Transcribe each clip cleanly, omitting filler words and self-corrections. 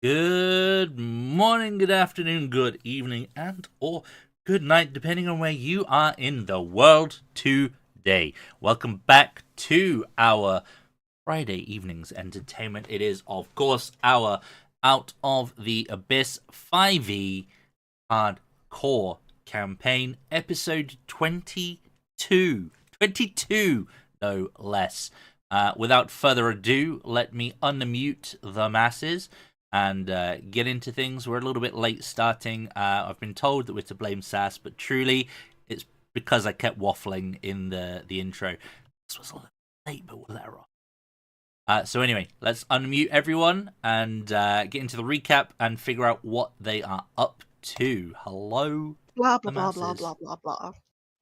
Good morning, good afternoon, good evening, and or good night, depending on where you are in the world today. Welcome back to our Friday evening's entertainment. It is, of course, our Out of the Abyss 5e Hardcore campaign, episode 22. 22, no less. Without further ado, let me unmute the masses and get into things. We're a little bit late starting. I've been told that we're to blame Sass, but truly it's because I kept waffling in the intro. This was a little late, but we'll let her off. So anyway, let's unmute everyone and get into the recap and figure out what they are up to. Hello, Blah the blah blah blah masses. blah blah blah.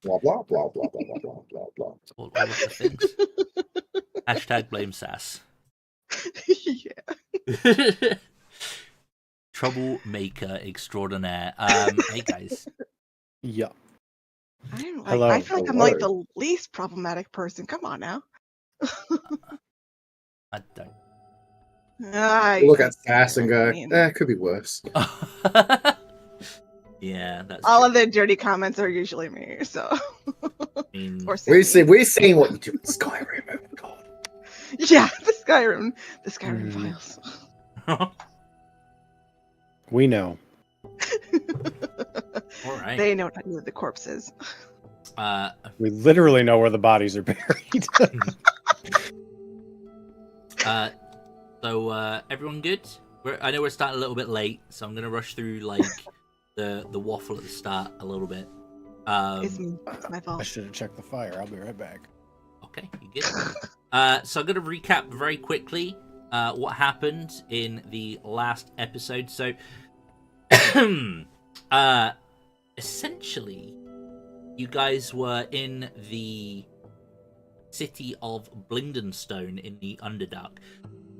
Blah blah blah blah blah blah blah blah blah. All of the things. Hashtag blame Sass. Yeah. Troublemaker extraordinaire. Hey guys. Yeah. I feel like I'm like the least problematic person. Come on now. I don't. Look at Sass and go, it could be worse. Yeah, that's all true. of the dirty comments are usually me. So I mean, we're seeing what you do in Skyrim. Oh my god. Yeah, the Skyrim files. We know. all right. They know what to do with the corpses. We literally know where the bodies are buried. So everyone good? I know we're starting a little bit late, so I'm gonna rush through like the waffle at the start a little bit. It's me. It's my I fault. should have checked the fire. I'll be right back. Okay, you good? So I'm gonna recap very quickly what happened in the last episode. So, essentially, you guys were in the city of Blingdenstone in the Underdark,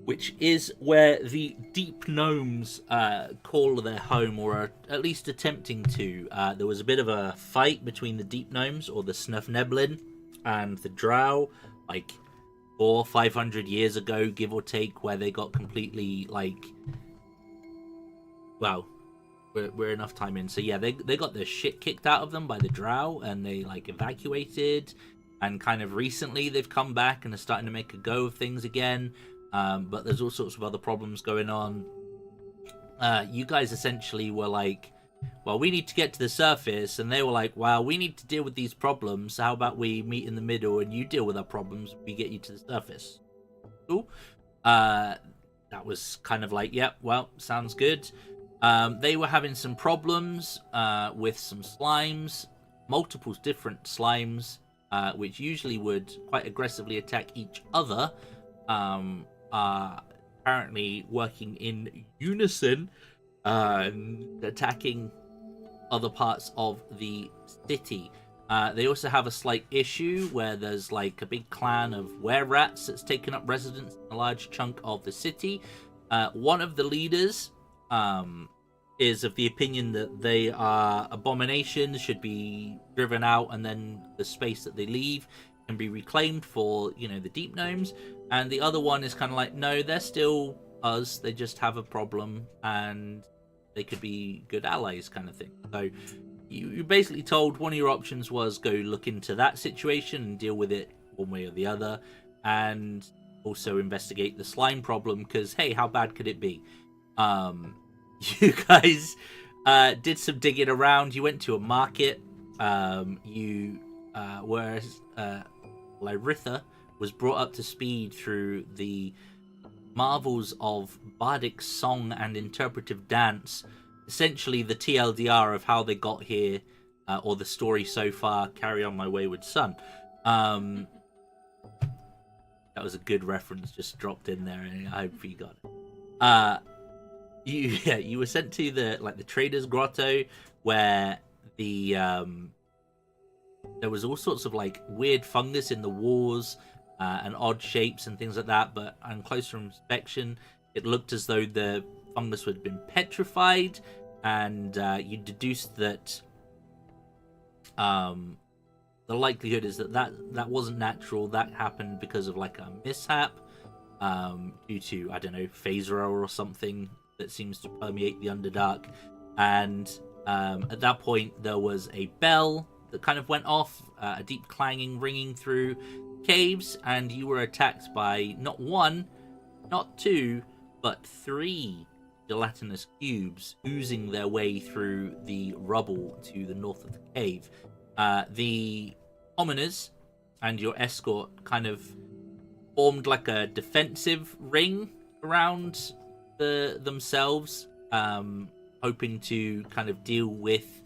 which is where the deep gnomes call their home, or are at least attempting to. There was a bit of a fight between the deep gnomes, or the Snufneblin, and the drow, like 400 or 500 years ago, give or take, where they got completely like, well, we're enough time in. So yeah, they got the shit kicked out of them by the drow, and they like evacuated. And kind of recently they've come back and are starting to make a go of things again. But there's all sorts of other problems going on. You guys essentially were like, well, we need to get to the surface. And they were like, well, we need to deal with these problems. How about we meet in the middle and you deal with our problems. We get you to the surface. Cool. That was kind of like, yep, well, sounds good. They were having some problems with some slimes. Multiple different slimes. Which usually would quite aggressively attack each other, are apparently working in unison and attacking other parts of the city. They also have a slight issue where there's like a big clan of were-rats that's taken up residence in a large chunk of the city. One of the leaders is of the opinion that they are abominations, should be driven out, and then the space that they leave can be reclaimed for, the deep gnomes. And the other one is kind of like, no, they're still us, they just have a problem, and they could be good allies, kind of thing. So you basically told one of your options was go look into that situation and deal with it one way or the other, and also investigate the slime problem, because, hey, how bad could it be? You guys did some digging around. You went to a market. Lyritha was brought up to speed through the marvels of bardic song and interpretive dance. Essentially, the TLDR of how they got here, or the story so far. Carry on, my wayward son. That was a good reference, just dropped in there, and I hope you got it. You were sent to the Trader's Grotto, where there was all sorts of like weird fungus in the walls and odd shapes and things like that. But on closer inspection, it looked as though the fungus had been petrified, and you deduced that the likelihood is that wasn't natural. That happened because of like a mishap due to, I don't know, phasera or something. that seems to permeate the Underdark. And at that point, there was a bell that kind of went off, a deep clanging ringing through caves, and you were attacked by not one, not two, but 3 gelatinous cubes oozing their way through the rubble to the north of the cave. The commoners and your escort kind of formed like a defensive ring around themselves, hoping to kind of deal with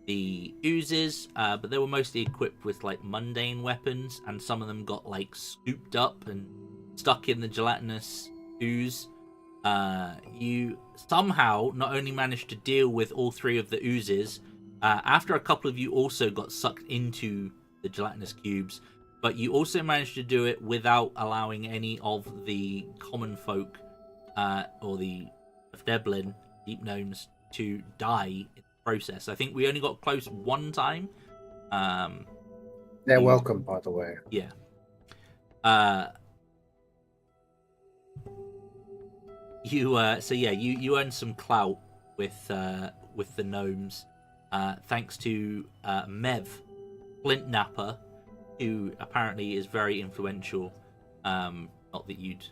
the oozes, but they were mostly equipped with like mundane weapons, and some of them got like scooped up and stuck in the gelatinous ooze. You somehow not only managed to deal with all 3 of the oozes, after a couple of you also got sucked into the gelatinous cubes, but you also managed to do it without allowing any of the common folk or the Devlin deep gnomes to die in the process. I think we only got close one time. They're welcome, by the way. Yeah. You earned some clout with the gnomes, thanks to Mev Flintnapper, who apparently is very influential. Not that you'd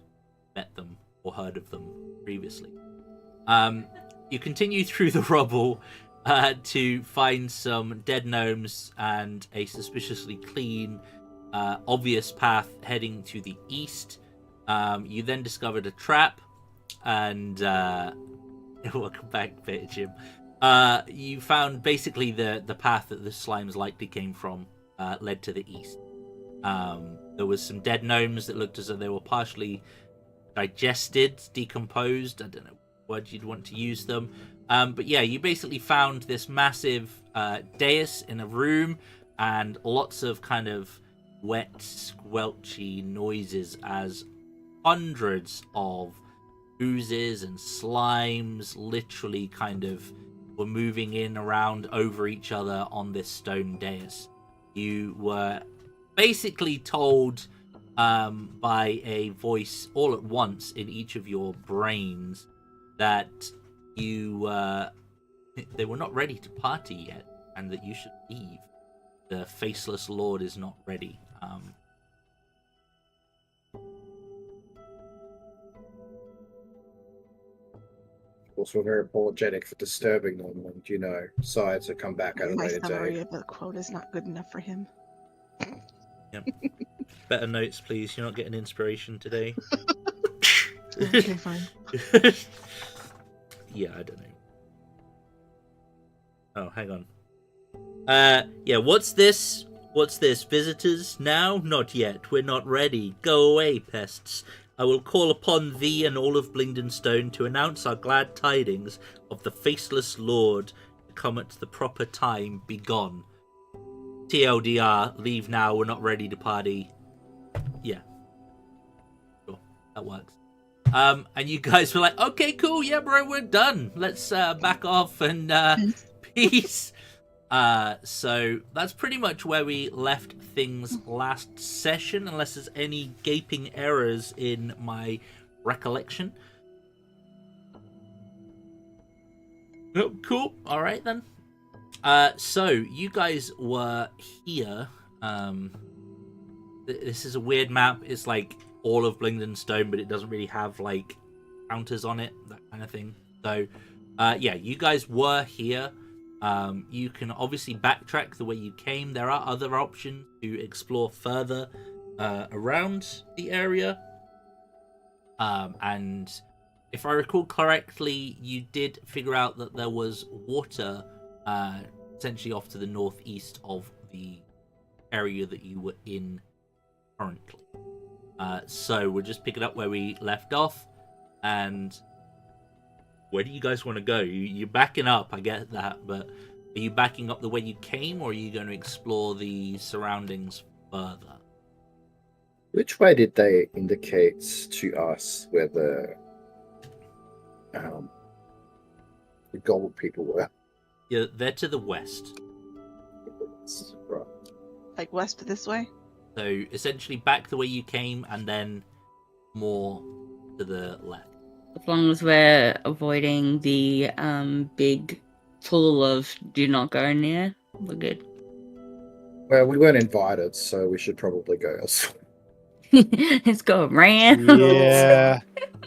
met them or heard of them previously. You continue through the rubble to find some dead gnomes and a suspiciously clean, obvious path heading to the east. You then discovered a trap, and welcome back, Peter Jim. You found basically the path that the slimes likely came from led to the east. There was some dead gnomes that looked as though they were partially digested, decomposed. I don't know what word you'd want to use them. But yeah, you basically found this massive dais in a room, and lots of kind of wet, squelchy noises as hundreds of oozes and slimes literally kind of were moving in around over each other on this stone dais. You were basically told by a voice all at once in each of your brains that they were not ready to party yet, and that you should leave. The faceless lord is not ready. Also very apologetic for disturbing them, and decided to come back at a later My summary date. of the quote is not good enough for him. Yep. Better notes, please. You're not getting inspiration today. Okay, fine. Yeah, I don't know. Oh, hang on. Yeah, what's this? What's this? Visitors now? Not yet. We're not ready. Go away, pests. I will call upon thee and all of Blingdenstone to announce our glad tidings of the faceless lord to come at the proper time. Be gone. TLDR, leave now. We're not ready to party. Yeah. Sure. That works. And you guys were like, okay, cool. Yeah, bro, we're done. Let's back off and peace. So that's pretty much where we left things last session, unless there's any gaping errors in my recollection. Oh, cool. All right, then. So you guys were here. This is a weird map. It's like all of Blingdenstone, but it doesn't really have like counters on it, that kind of thing. So, yeah, you guys were here. You can obviously backtrack the way you came. There are other options to explore further around the area. And if I recall correctly, you did figure out that there was water essentially off to the northeast of the area that you were in currently. So we'll just pick it up where we left off. And where do you guys want to go? You're backing up, I get that, but are you backing up the way you came, or are you going to explore the surroundings further? Which way did they indicate to us where the gold people were? Yeah, they're to the west. Right. Like west this way? So essentially back the way you came, and then more to the left. As long as we're avoiding the big pool of do not go near, we're good. Well, we weren't invited, so we should probably go elsewhere. Let's go around. Yeah.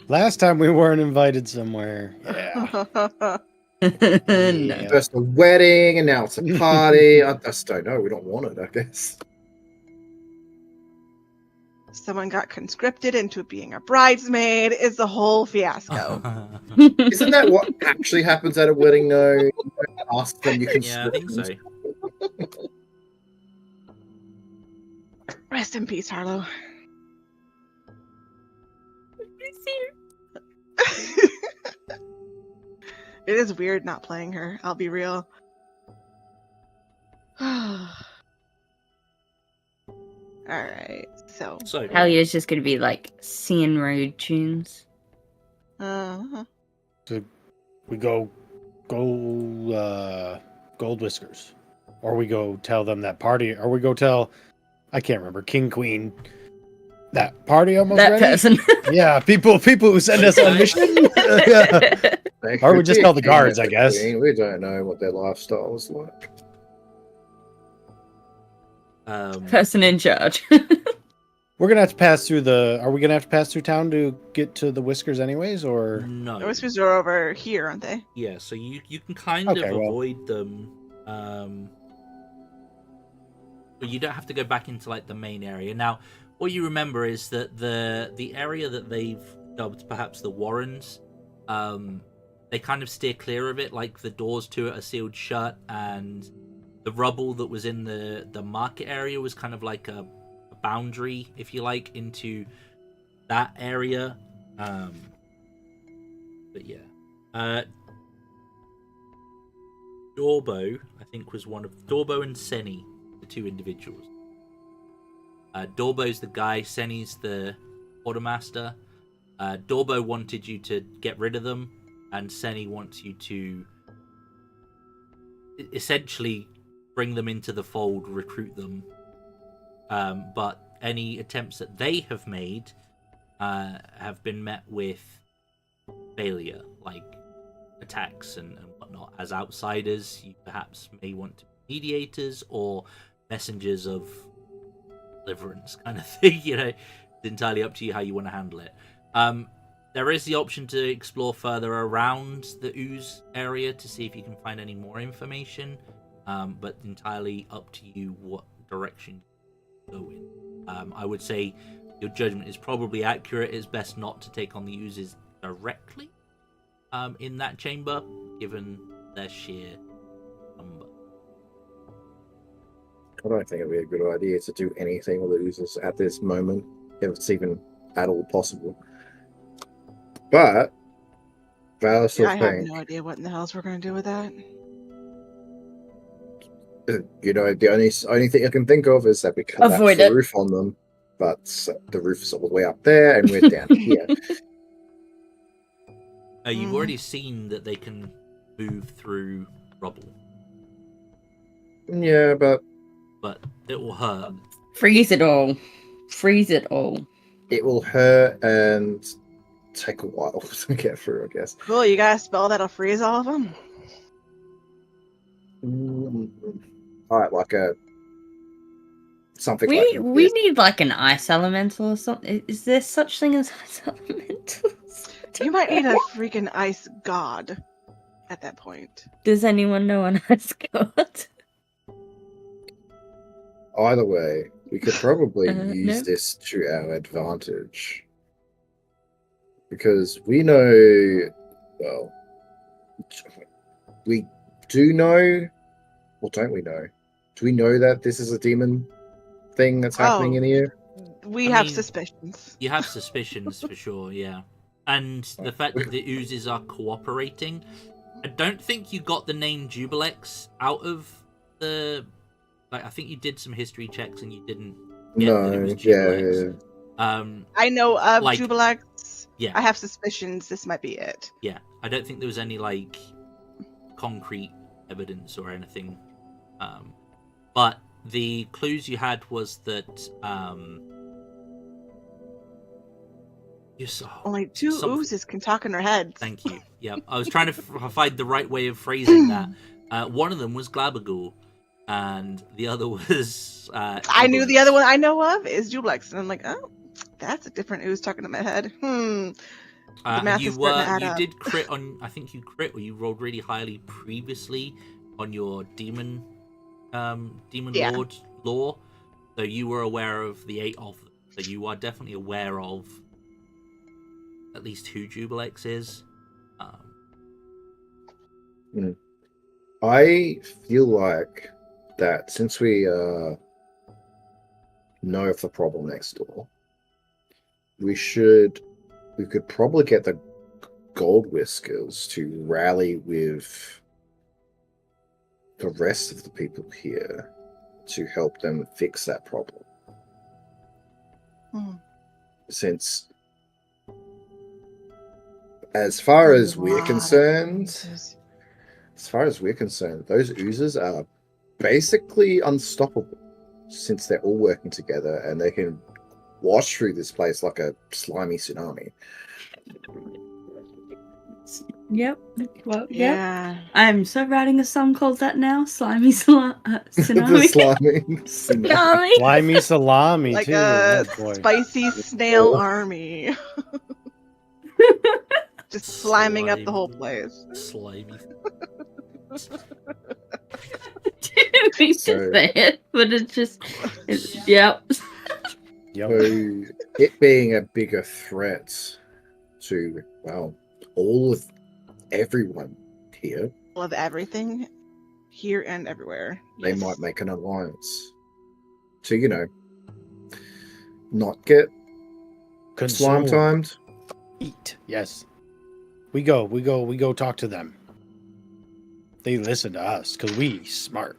Last time we weren't invited somewhere. Yeah. No. First a wedding, and now it's a party. I just don't know. We don't want it, I guess. Someone got conscripted into being a bridesmaid. It's a whole fiasco. Isn't that what actually happens at a wedding? No, you don't ask them. You can. Yeah, I think so. Rest in peace, Harlow. It is weird not playing her. I'll be real. All right, so Helja's just gonna be like singing road tunes. uh-huh. So we go Gold Whiskers, or we go tell them that party, or we go tell, I can't remember, King Queen, that party almost That ready? person. Yeah, people who send us on mission. Yeah. Or we just tell the guards, I guess. We don't know what their lifestyle is like. Person in charge. We're gonna have to pass through the. Are we gonna have to pass through town to get to the Whiskers, anyways, or No. The whiskers are over here, aren't they? Yeah, so you can kind Okay, of well. avoid them. But you don't have to go back into like the main area. Now, what you remember is that the area that they've dubbed perhaps the Warrens, they kind of steer clear of it. Like the doors to it are sealed shut, and the rubble that was in the market area was kind of like a boundary, if you like, into that area. But yeah, Dorbo, I think, was one of Dorbo and Seni, the two individuals. Dorbo's the guy, Seni's the quartermaster. Dorbo wanted you to get rid of them, and Seni wants you to essentially bring them into the fold, recruit them. But any attempts that they have made have been met with failure, like attacks and whatnot. As outsiders, you perhaps may want to be mediators or messengers of deliverance, kind of thing. You know, it's entirely up to you how you want to handle it. There is the option to explore further around the Ooze area to see if you can find any more information, but entirely up to you what direction you go in. I would say your judgment is probably accurate. It's best not to take on the Oozes directly in that chamber, given their sheer number. I don't think it'd be a good idea to do anything with the Oozes at this moment, if it's even at all possible. But I still I have think, no idea what in the hells we're going to do with that. you know, the only thing I can think of is that we collapse Avoid the it. roof on them, but the roof is all the way up there, and we're down here. You've already seen that they can move through rubble, Yeah, but it will hurt. Freeze it all. Freeze it all. it will hurt and take a while to get through, I guess. Cool, you got a spell that'll freeze all of them? Alright, like something We like need like an ice elemental or something. Is there such thing as ice elementals? You might need a freaking ice god at that point. Does anyone know an ice god? Either way, we could probably use no. this to our advantage. Because we know, well, we do know, or don't we know? Do we know that this is a demon thing that's happening in here? We I have mean, suspicions. You have suspicions for sure, yeah. And the fact that the Oozes are cooperating, I don't think you got the name Jubilex out of the. Like, I think you did some history checks and you didn't get that it was Jubilex. I know of like, Jubilex. Yeah. I have suspicions this might be it. Yeah, I don't think there was any like concrete evidence or anything. But the clues you had was that You're so... Only two Some- oozes can talk in their heads. Thank you. Yeah, I was trying to find the right way of phrasing that. One of them was Glabagool, and the other was. I knew the other one I know of is Jublex, and I'm like, oh, that's a different ooze talking in my head. The And math you is starting to add you up. did crit on. I think you crit, or you rolled really highly previously on your demon, Yeah. lord lore. So you were aware of the 8 of them. So you are definitely aware of at least who Jublex is. I feel like that since we know of the problem next door, we could probably get the Gold Whiskers to rally with the rest of the people here to help them fix that problem. Since, as far as we're concerned, those oozes are basically unstoppable since they're all working together and they can wash through this place like a slimy tsunami. Yep. Well, yep. Yeah. I'm so writing a song called that now. Slimy The tsunami. slimy tsunami. Tsunami. Slimy salami, Like too. a Oh, boy. spicy snail army. Just sliming up the whole place. Slimy. Didn't mean to So- say it, but yep. Yep. So, it being a bigger threat to, well, all of everyone here, Love everything here and everywhere. they Yes. might make an alliance to, not get slime Consume. timed. Eat. Yes. We go talk to them. They listen to us because we smart.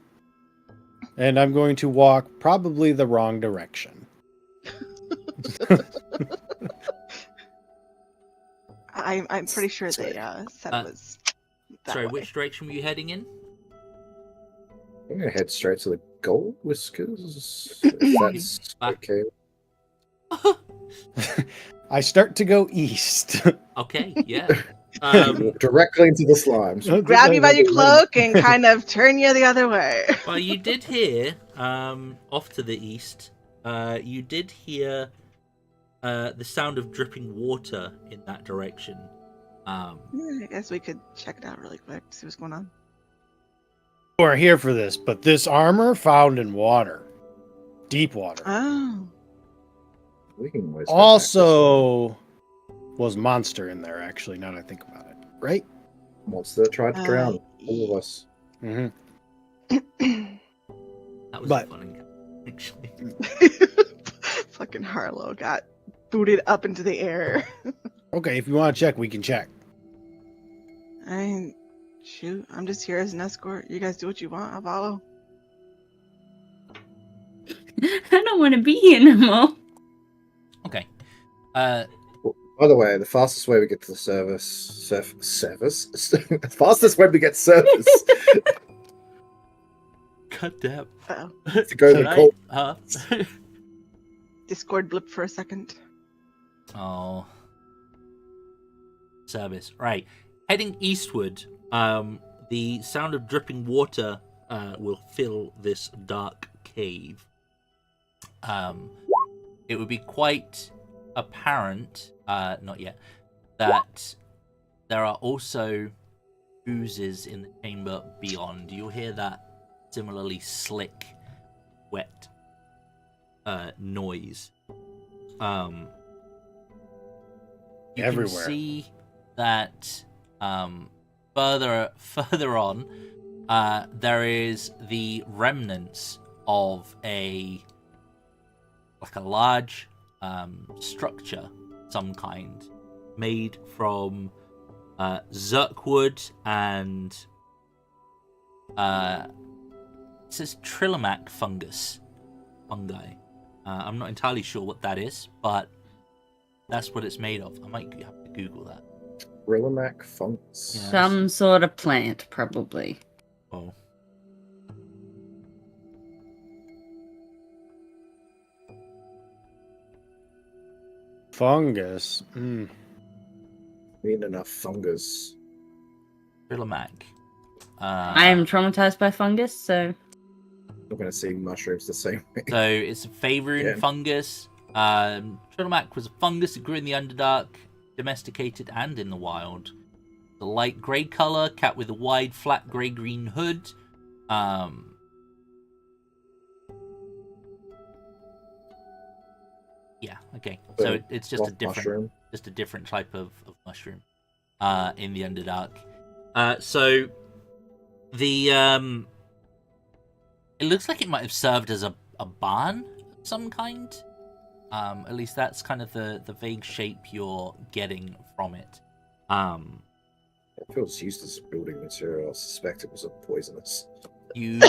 And I'm going to walk probably the wrong direction. I'm pretty sure they said it was that Sorry, way. which direction were you heading in? I'm gonna head straight to the Gold Whiskers. If that's Back. okay. I start to go east. Okay, yeah. Walk directly into the slimes. Grab you by your cloak and kind of turn you the other way. Well, you did hear, off to the east, you did hear the sound of dripping water in that direction. I guess we could check it out really quick, see what's going on. We're here for this, but this armor found in water. Deep water. Oh. We can always go back Also was monster in there, actually, now that I think about it. Right? this way. Monster that tried to drown all of us. Mm-hmm. That was But- funny, actually. Fucking Harlow got booted up into the air. Okay, if you want to check, we can check. Shoot, I'm just here as an escort. You guys do what you want, I'll follow. I don't want to be here no more. Okay. By the way, the fastest way we get to the service, the fastest way we get service God damn. Uh-oh. to go to the Right? Gold. Discord blipped for a second. Oh. Service. Right. Heading eastward, the sound of dripping water will fill this dark cave. It would be quite apparent, not yet, that there are also oozes in the chamber beyond. You'll hear that similarly slick, wet noise. You Everywhere. can see that further on, there is the remnants of a large structure, some kind, made from zirkwood and it says Trillimac fungi. I'm not entirely sure what that is, but that's what it's made of. I might have to Google that. Trillimac fungus. Yeah. Some sort of plant, probably. Oh. Fungus. We need enough fungus. Rillamak. I am traumatized by fungus, so I'm not going to see mushrooms the same way. So it's a Faerun Yeah. fungus. Rillamak was a fungus that grew in the Underdark, domesticated and in the wild. The light grey colour, cat with a wide, flat grey-green hood. Yeah, okay. So it's just a Rock different, mushroom. type of mushroom in the Underdark. So the it looks like it might have served as a barn of some kind. At least that's kind of the vague shape you're getting from it. It feels used as building material. I suspect it was poisonous. You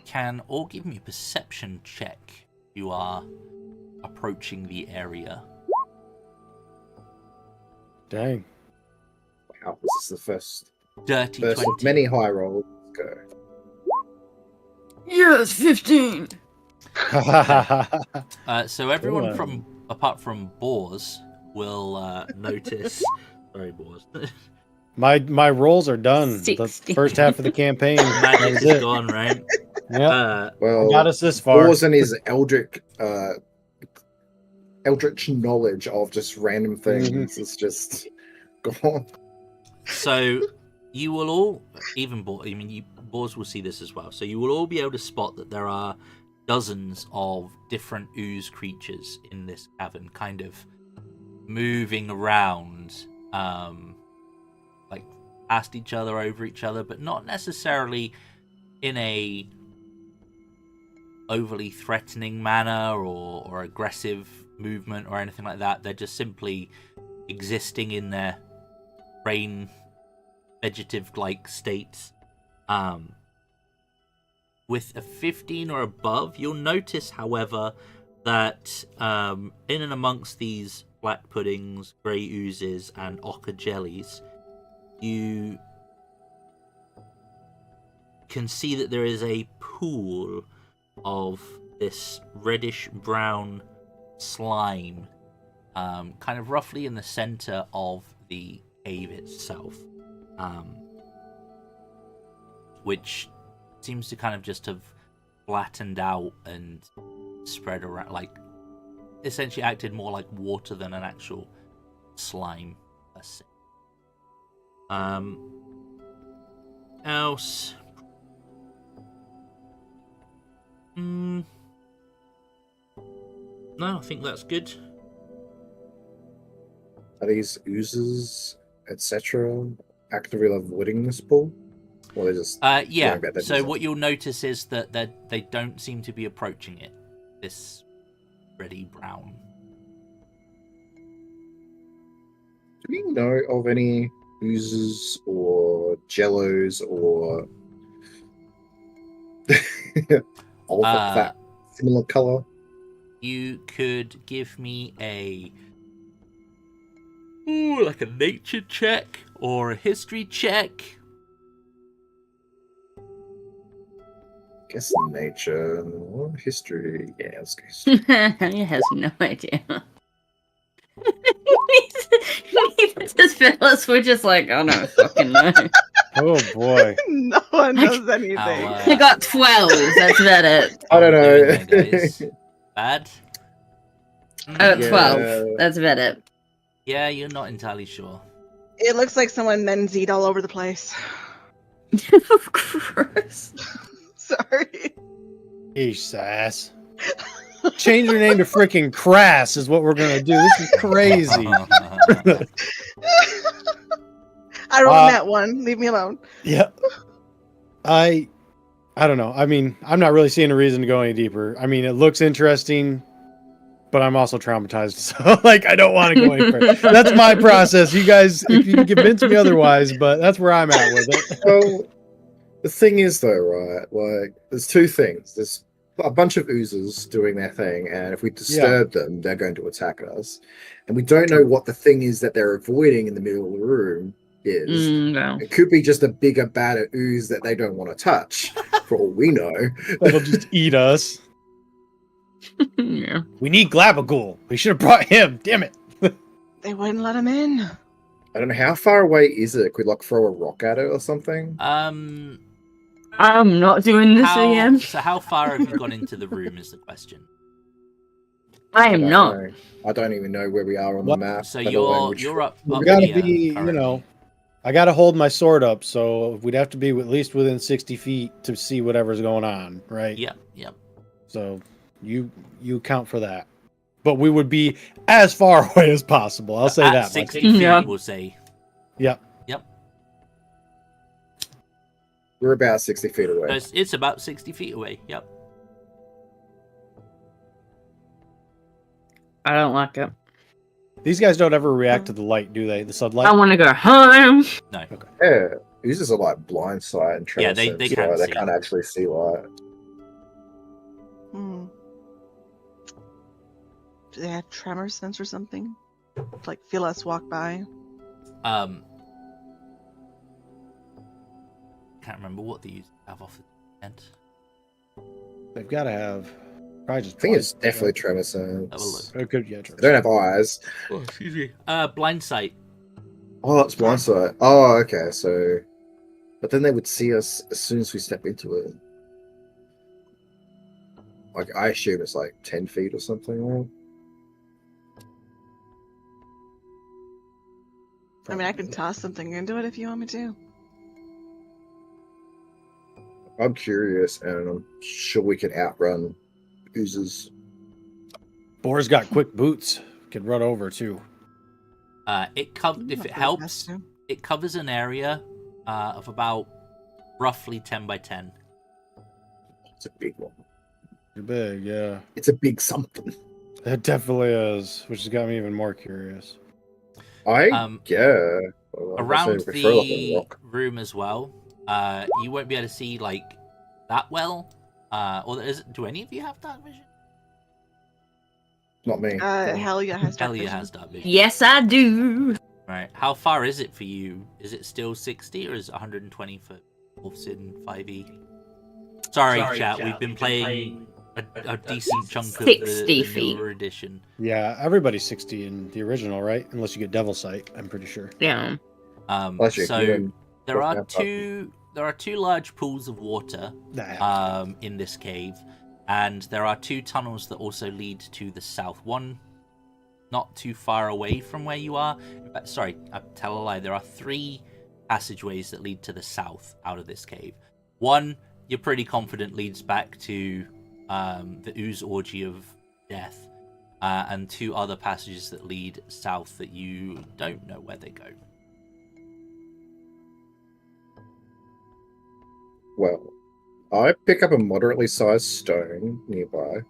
can all give me a perception check. You are approaching the area. Dang. Wow, this is the first Dirty of 20. many high rolls. Go. yes, 15. So everyone Cool. apart from Boars will notice. Sorry, Boars. My rolls are done. The 60. first half of the campaign. That Magic was is it. gone, right? Yep. Well, Got us this far. Boars and his eldritch knowledge of just random things is just gone. So you will all, even Boars, I mean, Boars will see this as well. So you will all be able to spot that there are dozens of different ooze creatures in this cavern, kind of moving around, like past each other, over each other, but not necessarily in a overly threatening manner or aggressive movement or anything like that. They're just simply existing in their brain vegetative-like states. With a 15 or above, you'll notice, however, that in and amongst these black puddings, grey oozes, and ochre jellies, you can see that there is a pool of this reddish-brown slime, kind of roughly in the center of the cave itself, which seems to kind of just have flattened out and spread around, like essentially acted more like water than an actual slime. Else. No, I think that's good. Are these oozes, etc., actively avoiding this pool? Or they just Yeah. going about their So business? what you'll notice is that they don't seem to be approaching it. This reddy brown. Do we know of any oozes or jellos or of that similar color? You could give me like a nature check or a history check. Guess nature or history. Yeah, let's go history. He has no idea. Just fellas, we're just like, I don't fucking know. Oh boy. No one knows anything. I got 12. That's about it. I don't know. Doing there, guys? Bad? I got Yeah. 12. That's about it. Yeah, you're not entirely sure. It looks like someone menzied all over the place. Of course. Sorry. Eesh, sass. Change your name to freaking Crass is what we're gonna do. This is crazy. I rolled that one. Leave me alone. Yeah. I don't know. I mean, I'm not really seeing a reason to go any deeper. I mean, it looks interesting, but I'm also traumatized. So, like, I don't want to go any further. That's my process. You guys, if you can convince me otherwise, but that's where I'm at with it. Well, the thing is, though, right? Like, there's two things. There's a bunch of oozes doing their thing, and if we disturb them, they're going to attack us. And we don't know what the thing is that they're avoiding in the middle of the room is. No. It could be just a bigger, badder ooze that they don't want to touch, for all we know. That'll just eat us. Yeah. We need Glabagool. We should have brought him. Damn it. They wouldn't let him in. I don't know how far away is it. Could we like throw a rock at it or something? I'm not doing this again. So how far have you gone into the room is the question. I I am don't not. know. I don't even know where we are on What? the map. So I don't know when you're up We up gotta here be, currently. I gotta hold my sword up, so we'd have to be at least within 60 feet to see whatever's going on, right? Yep, yep. So you count for that. But we would be as far away as possible. I'll say At that 60 much. feet, Yeah. we'll say. Yep. we're about 60 feet So away. it's about 60 feet away. Yep. I don't like it. These guys don't ever react to the light, do they? The sunlight? I want to go home. No. Yeah, users are like blind sight and Yeah, trance they sense, can't right? They see. can't actually see light. Hmm. Do they have tremor sense or something? Like feel us walk by? Can't remember what these have off the end. They've got to have. Probably just I think it's blind. definitely tremor Have a sense. look. It could, yeah, They don't have eyes. Oh, excuse me. Blind sight. Oh, it's blind sight. Oh, okay. So, but then they would see us as soon as we step into it. Like, I assume it's like 10 feet or something. Right? I mean, I can toss something into it if you want me to. I'm curious, and I'm sure we can outrun oozes. Boar's got quick boots. Can run over too. If it helps, it covers an area of about roughly 10 by 10. It's a big one. You're big, yeah. It's a big something. It definitely is, which has got me even more curious. Yeah. Well, Around we throw like a the rock. room as well, you won't be able to see like that well. Do any of you have dark vision? Not me. Helja has dark Helja vision. has dark vision. Yes, I do. Right. How far is it for you? Is it still 60 or is it 120 for Wolves in 5e? Sorry, chat. We've been playing a decent chunk of 60 the feet. newer edition. Yeah, everybody's 60 in the original, right? Unless you get Devil Sight, I'm pretty sure. Yeah. Unless you're So human. there are have two large pools of water in this cave, and there are two tunnels that also lead to the south. One not too far away from where you are. In fact, sorry, I tell a lie. There are three passageways that lead to the south out of this cave. One, you're pretty confident leads back to the Ooze Orgy of Death, and two other passages that lead south that you don't know where they go. Well, I pick up a moderately sized stone nearby.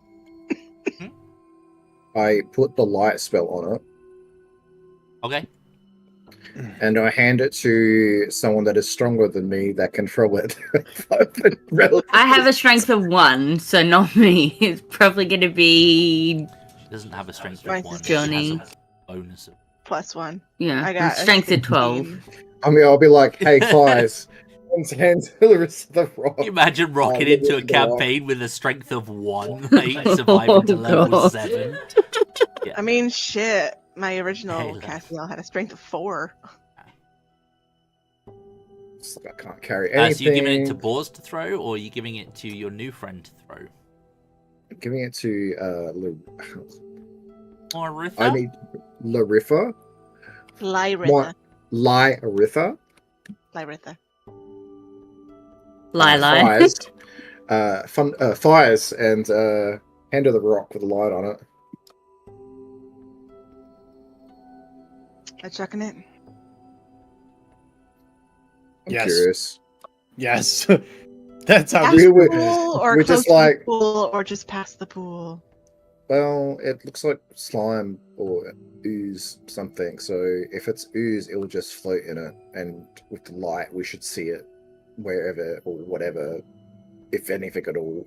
I put the light spell on it. Okay. And I hand it to someone that is stronger than me that can throw it. I have a strength of 1, so not me. It's probably going to be She doesn't have a strength Mine's of 1. Johnny. She has a bonus of... +1. yeah. I got a strength of 16. 12. I mean, I'll be like, hey, guys, hands Hilarious the rock. Can you imagine rocking look into a at the rock. campaign with a strength of 1, like surviving to level God. 7? Yeah. I mean, shit. My original Hey, Castiel had a strength of 4. It's like I can't carry anything. So you're giving it to Boars to throw, or are you giving it to your new friend to throw? I'm giving it to Or Lyritha? I need Lyritha. Lyritha. Lyritha. Lyritha. Lilac. Fires and hand her the rock with a light on it. I chucking it. I'm Yes. curious. Yes. That's how Past we the were- pool, or we're close just to the like- pool, or just past the pool. Well, it looks like slime or ooze something. So if it's ooze, it will just float in it, and with the light, we should see it wherever or whatever, if anything at all.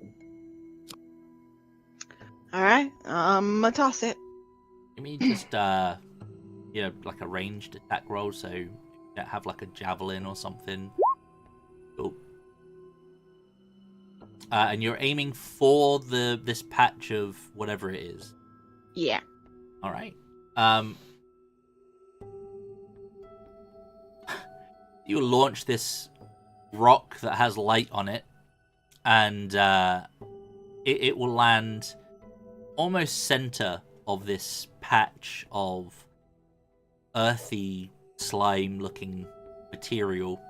All right. I'll toss it. Give me just, like a ranged attack roll, so you don't have like a javelin or something. Cool. And you're aiming for this patch of whatever it is. Yeah. All right. You launch this rock that has light on it, and it will land almost center of this patch of earthy slime-looking material.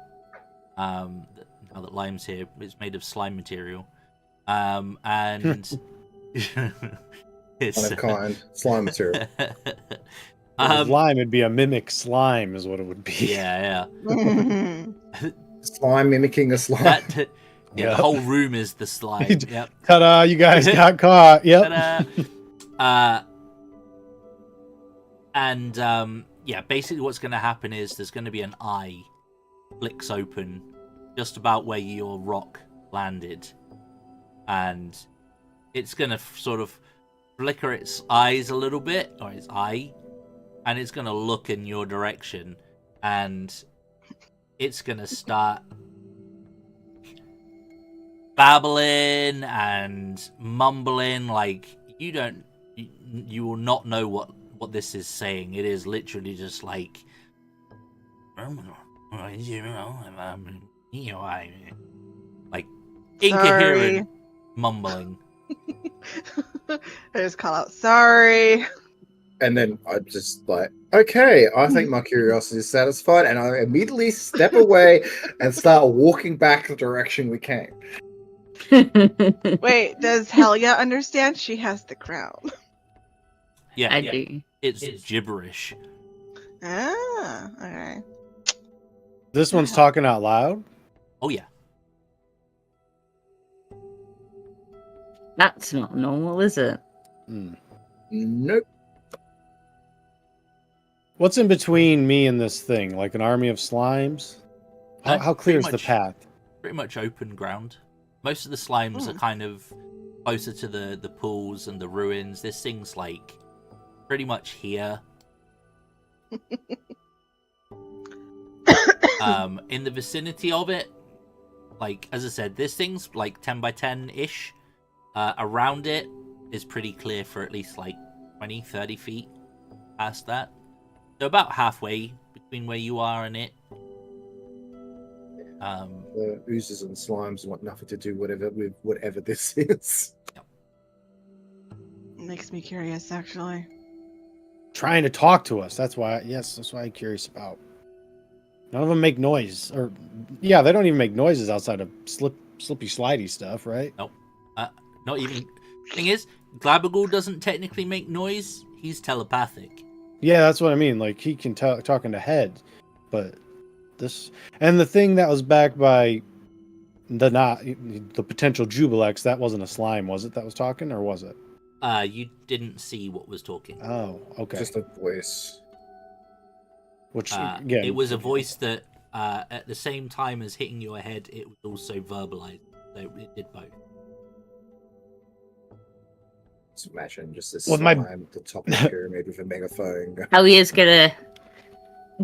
Now that Lime's here, it's made of slime material, and it's One of kind slime material. Slime, it'd be a mimic slime, is what it would be. Yeah. Slime mimicking a slime. The Yep. whole room is the slime. Yep. Ta-da! You guys got caught. Yep. And basically what's going to happen is there's going to be an eye flicks open just about where your rock landed, and it's going to sort of flicker its eyes a little bit, or its eye, and it's going to look in your direction, and it's going to start babbling and mumbling like you will not know what this is saying. It is literally just like like incoherent mumbling. I just call out, sorry. And then I just like, okay, I think my curiosity is satisfied, and I immediately step away and start walking back the direction we came. Wait, does Helja understand? She has the crown. Yeah, I do. it's gibberish. Ah, okay. This one's talking out loud. Oh yeah. That's not normal, is it? Nope. What's in between me and this thing? Like an army of slimes? How clear is the path? Pretty much open ground. Most of the slimes are kind of closer to the pools and the ruins. This thing's like pretty much here. In the vicinity of it, like as I said, this thing's like 10 by 10 ish. Around it is pretty clear for at least like 20, 30 feet past that. So about halfway between where you are and it. The oozes and slimes want nothing to do with whatever this is. Makes me curious, actually. Trying to talk to us. That's why I'm curious about. None of them make noise. Or, yeah, they don't even make noises outside of slippy slidey stuff, right? Nope. Not even. Thing is, Glabagool doesn't technically make noise. He's telepathic. Yeah, that's what I mean. Like, he can talk into head, but this... And the thing that was backed by the potential Jubilex, that wasn't a slime, was it, that was talking, or was it? You didn't see what was talking. Oh, okay. Just a voice. Which, it was a voice that, at the same time as hitting your head, it was also verbalized. So it did both. Just imagine just this Well, slime at the top of the pyramid with a megaphone. Helja's gonna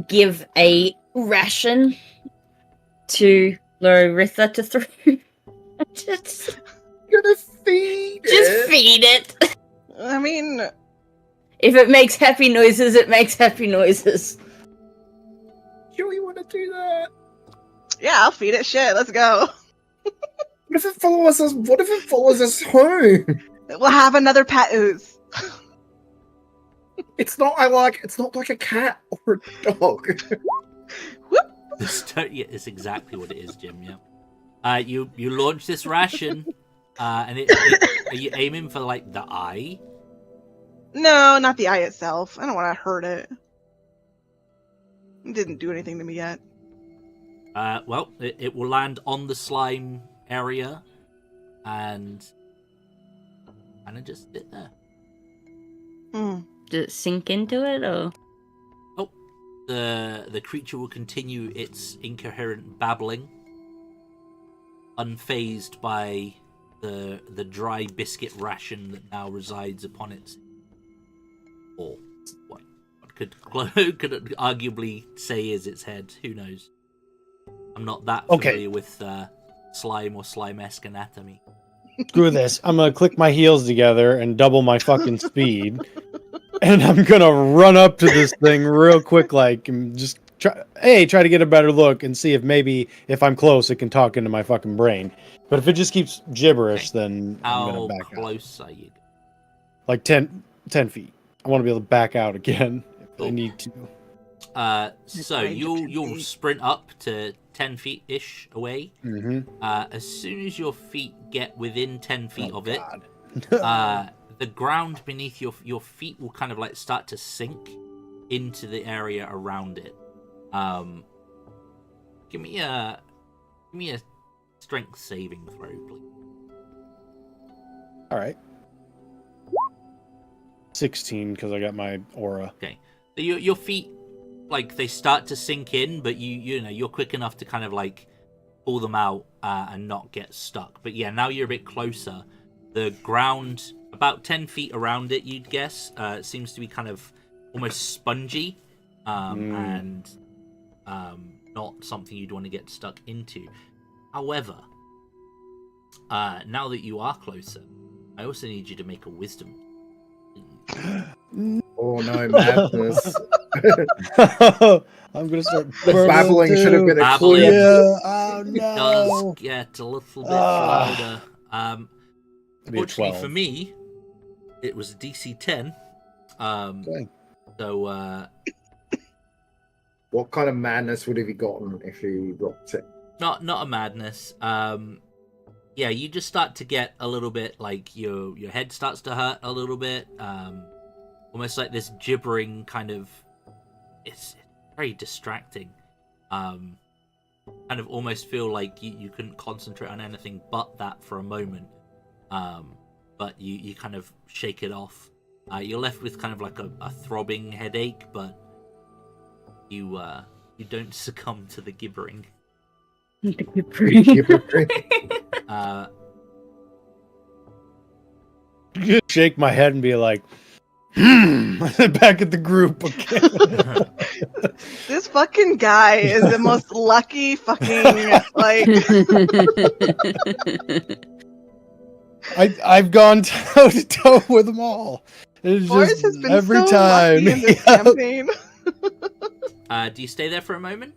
give a ration to Lyritha to throw. just Gonna feed it. feed it. I mean, If it makes happy noises, it makes happy noises. Sure, you want to do that? yeah, I'll feed it shit. Let's go. What if it follows us? What if it follows us home? We'll have another pet ooze. It's not like a cat or a dog. It's exactly what it is, Jim. Yeah. You launch this ration, and are you aiming for like the eye? No, not the eye itself. I don't want to hurt it. It didn't do anything to me yet. Well, it will land on the slime area, and it just sit there. Does it sink into it, or? Oh, the creature will continue its incoherent babbling, unfazed by the dry biscuit ration that now resides upon its, or what could arguably say is its head. Who knows? I'm not that familiar with slime or slime-esque anatomy. Screw this. I'm gonna click my heels together and double my fucking speed. And I'm gonna run up to this thing real quick, like, and just try to get a better look and see if maybe if I'm close, it can talk into my fucking brain. But if it just keeps gibberish, then I'm How gonna back out. close are you? Like 10 feet. I want to be able to back out again if I Cool. need to. So range of 10 you'll feet. sprint up to 10 feet ish away. Mm-hmm. As soon as your feet get within 10 feet of it, God. the ground beneath your feet will kind of like start to sink into the area around it. Give me a strength saving throw, please. All right. 16 because I got my aura. Okay. So your feet, like, they start to sink in, but you're quick enough to kind of like pull them out and not get stuck. But yeah, now you're a bit closer. The ground, about 10 feet around it, you'd guess, seems to be kind of almost spongy and not something you'd want to get stuck into. However, now that you are closer, I also need you to make a wisdom. Oh no, madness. I'm gonna start. The babbling should have been a Babbling. clue. Yeah. Oh It no. does get a little bit louder. Maybe a Fortunately 12. for me, it was a DC 10. Okay. So What kind of madness would have you gotten if you dropped it? not a madness. Yeah, you just start to get a little bit like your head starts to hurt a little bit. Almost like this gibbering kind of. It's very distracting. Kind of almost feel like you couldn't concentrate on anything but that for a moment. But you kind of shake it off. You're left with kind of like a throbbing headache, but you don't succumb to the gibbering. Just shake my head and be like, back at the group again. This fucking guy is the most lucky fucking like. I've gone toe to toe with them all. It's Boris just has been every so time. lucky in this campaign. Do you stay there for a moment?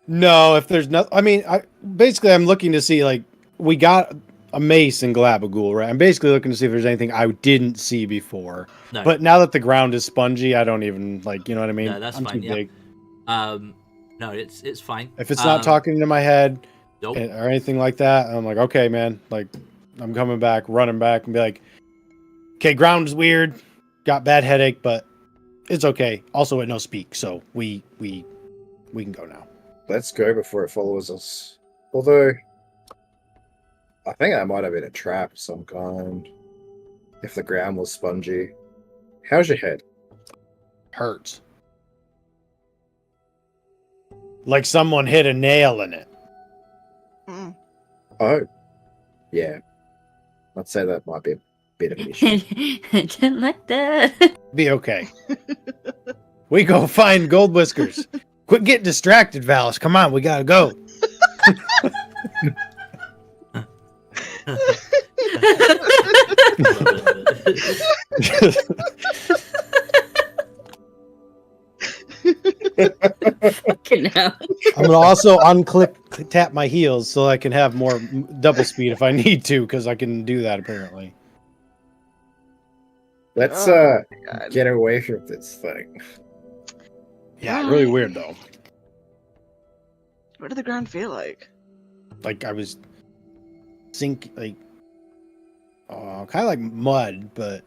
No, if there's no, I mean, I'm looking to see, like, we got a mace in Galabagul, right? I'm basically looking to see if there's anything I didn't see before. No. But now that the ground is spongy, I don't even, like, you know what I mean? No, that's I'm fine, too yeah. big. No, it's fine. If it's not talking into my head Nope. or anything like that, I'm like, okay, man, like, I'm coming back, running back, and be like, okay, ground is weird, got bad headache, but it's okay. Also, it no speak, so we can go now. Let's go before it follows us. Although, I think that might have been a trap of some kind. If the ground was spongy. How's your head? Hurts. Like someone hit a nail in it. Mm. Oh. Yeah. I'd say that might be a bit of an issue. I didn't like that. Be okay. We go find Gold Whiskers. Quit getting distracted, Valis. Come on, we gotta go. Fucking hell. I'm gonna also tap my heels so I can have more double speed if I need to, because I can do that apparently. Let's Oh my God. get away from this thing. Yeah, really weird though. What did the ground feel like? Like I was kind of like mud, but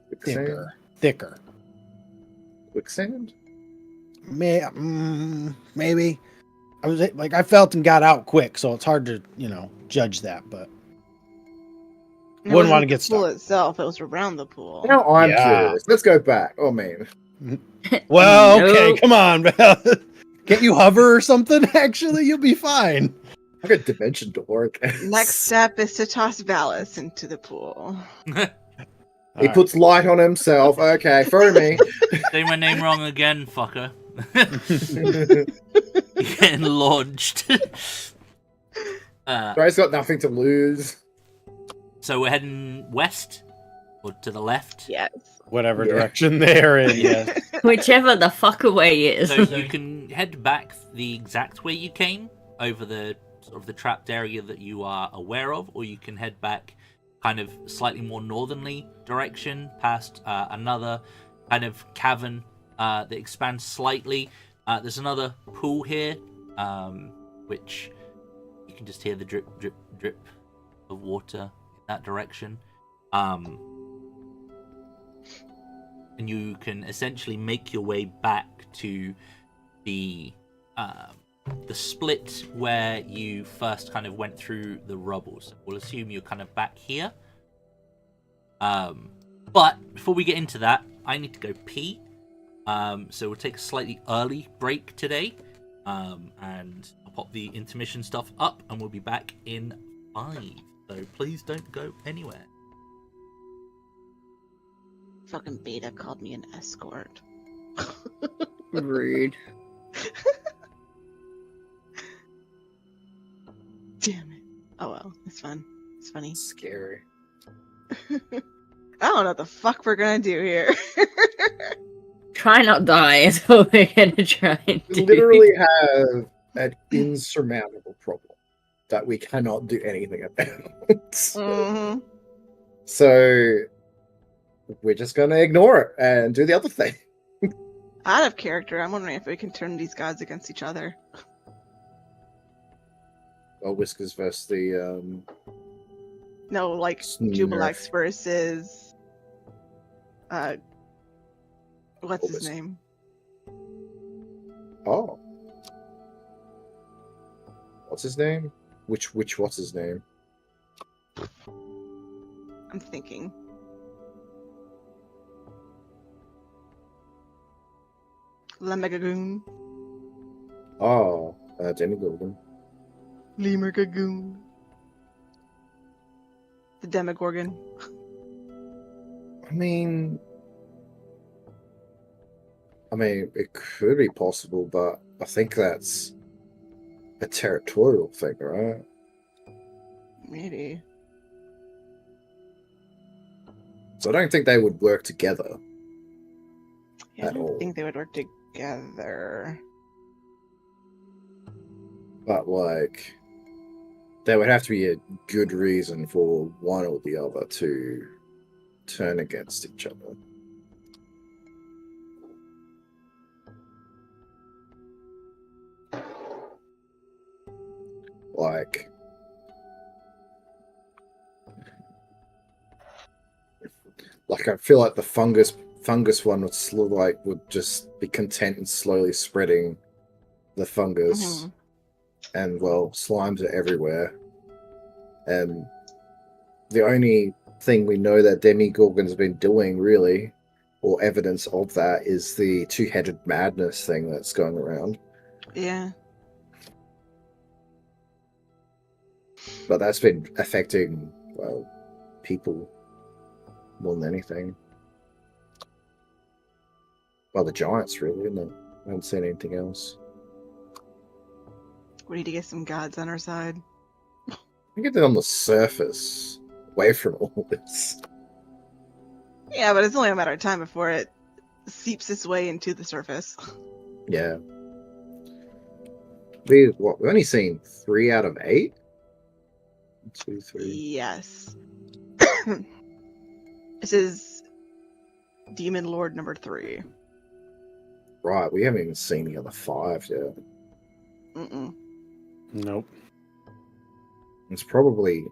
Quicksand? thicker. Quicksand? Maybe. I was like, I felt and got out quick, so it's hard to, judge that. But It Wouldn't wasn't wanna the get pool stuck. itself. It was around the pool. Now I'm Yeah. curious. Let's go back. Oh, man. well, okay, Nope. come on, Val. Can't you hover or something? Actually, you'll be fine. I got dimension door. Next step is to toss Valis into the pool. He puts light on himself. Okay, throw me. Say my name wrong again, fucker. You're getting launched. Ray's got nothing to lose. So we're heading west or to the left. Yes. Whatever Yeah. direction they're in, yes. Whichever the fuck away is. So you can head back the exact way you came over the sort of the trapped area that you are aware of, or you can head back kind of slightly more northerly direction past another kind of cavern that expands slightly. There's another pool here, which you can just hear the drip, drip, drip of water in that direction. And you can essentially make your way back to the split where you first kind of went through the rubble. So we'll assume you're kind of back here. But before we get into that, I need to go pee. So we'll take a slightly early break today. And I'll pop the intermission stuff up and we'll be back in 5. So please don't go anywhere. Fucking Beta called me an escort. Rude. Damn it. Oh well, it's fun. It's funny. Scary. I don't know what the fuck we're gonna do here. Try not die is what we're gonna try and We do. literally have an insurmountable problem that we cannot do anything about. Mm-hmm. So we're just gonna ignore it and do the other thing. Out of character, I'm wondering if we can turn these gods against each other. Oh, Whiskers versus the No, like Jubilex versus what's his name? Oh. What's his name? Which what's his name? I'm thinking. Lemmegagoon. Oh, Demigorgon. Lemurgagoon. The Demogorgon. I mean, it could be possible, but I think that's a territorial thing, right? Maybe. So I don't think they would work together. Yeah, I At don't all. think they would work together. But, like, there would have to be a good reason for one or the other to turn against each other. Like, I feel like the fungus one would just be content in slowly spreading the fungus, and well, slimes are everywhere. And the only thing we know that Demigorgon's been doing, really, or evidence of that, is the two-headed madness thing that's going around. Yeah. But that's been affecting, well, people more than anything. Well, the giants, really, isn't it? I haven't seen anything else. We need to get some gods on our side. We get it on the surface, away from all this. Yeah, but it's only a matter of time before it seeps its way into the surface. Yeah. We've only seen 3 out of 8? 2, 3. Yes. This is Demon Lord number 3. Right, we haven't even seen the other 5 yet. Mm-mm. Nope. It's probably...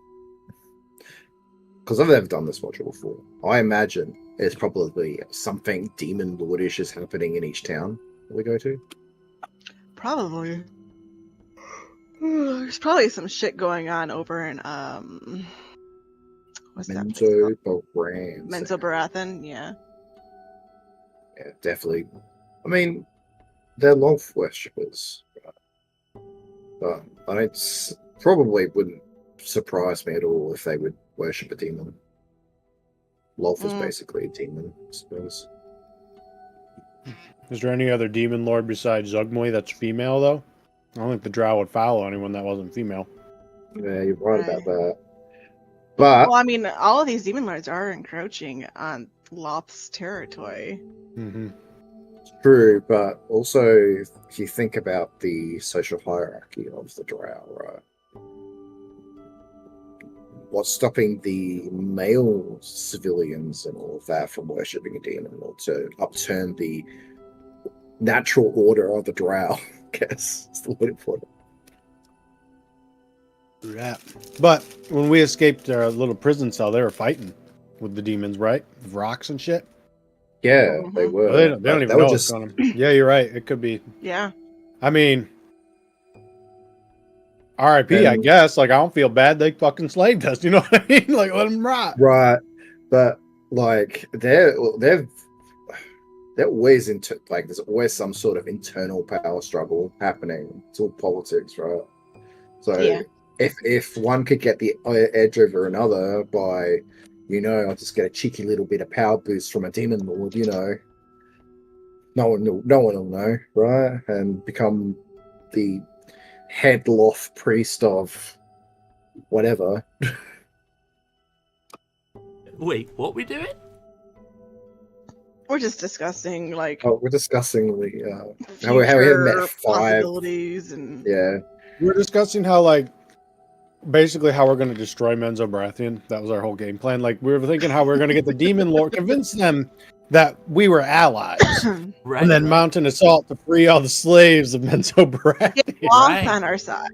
Because I've never done this module before. I imagine there's probably something Demon Lordish is happening in each town that we go to. Probably. There's probably some shit going on over in what's that place called? Menzo Baratheon, yeah. Yeah, definitely. I mean, they're Lolth worshippers, but probably wouldn't surprise me at all if they would worship a demon. Lolth is basically a demon, I suppose. Is there any other demon lord besides Zugmoy that's female, though? I don't think the drow would follow anyone that wasn't female. Yeah, you're right about that. But Well, I mean, all of these demon lords are encroaching on Loth's territory. Mm-hmm. true, but also if you think about the social hierarchy of the drow, right? What's stopping the male civilians and all of that from worshipping a demon or to upturn the natural order of the drow? I guess is the way to put it. Yeah. But when we escaped our little prison cell, they were fighting with the demons, right? With rocks and shit. Yeah, they Mhm. were. Well, they don't But even they were know what's just going on. Yeah, you're right. It could be. Yeah. I mean, RIP, I And- guess. Like, I don't feel bad. They fucking slaved us. You know what I mean? Like, let them rot. right, but like they're always into like there's always some sort of internal power struggle happening. It's all politics, right? So Yeah. if one could get the edge over another by, I'll just get a cheeky little bit of power boost from a demon lord, no one will know, right? And become the head loth priest of whatever. Wait, what we doing? We're just discussing like Oh, we're discussing the how we future met 5. possibilities and Yeah, We're discussing how, like, basically how we're going to destroy Menzo Baratheon. That was our whole game plan. Like, we were thinking how we are going to get the demon lord, convince them that we were allies, Right. and then mount an assault to free all the slaves of Menzo Baratheon. get Loth Right. on our side.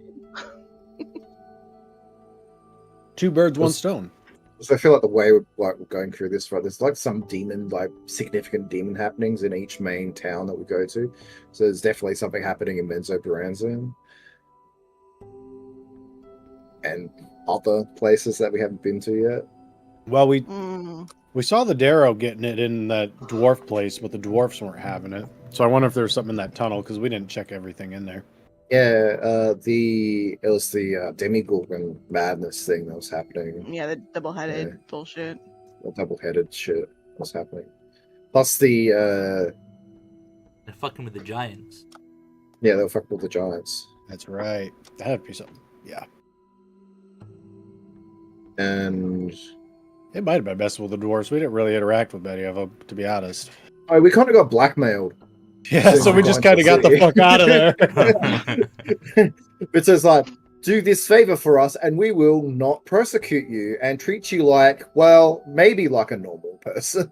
Two birds, one Was- stone. so I feel like the way we're going through this, right? There's like some significant demon happenings in each main town that we go to. So there's definitely something happening in Menzo Baratheon and other places that we haven't been to yet. Well, we Mm. saw the Darrow getting it in that dwarf place, but the dwarfs weren't having it. So I wonder if there's something in that tunnel because we didn't check everything in there. Yeah, it was the Demigorgon madness thing that was happening. Yeah, the double-headed Yeah. bullshit. The double-headed shit was happening. Plus the They're fucking with the giants. they were fucking with the giants. That's right. That'd be something. Yeah. And It might have been best with the dwarves. We didn't really interact with any of them, to be honest. we kind of got blackmailed. Yeah, so we just kind of got the fuck out of there. It's just like, do this favor for us and we will not persecute you and treat you like, well, maybe like a normal person.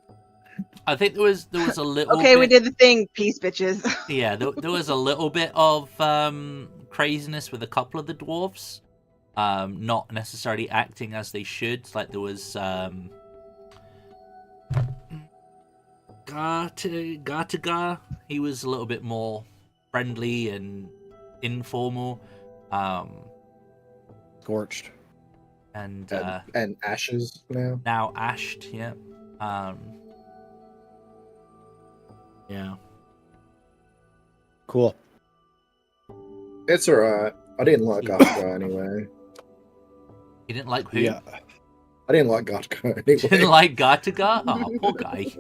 I think there was a little Okay, bit, we did the thing, peace bitches. Yeah, there was a little bit of craziness with a couple of the dwarves. Not necessarily acting as they should. Like there was Gartaga. He was a little bit more friendly and informal. Scorched. And And ashes now. now ashed, yeah. Yeah. Cool. It's alright. I didn't like Gartko anyway. You didn't like who? Yeah. I didn't like Gartko You didn't anyway. like Gartaga? Oh, poor guy.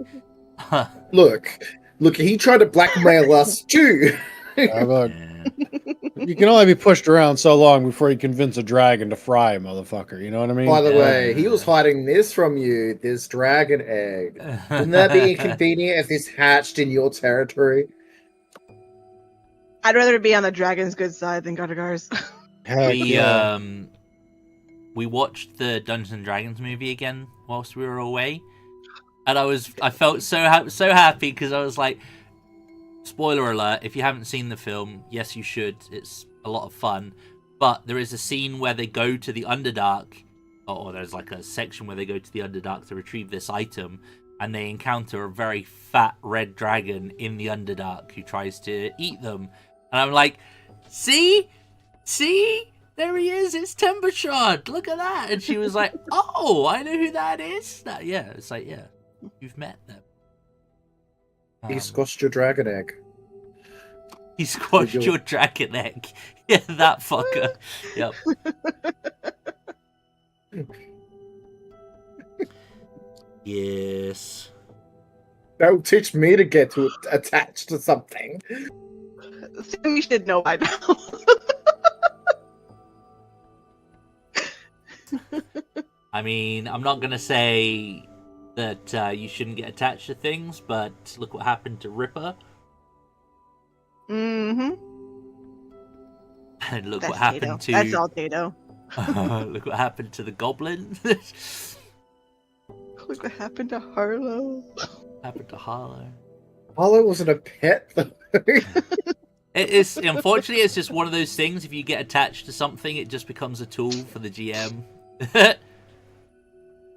Look, he tried to blackmail us too. Look, Yeah. you can only be pushed around so long before you convince a dragon to fry a motherfucker. You know what I mean? By the Yeah. way, he was hiding this from you, this dragon egg. Wouldn't that be inconvenient if this hatched in your territory? I'd rather be on the dragon's good side than Gardagar's. Heck we yeah. we watched the Dungeons and Dragons movie again whilst we were away, and I felt so happy because I was like, spoiler alert, if you haven't seen the film, yes you should, it's a lot of fun, but there is a scene where they go to the Underdark, or there's like a section where they go to the Underdark to retrieve this item, and they encounter a very fat red dragon in the Underdark who tries to eat them. And I'm like, see? There he is, it's Timbershard, look at that. And she was like, oh, I know who that is. Yeah, it's like, yeah, you've met them. He squashed your dragon egg. He squashed Did you- your dragon egg. Yeah, that fucker. Yep. Yes. Don't teach me to get attached to something. You should know by now. I mean, I'm not gonna say that you shouldn't get attached to things, but look what happened to Ripper, Mm-hmm. and look That's what happened Tato. That's to all Tato. look what happened to the Goblin. Look what happened to Harlow. Happened to Harlow. Harlow wasn't a pet, though. It's unfortunately, it's just one of those things. If you get attached to something, it just becomes a tool for the GM.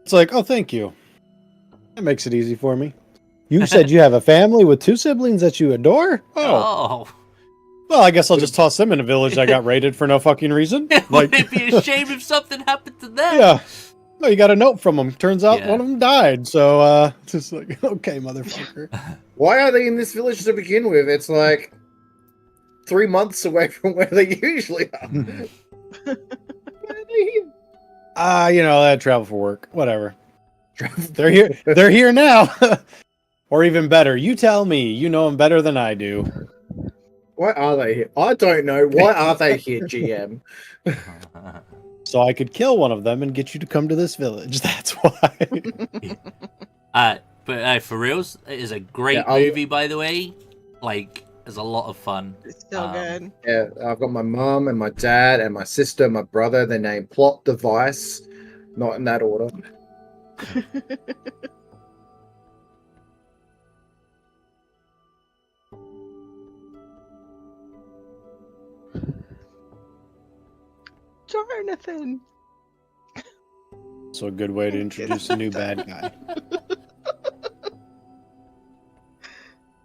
It's like, oh, thank you. That makes it easy for me. You said you have a family with 2 siblings that you adore? Oh. Oh, Well, I guess I'll just toss them in a village that got raided for no fucking reason. would it be a shame if something happened to them? Yeah. No, you got a note from them. Turns out Yeah. one of them died. So, just like, okay, motherfucker. Why are they in this village to begin with? It's like 3 months away from where they usually are. Why are they here? I travel for work. Whatever. They're here. They're here now. Or even better, you tell me. You know them better than I do. Why are they here? I don't know. Why are they here, GM? So I could kill one of them and get you to come to this village. That's why. But for reals, it is a great Yeah, I'll- movie, by the way. Like, it's a lot of fun. It's still good. Yeah, I've got my mum and my dad and my sister, my brother. They're named Plot Device. Not in that order. Jonathan. So a good way to introduce a new bad guy.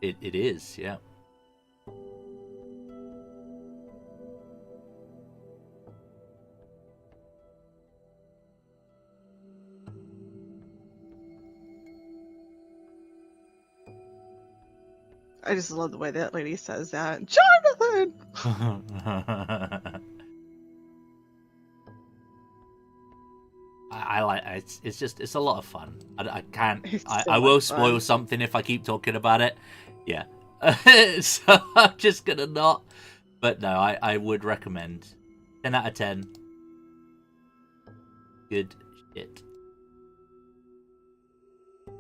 It is, yeah. I just love the way that lady says that. Jonathan! I like it's a lot of fun. I can't It's I so will much spoil fun. something if I keep talking about it. Yeah. So I'm just gonna not. But no, I would recommend. 10 out of 10. Good shit.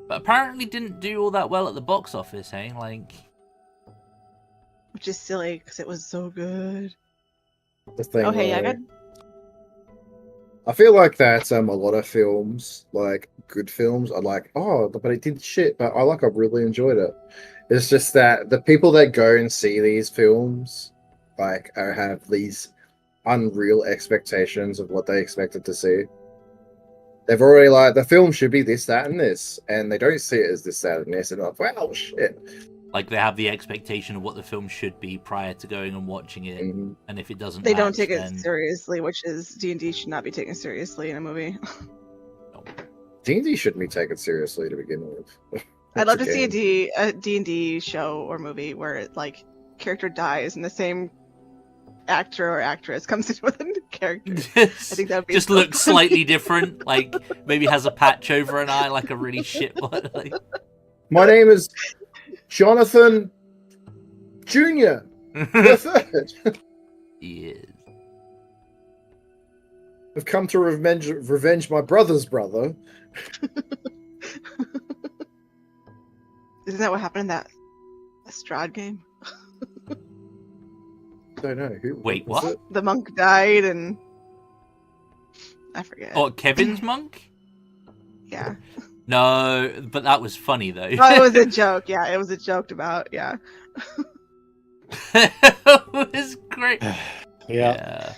But apparently didn't do all that well at the box office, hey? Like, Which is silly because it was so good. The thing. Oh, hey, I where- got. I feel like that a lot of films, like good films, are like, oh, but it did shit, but I really enjoyed it. It's just that the people that go and see these films, have these unreal expectations of what they expected to see. They've already the film should be this, that, and this, and they don't see it as this, that, and this, and like, well, shit. like they have the expectation of what the film should be prior to going and watching it, Mhm. and if it doesn't, They don't match, take it then... seriously, which is D&D should not be taken seriously in a movie. D&D shouldn't be taken seriously to begin with. I'd love to It's see game. a D&D show or movie where it, like, character dies and the same actor or actress comes in with a new character. I think that would be just so looks funny. slightly different, like maybe has a patch over an eye, like a really shit one. Like... My name is Jonathan Jr. the Third. Yes. I've come to revenge my brother's brother. Isn't that what happened in that Strahd game? Don't know who. Wait, was what? it? The monk died and I forget. Oh, Kevin's monk? Yeah. No, but that was funny though. Oh, it was a joke. Yeah, it was a joke about. Yeah. It was great. Yeah.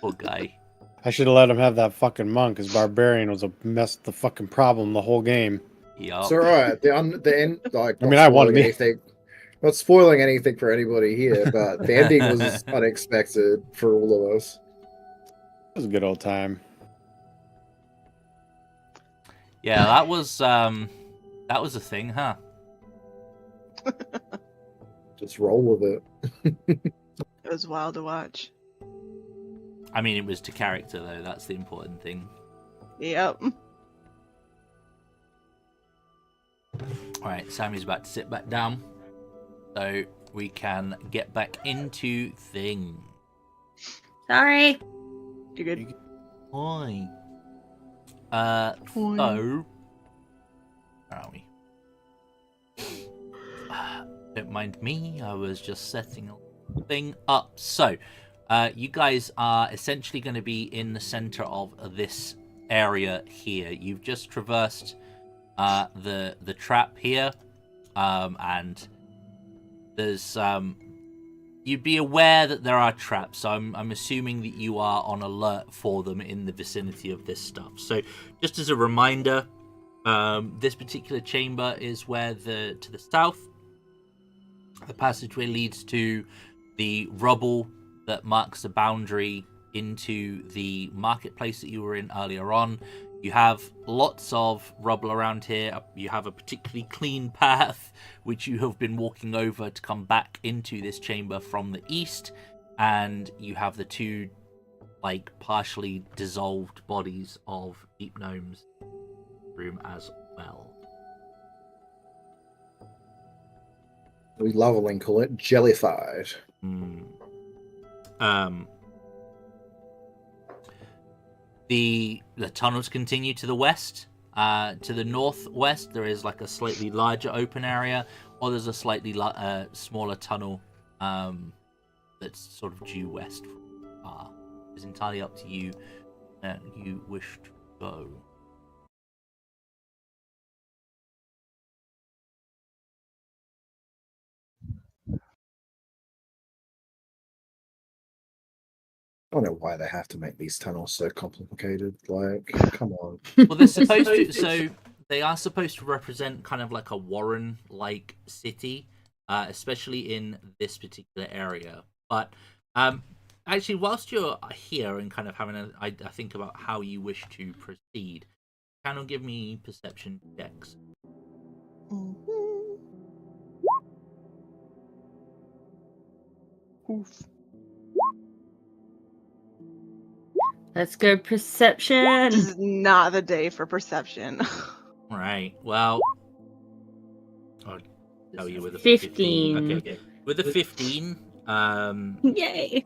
Poor guy. I should have let him have that fucking monk, because Barbarian was a mess, the fucking problem the whole game. Yup. It's alright. The end, like, I mean, I wanted spoiling me. anything. Not spoiling anything for anybody here, but the ending was unexpected for all of us. It was a good old time. Yeah, that was a thing, huh? Just roll with it. It was wild to watch. I mean, it was to character though. That's the important thing. Yep. All right, Sammy's about to sit back down, so we can get back into things. Sorry. You good? Hi. Point. So, where are we? Don't mind me. I was just setting a thing up. So, you guys are essentially going to be in the center of this area here. You've just traversed the trap here, and there's you'd be aware that there are traps. So I'm assuming that you are on alert for them in the vicinity of this stuff. So just as a reminder, this particular chamber is where to the south, the passageway leads to the rubble that marks the boundary into the marketplace that you were in earlier on. You have lots of rubble around here. You have a particularly clean path which you have been walking over to come back into this chamber from the east, and you have the two like partially dissolved bodies of deep gnomes room as well. We lovingly call it jellified. The tunnels continue to the west. To the northwest, there is like a slightly larger open area, or there's a slightly smaller tunnel that's sort of due west from the car. It's entirely up to you where you wish to go. I don't know why they have to make these tunnels so complicated. Like, come on. Well, they're supposed to. So they are supposed to represent kind of like a Warren-like city, especially in this particular area. But actually, whilst you're here and kind of having I think about how you wish to proceed, kind of give me perception checks. Oof. Let's go perception. This is not the day for perception. All right. Well, I'll tell you with a 15. Okay. With a 15, Yay.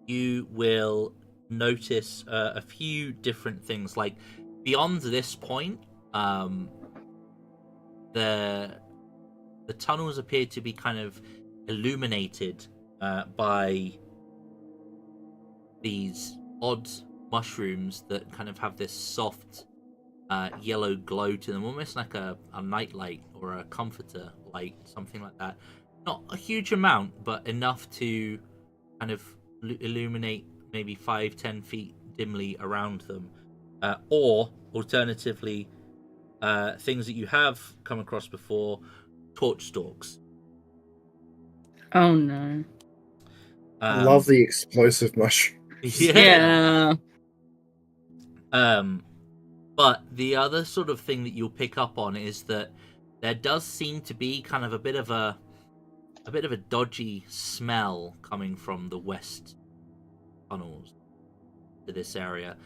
you will notice a few different things. Like beyond this point, the tunnels appear to be kind of illuminated by these odd mushrooms that kind of have this soft yellow glow to them, almost like a nightlight or a comforter light, something like that. Not a huge amount, but enough to kind of illuminate maybe 5-10 feet dimly around them. Or alternatively, things that you have come across before, torch stalks. Oh no. I love the explosive mushroom. Yeah. But the other sort of thing that you'll pick up on is that there does seem to be kind of a bit of a dodgy smell coming from the west tunnels to this area.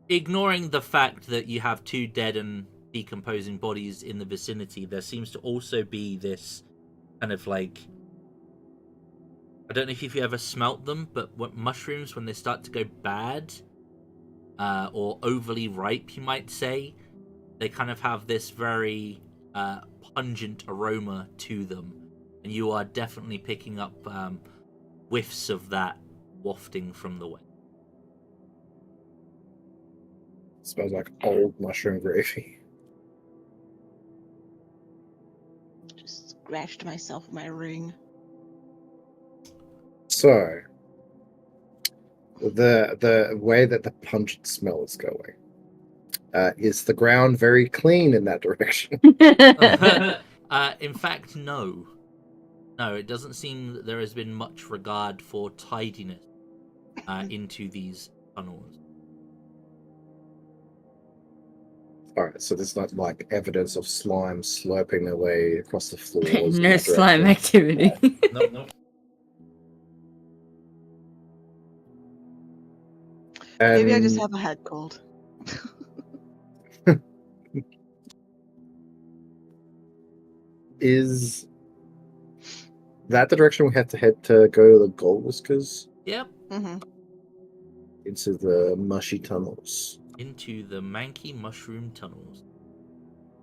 Ignoring the fact that you have two dead and decomposing bodies in the vicinity, there seems to also be this kind of like, I don't know if you've ever smelt them, but what mushrooms, when they start to go bad, or overly ripe, you might say, they kind of have this very pungent aroma to them, and you are definitely picking up whiffs of that wafting from the west. Smells like old mushroom gravy. Just scratched myself with my ring. So, the way that the pungent smell is going, is the ground very clean in that direction? In fact, no. No, it doesn't seem that there has been much regard for tidiness into these tunnels. Alright, so there's not like evidence of slime slurping their way across the floors. in No that slime direction. activity. Nope. Maybe I And just have a head cold. is that the direction we have to head to go to the Gold Whiskers? Yep. Mm-hmm. Into the mushy tunnels. into the manky mushroom tunnels.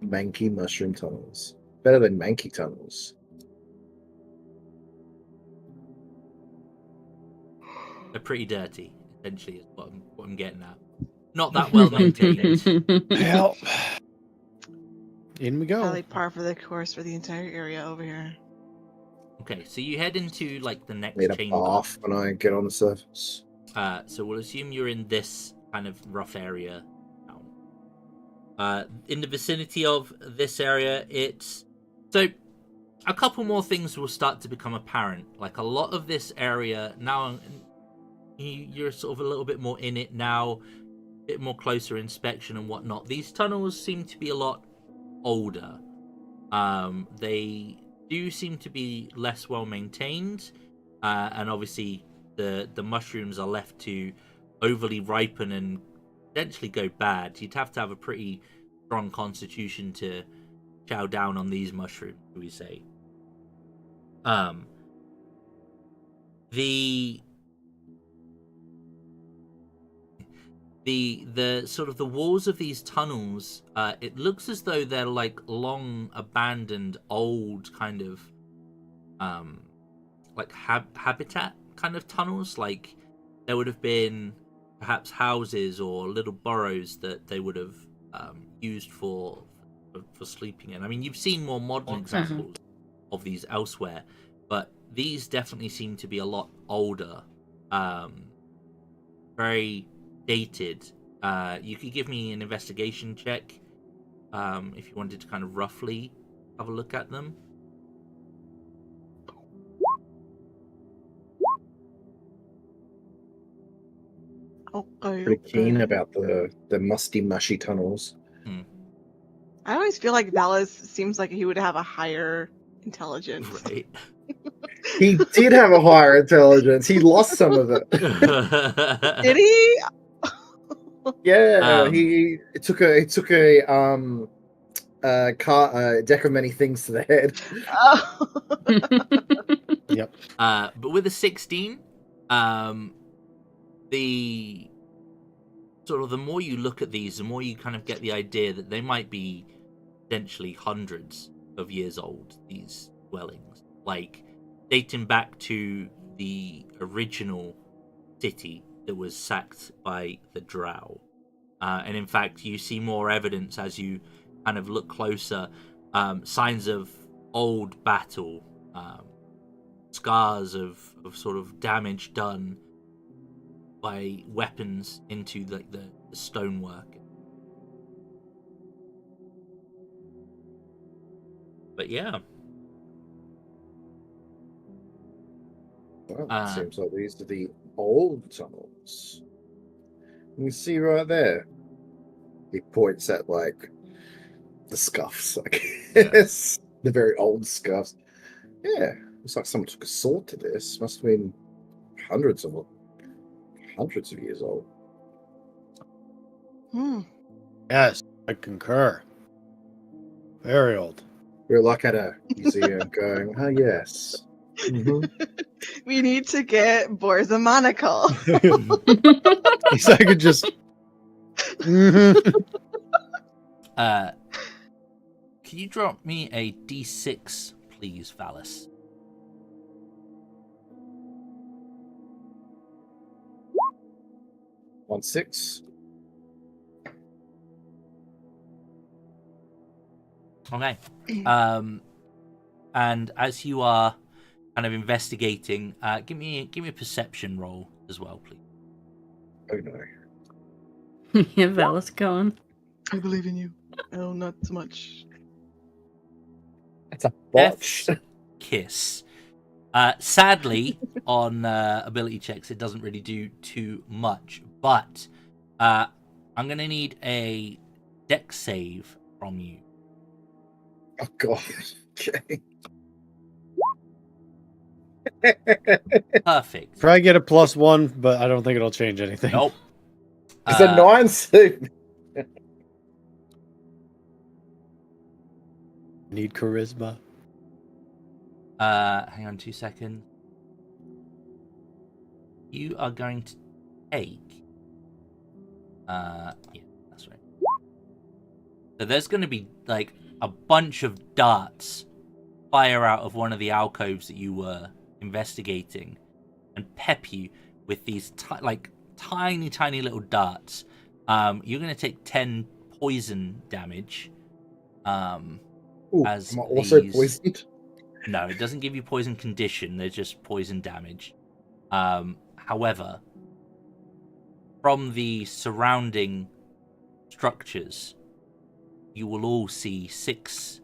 Manky mushroom tunnels. Better than manky tunnels. They're pretty dirty, essentially, is what I'm getting at. Not that well maintained. Help. In we go. Probably par for the course for the entire area over here. Okay, so you head into like the next Need a chamber. bath when I get on the surface. So we'll assume you're in this kind of rough area now. In the vicinity of this area, it's so a couple more things will start to become apparent. Like a lot of this area now, you're sort of a little bit more in it now, a bit more closer inspection and whatnot. These tunnels seem to be a lot older. They do seem to be less well maintained, and obviously the mushrooms are left to overly ripen and potentially go bad. You'd have to have a pretty strong constitution to chow down on these mushrooms, we say. The sort of the walls of these tunnels, it looks as though they're like long abandoned old kind of like habitat kind of tunnels. Like there would have been perhaps houses or little burrows that they would have used for sleeping in. I mean, you've seen more modern examples of these elsewhere, but these definitely seem to be a lot older, very dated. You could give me an investigation check if you wanted to kind of roughly have a look at them. Okay. Pretty keen about the musty, mushy tunnels. I always feel like Valis seems like he would have a higher intelligence. Right. He did have a higher intelligence. He lost some of it. Did he? Yeah, he took a deck of many things to the head. Oh. Yep. But with a 16, the sort of the more you look at these, the more you kind of get the idea that they might be potentially hundreds of years old, these dwellings, like dating back to the original city that was sacked by the drow. And in fact, you see more evidence as you kind of look closer, signs of old battle, scars of sort of damage done by weapons into like the stonework. But yeah. Well, seems like these are the old tunnels. You can see right there. He points at like the scuffs, I guess. The very old scuffs. Yeah, looks like someone took a sword to this. Must have been hundreds of years old. Yes, I concur. Very old. We're like at a museum going, oh yes. Mm-hmm. We need to get Boris a monocle. He's like could just. Can you drop me a D6, please, Valis? On 6. Okay. And as you are kind of investigating, give me a perception roll as well, please. Oh no. Yeah, Valis going. I believe in you. Oh, not so much. It's a botch. F's kiss. Sadly, on ability checks, it doesn't really do too much. But I'm going to need a dex save from you. Oh god. Okay. Perfect. Probably get a +1, but I don't think it'll change anything. Nope. It's a 9 save. Need charisma. Hang on 2 seconds. You are going to take Yeah, that's right. So there's going to be like a bunch of darts fire out of one of the alcoves that you were investigating and pep you with these tiny little darts. You're going to take 10 poison damage. Ooh, As am I also these... poisoned? No, it doesn't give you poison condition. They're just poison damage. However, from the surrounding structures, you will all see 6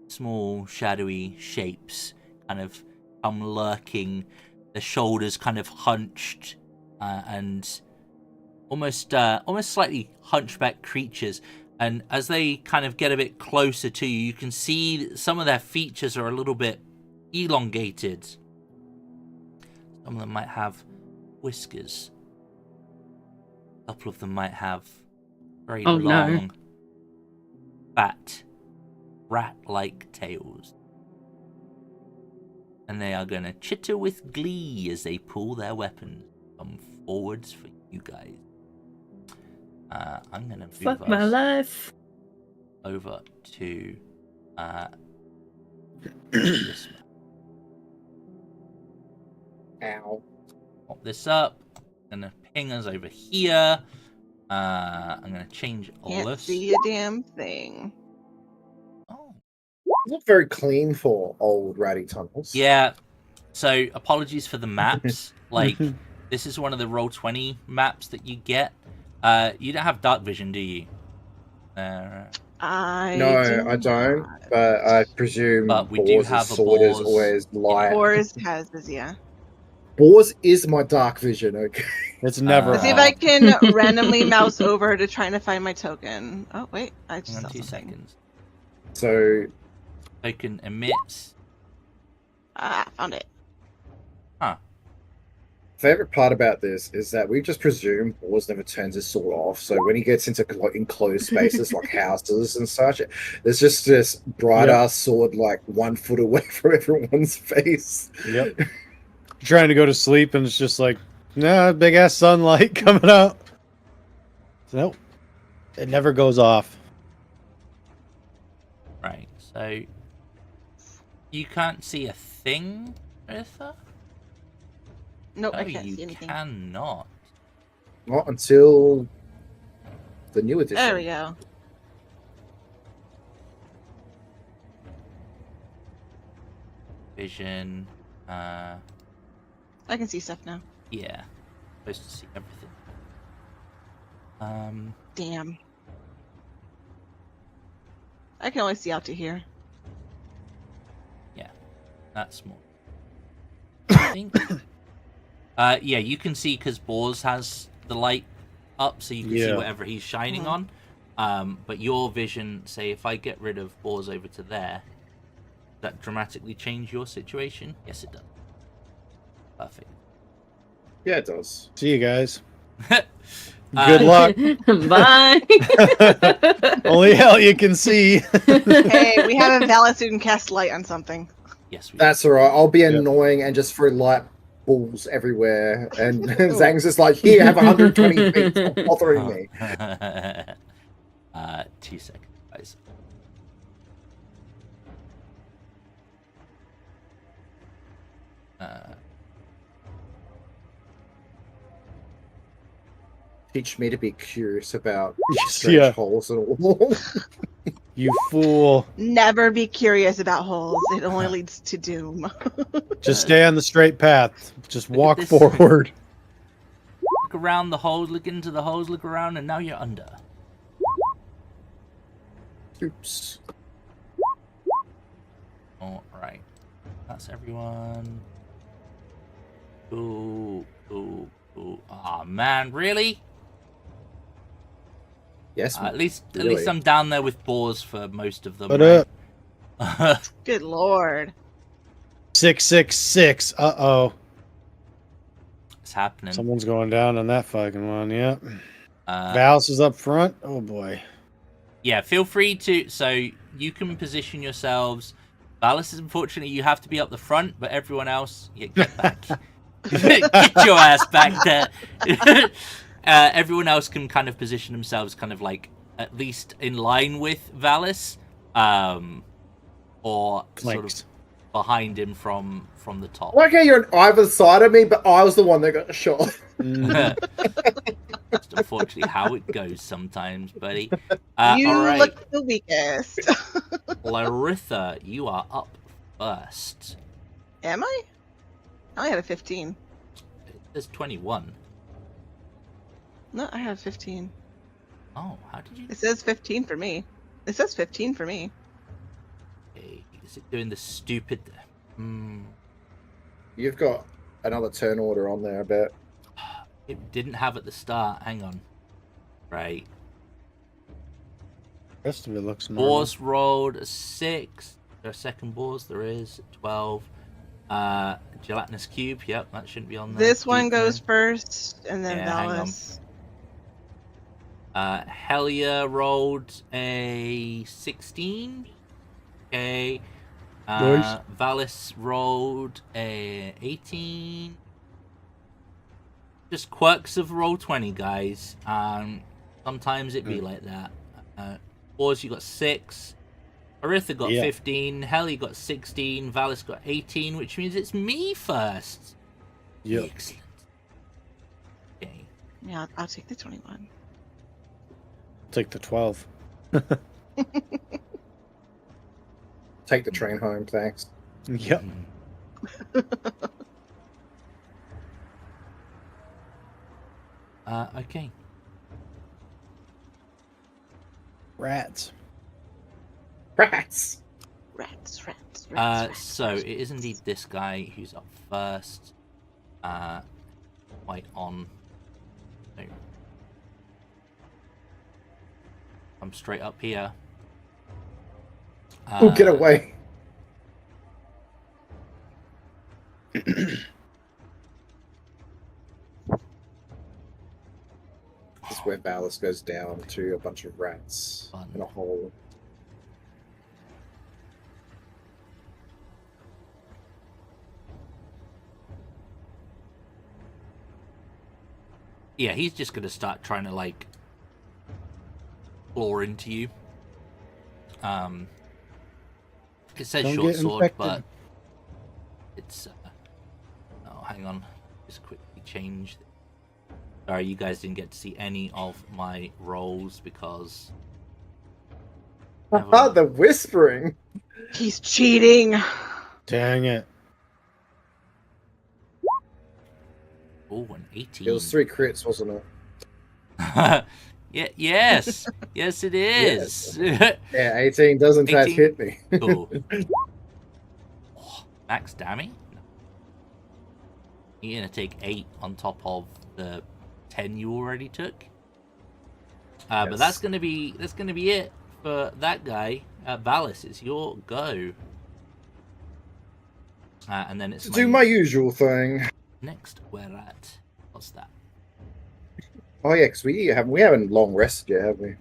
small shadowy shapes kind of come lurking, the shoulders kind of hunched, and almost slightly hunchback creatures. And as they kind of get a bit closer to you, you can see some of their features are a little bit elongated. Some of them might have whiskers. A couple of them might have very long, fat, rat-like tails. And they are going to chitter with glee as they pull their weapons, come forwards for you guys. I'm going to move Fuck my life. over to this one. Ow. Pop this up. I'm going to ping us over here. I'm going to change all Can't this. see a damn thing. Oh. Not very clean for old ratty tunnels. Yeah. So apologies for the maps. Like, this is one of the Roll20 maps that you get. You don't have dark vision, do you? No, I don't. But I presume But we do Boar's have a sword is Boar's- always light. Boris has this, yeah. Boar's is my dark vision, okay? It's never Let's see if off. I can randomly mouse over to trying to find my token. Oh, wait. I just Hang saw on 2 something. seconds. So, Token emits. Ah, found it. favorite part about this is that we just presume Boar's never turns his sword off. So when he gets into enclosed spaces like houses and such, there's just this bright ass sword like 1 foot away from everyone's face. Yep. You're trying to go to sleep and it's just like, nah, big ass sunlight coming out. Nope. It never goes off. Right, so you can't see a thing, Lyritha? Nope, No, I can't you see anything. cannot. Not until the new edition. There we go. Vision. I can see stuff now. Yeah. Supposed to see everything. Damn. I can only see out to here. That's more. I think. Yeah, you can see because Boars has the light up, so you can see whatever he's shining on. But your vision, say, if I get rid of Boars over to there, does that dramatically change your situation? Yes, it does. Perfect. Yeah, it does. See you guys. Good luck. Bye. Only hell you can see. Hey, we have a valid student cast light on something. Yes, we That's alright. I'll be annoying and just throw light balls everywhere. And Zhang's just like, here, have 120 feet. Stop bothering me. 2 seconds, guys. Teach me to be curious about strange Yeah. holes in a wall. You fool. Never be curious about holes. It only leads to doom. Just stay on the straight path. Just Look at walk this. forward. Look around the holes, look into the holes, look around, and now you're under. Oops. Alright. That's everyone. Ooh, ooh, ooh. Aw, man, really? Yes. At least really. I'm down there with Boars for most of them. But right? Good lord. 666. Uh-oh. It's happening. Someone's going down on that fucking one, yep. Uh, Valis is up front. Oh boy. yeah, feel free to. So you can position yourselves. Valis is unfortunately you have to be up the front, but everyone else, yeah, get back. Get your ass back there. everyone else can kind of position themselves kind of like at least in line with Valis, or sort of behind him from the top. Like how you're on either side of me, but I was the one that got shot. That's unfortunately how it goes sometimes, buddy. You all right, look the weakest. Lyritha, you are up first. Am I? I had a 15. There's 21. No, I have 15. Oh, how did you? It says 15 for me. It says 15 for me. Okay, is it doing the stupid? You've got another turn order on there, I bet. It didn't have at the start. Hang on. Right. The rest of it looks normal. Boars rolled a 6. There are second boars. There is 12. Gelatinous cube. Yep, that shouldn't be on there. This one goes first, and then Valis. Helja rolled a 16. Okay. Nice. Valis rolled a 18. Just quirks of roll 20, guys. Sometimes it be like that. Boars, you got 6. Lyritha got 15. Helja got 16. Valis got 18, which means it's me first. Yep. Excellent. Okay. Yeah, I'll take the 21. Take the 12. Take the train home, thanks. Yep. Okay. Rats. Rats. So it is indeed this guy who's up first. Quite on. No. I'm straight up here. Oh, get away. This is where Valis goes down to a bunch of rats in a hole. Yeah, he's just gonna start trying to like claw into you. It says Don't short get sword, infected. but it's. Oh, hang on. Just quickly change. Sorry, you guys didn't get to see any of my rolls because. The whispering. He's cheating. Dang it. Oh, an 18. It was 3 crits, wasn't it? Yeah. Yes. Yes, it is. Yeah, 18 does in fact 18? hit me. Cool. Oh, max damage? No. You're gonna take 8 on top of the 10 you already took. But Yes. that's gonna be it for that guy. Valis, it's your go. And then it's Do my usual thing. next. Where at? What's that? Oh yeah, because we haven't long rested yet, have we?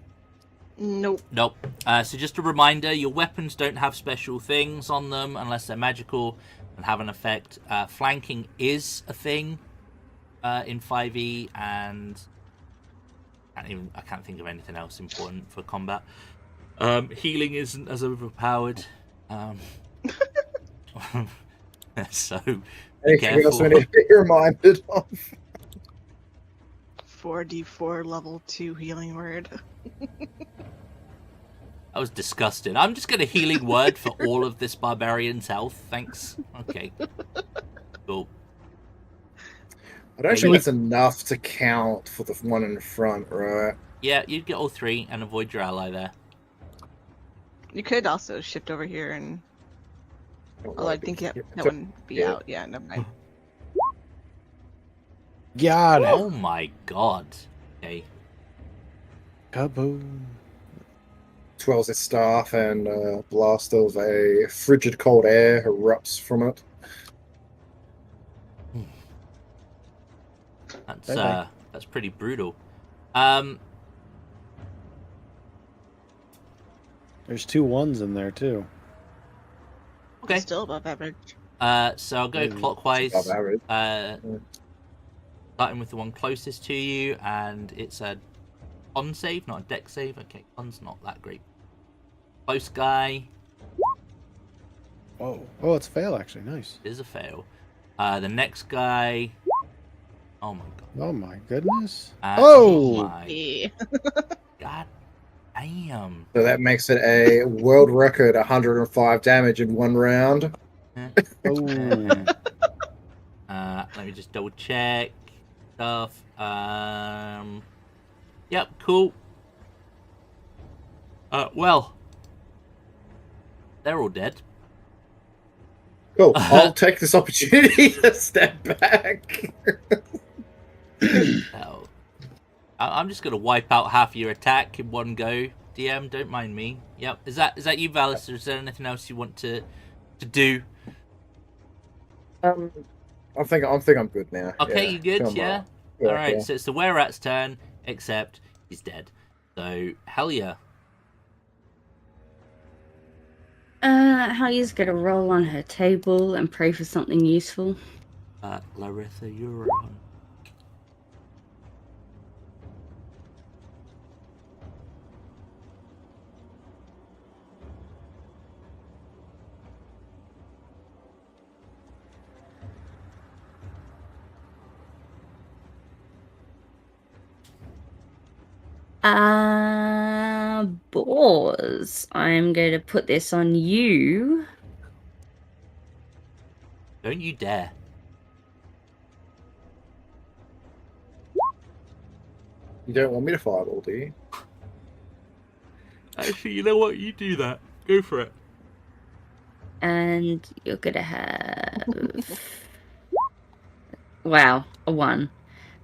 Nope. Nope. So just a reminder, your weapons don't have special things on them unless they're magical and have an effect. Flanking is a thing in 5e, and I can't think of anything else important for combat. Healing isn't as overpowered. So be Anything else we careful. need to be reminded of? 4d4 level 2 healing word. That was disgusting. I'm just going to healing word for all of this barbarian's health. Thanks. Okay. Cool. I don't Yeah, think that's enough to count for the one in the front, right? Yeah, you'd get all 3 and avoid your ally there. You could also shift over here and. Oh, I think that wouldn't be out. Yeah, never mind. God. Oh my god. Okay. Kaboom. 12's its staff, and a blast of a frigid cold air erupts from it. That's pretty brutal. There's 2 1s in there too. Okay. Still above average. So I'll go Mm, clockwise. Above average. Starting with the one closest to you, and it's a con save, not a dex save. Okay, con's not that great. Close guy. Whoa. Oh, it's a fail, actually. Nice. Is a fail. The next guy. Oh my god. Oh, my goodness. Oh Oh! my Yeah. god. Damn. So that makes it a world record 105 damage in one round. Oh. Let me just double check stuff. Yep, cool. Well, they're all dead. Cool. I'll take this opportunity to step back. Hell. I'm just gonna wipe out half your attack in one go. DM, don't mind me. Yep. Is that you, Valis? Or is there anything else you want to do? I think I'm good now. Okay, Yeah. you good? Come Yeah. on. Yeah, All right. yeah. So it's the were-rat's turn, except he's dead. So Helja. Helja's gonna roll on her table and pray for something useful. Lyritha, you're on. Boars, I'm going to put this on you. Don't you dare. You don't want me to fireball, do you? Actually, you know what? You do that. Go for it. And you're going to have... wow, a 1.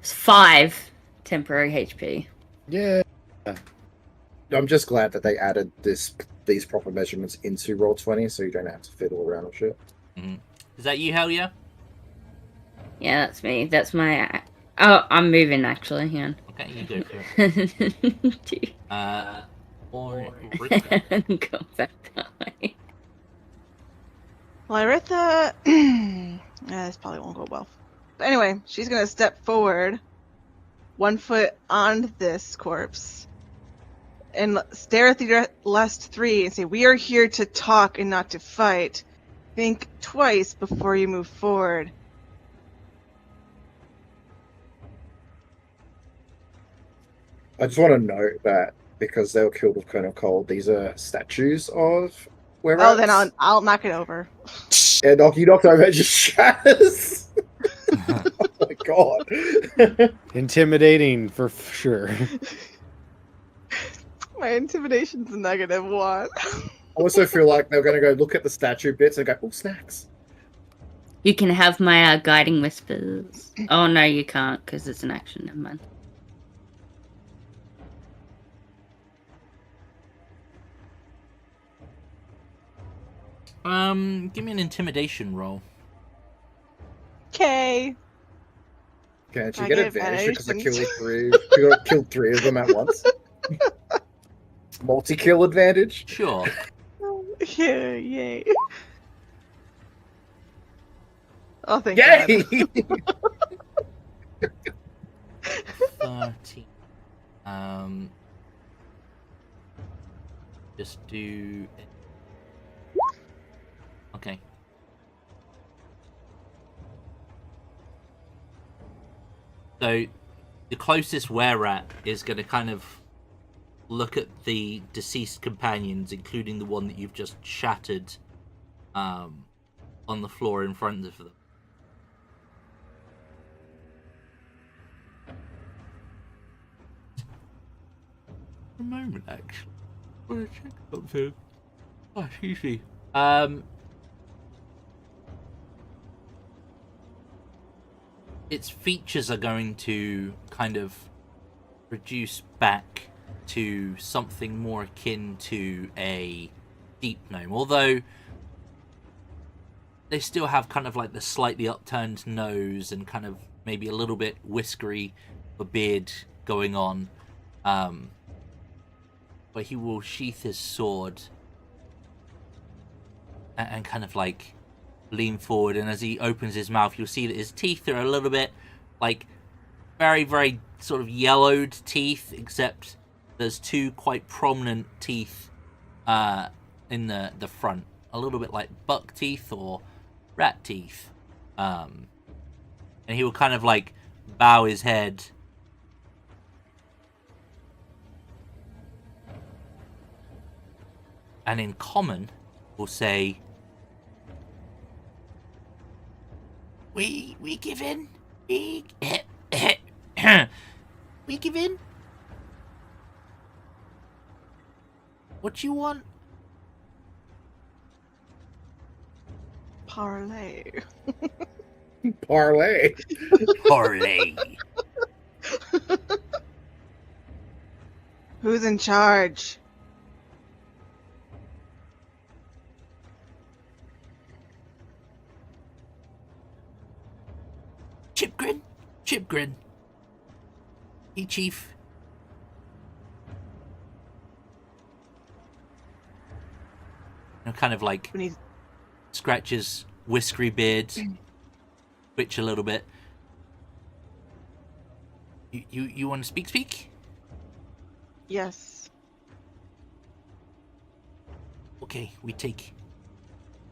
It's 5 temporary HP. Yeah. I'm just glad that they added these proper measurements into Roll20, so you don't have to fiddle around with shit. Mm-hmm. Is that you, Helja? Yeah, that's me. That's my... Oh, I'm moving, actually. Hang on. Okay, you go for it. Or Rico. Go back that way. Lyritha, this probably won't go well. But anyway, she's gonna step forward, 1 foot on this corpse, and stare at the last 3 and say, "We are here to talk and not to fight. Think twice before you move forward." I just want to note that because they were killed with Colonel Cold, these are statues of were-rats. Oh, then I'll knock it over. Yeah, you knocked over just shatters. Oh my god. Intimidating for sure. My intimidation's a -1. I also feel like they're going to go look at the statue bits and go, "Oh, snacks." You can have my guiding whispers. Oh, no, you can't, because it's an action. Never mind. Give me an intimidation roll. Okay. Can't you I get get advantage because I advantage. killed 3 of them at once? Multi-kill advantage? Sure. Yeah, yay. Oh, thank Yay! God. 13. Just do it. Okay. So, the closest were-rat is going to kind of look at the deceased companions, including the one that you've just shattered on the floor in front of them. A moment, actually. I want to check something. Oh, excuse me. Its features are going to kind of reduce back to something more akin to a deep gnome, although they still have kind of like the slightly upturned nose and kind of maybe a little bit whiskery a beard going on. But he will sheath his sword and kind of like lean forward, and as he opens his mouth, you'll see that his teeth are a little bit like very, very sort of yellowed teeth, except there's two quite prominent teeth in the front. A little bit like buck teeth or rat teeth. And he will kind of like bow his head. And in common, will say, We give in. We give in. What you want? Parlay. Parlay. Parlay. Who's in charge? Chipgrin. Hey, Chief. And kind of like We need... scratches whiskery beard, twitch a little bit. You want to speak? Yes. Okay, we take.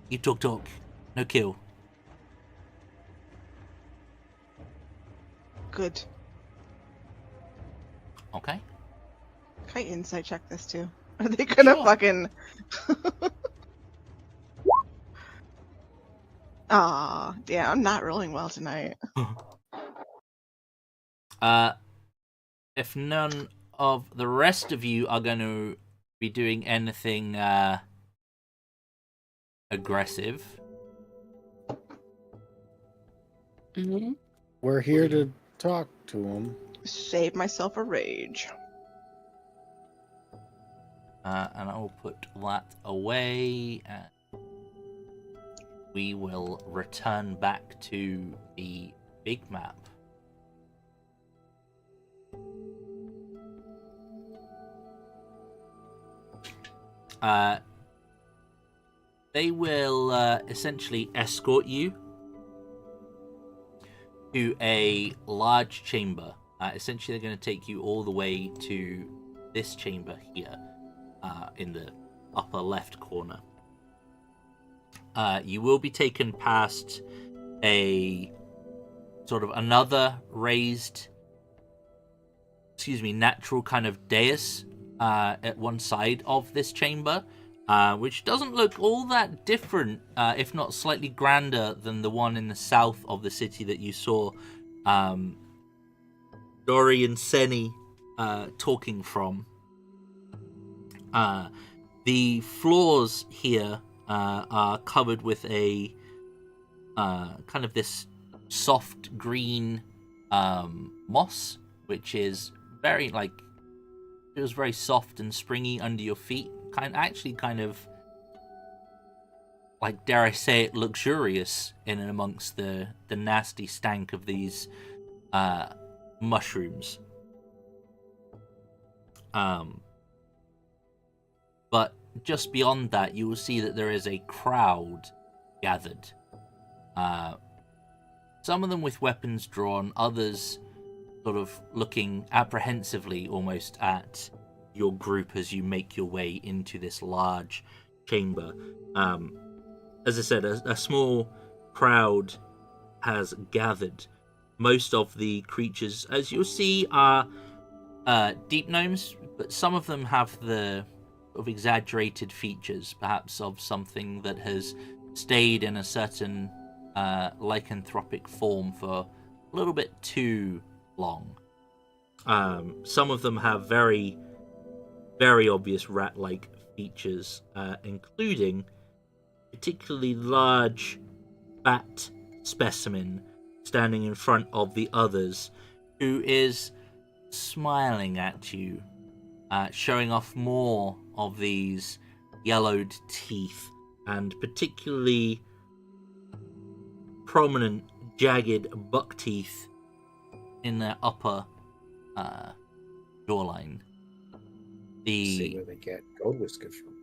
You talk. No kill. Good. Okay. Can I insight check this too? Are they gonna Sure. fucking... Aw, yeah, I'm not rolling well tonight. If none of the rest of you are going to be doing anything aggressive, Mm-hmm. We're here to talk to him. Save myself a rage. and I'll put that away, and we will return back to the big map. They will essentially escort you to a large chamber. Essentially, they're going to take you all the way to this chamber here, in the upper left corner. You will be taken past a sort of another raised, natural kind of dais at one side of this chamber, which doesn't look all that different, if not slightly grander than the one in the south of the city that you saw Dory and Seni talking from. The floors here are covered with a kind of this soft green moss, which is very feels very soft and springy under your feet. Kind of like, dare I say it, luxurious in and amongst the nasty stank of these mushrooms. But just beyond that, you will see that there is a crowd gathered. Some of them with weapons drawn, others sort of looking apprehensively almost at your group as you make your way into this large chamber. As I said, a small crowd has gathered. Most of the creatures, as you'll see, are deep gnomes, but some of them have the sort of exaggerated features, perhaps of something that has stayed in a certain lycanthropic form for a little bit too long. Some of them have very, very obvious rat-like features, including particularly large, fat specimen standing in front of the others, who is smiling at you, showing off more of these yellowed teeth, and particularly prominent, jagged buck teeth in their upper jawline. See where they get gold whiskers from.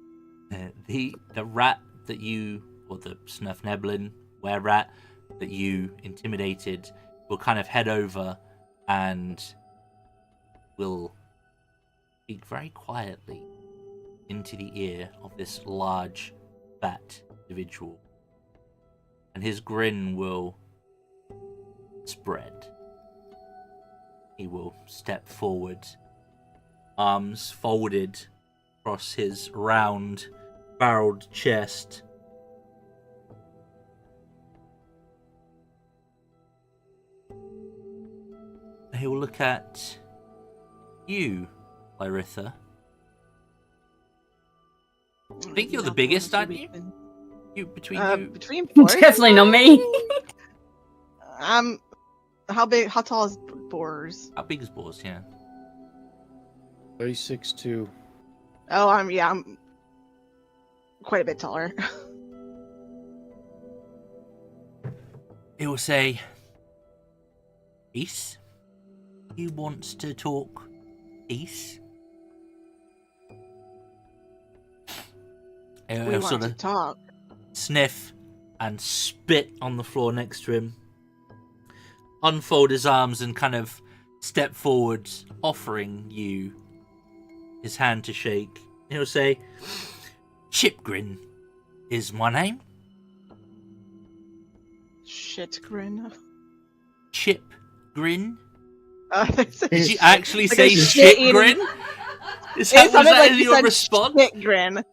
The rat that you, or the Snurfneblin were rat that you intimidated, will kind of head over and will speak very quietly into the ear of this large, fat individual. And his grin will spread. He will step forward, arms folded across his round, barreled chest. He will look at you, Lyritha. I think you're the biggest, aren't you? Between you. Between boys? Definitely not me. How tall is Boars? How big is Boars? Yeah. 36'2". Oh, I'm quite a bit taller. He will say, "Peace. He wants to talk peace." We He'll want to talk. sniff and spit on the floor next to him, unfold his arms and kind of step forward, offering you his hand to shake. He'll say, "Chipgrin is my name." Shit, grin. Chipgrin? Did you actually like say shit Chipgrin? It sounded like you your said response? shit grin.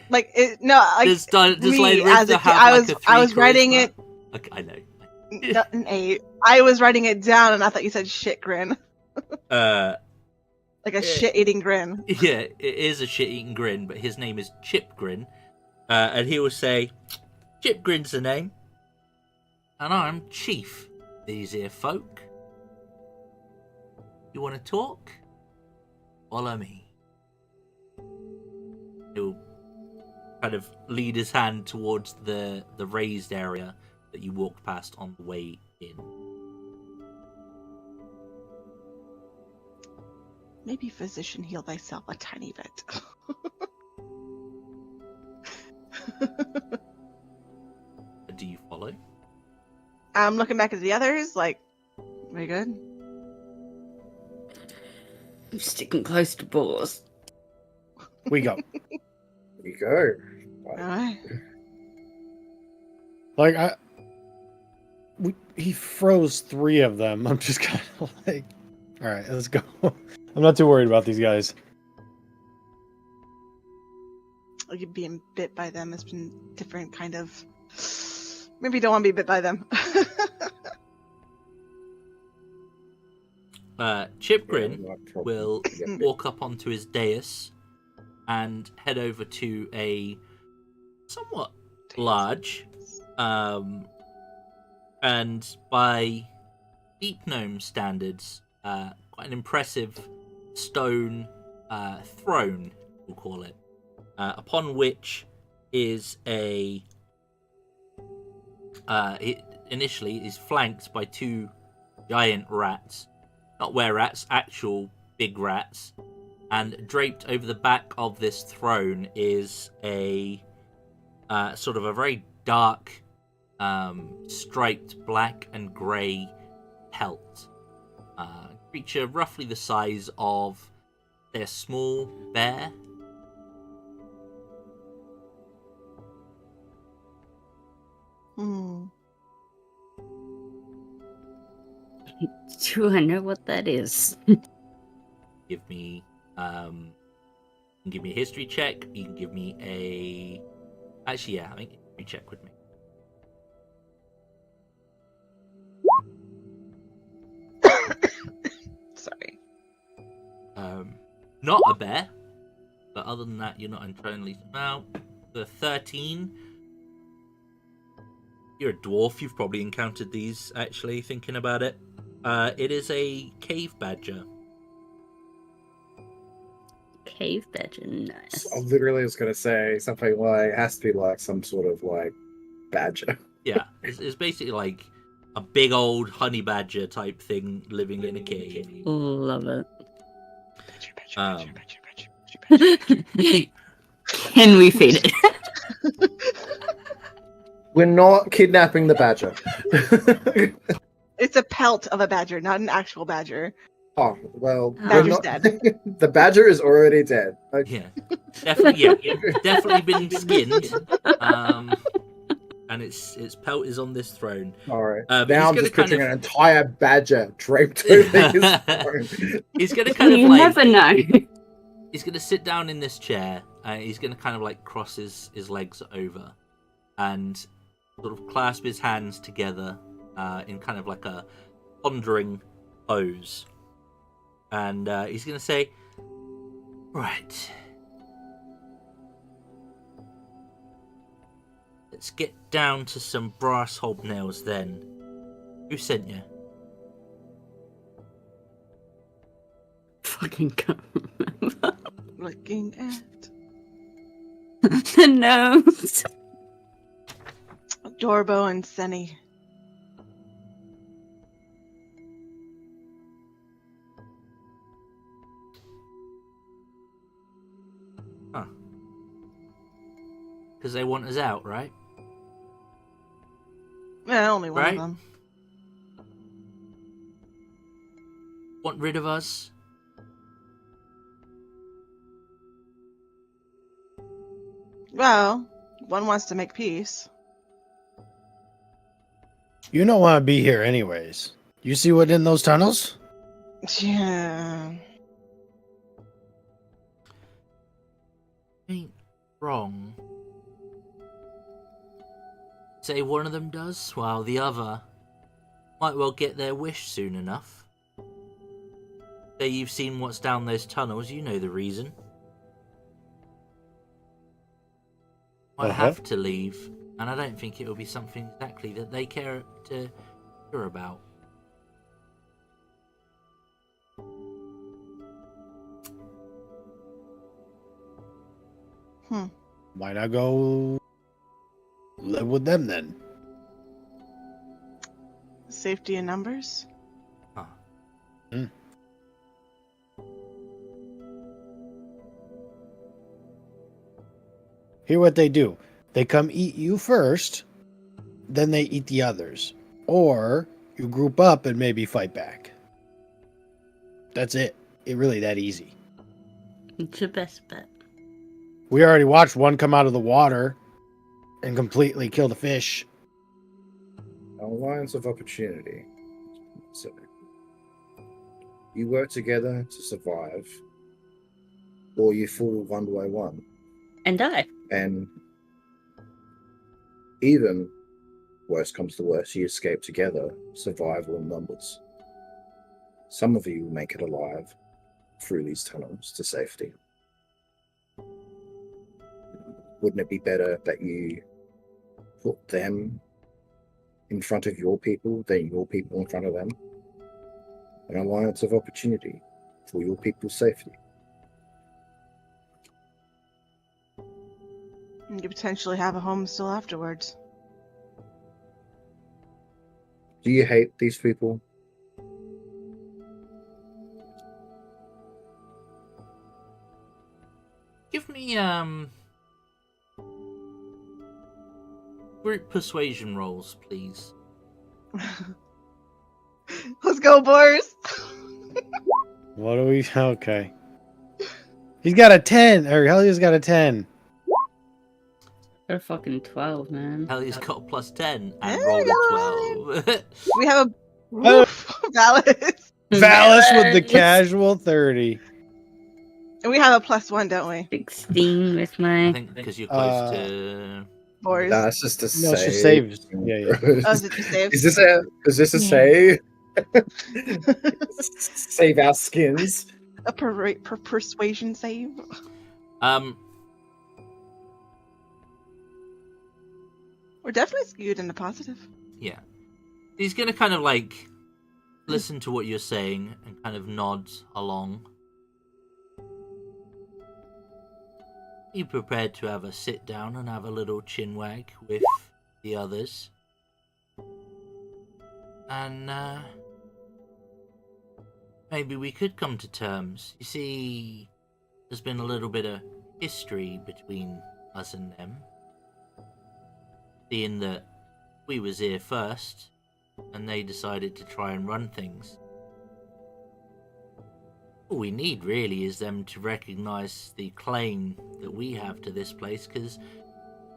Like no, like Does me Lyritha as a kid, have I like was a 3 I was writing charisma? it. Okay, I know. An 8. I was writing it down, and I thought you said shit grin, like a shit-eating grin. Yeah, it is a shit-eating grin, but his name is Chipgrin, and he will say, "Chipgrin's the name, and I'm chief of these here folk. You want to talk? Follow me." He'll kind of lead his hand towards the raised area that you walked past on the way in. Maybe physician, heal thyself a tiny bit. Do you follow? I'm looking back at the others, like, we good? I'm sticking close to Boars. We go. We go. Alright. Like he froze 3 of them. I'm just kind of like, all right, let's go. I'm not too worried about these guys. Like being bit by them has been different kind of. Maybe you don't want to be bit by them. Chipgrin Yeah, will walk up onto his dais and head over to a somewhat large, and by deep gnome standards, quite an impressive stone throne, we'll call it, upon which is it initially is flanked by 2 giant rats, not were rats, actual big rats, and draped over the back of this throne is a sort of a very dark, striped black and grey pelt. Creature roughly the size of a small bear. Hmm. Do I know what that is? Give me, you can give me a history check. You can give me a. Actually, yeah, I think history check with me. Sorry. Not a bear, but other than that, you're not entirely. Now, the 13. You're a dwarf. You've probably encountered these. Actually, thinking about it, it is a cave badger. Cave badger, nice. I literally was gonna say something like it has to be like some sort of like badger. Yeah, it's basically like a big old honey badger type thing living in a cave. Love it. Badger, badger. Can we feed it? We're not kidnapping the badger. It's a pelt of a badger, not an actual badger. Oh, well, Oh. Badger's not... dead. The badger is already dead. Okay. Yeah, definitely been skinned. And its pelt is on this throne. All right. He's Now I'm gonna just kind picturing of- an entire badger draped over his throne. He's gonna kind of You like never know. he's gonna sit down in this chair. He's gonna kind of like cross his legs over, and sort of clasp his hands together in kind of like a pondering pose. And he's gonna say, "Right, let's get down to some brass hobnails then. Who sent you?" Fucking can't remember. Looking at The gnomes. Dorbo and Senny. Huh. Because they want us out, right? Only one Right. of them. Want rid of us? Well, one wants to make peace. You don't want to be here anyways. You see what in those tunnels? Yeah. Ain't wrong. Say one of them does, while the other might well get their wish soon enough. Say you've seen what's down those tunnels, you know the reason. Might have to leave, and I don't think it will be something exactly that they care to hear about. Why not go live with them then? Safety in numbers. Huh. Hear what they do. They come eat you first, then they eat the others. Or you group up and maybe fight back. That's it. It really that easy. It's your best bet. We already watched one come out of the water and completely kill the fish. Alliance of opportunity. So, you work together to survive, or you fall one by one. And die. And even worst comes to worst, you escape together, survival in numbers. Some of you will make it alive through these tunnels to safety. Wouldn't it be better that you put them in front of your people than your people in front of them? An alliance of opportunity for your people's safety. And you potentially have a home still afterwards. Do you hate these people? Give me group persuasion rolls, please. Let's go, boys. What do we... Okay. He's got a 10. Or Helja's got a 10. They're fucking 12, man. Helly's got a plus 10 and Yeah, rolled yeah. a 12. We have a Valis. Valis with the casual 30. And we have a +1, don't we? 16 with I my... think because you're close to... Boys. Nah, it's just a No, save. it's just saves. Yeah, yeah. Oh, is it just saves? Is this a save? Save our skins. A persuasion save? We're definitely skewed in the positive. Yeah. He's gonna kind of like listen to what you're saying and kind of nod along. You prepared to have a sit down and have a little chinwag with the others. And maybe we could come to terms. You see, there's been a little bit of history between us and them. Being that we was here first, and they decided to try and run things. All we need really is them to recognize the claim that we have to this place, because,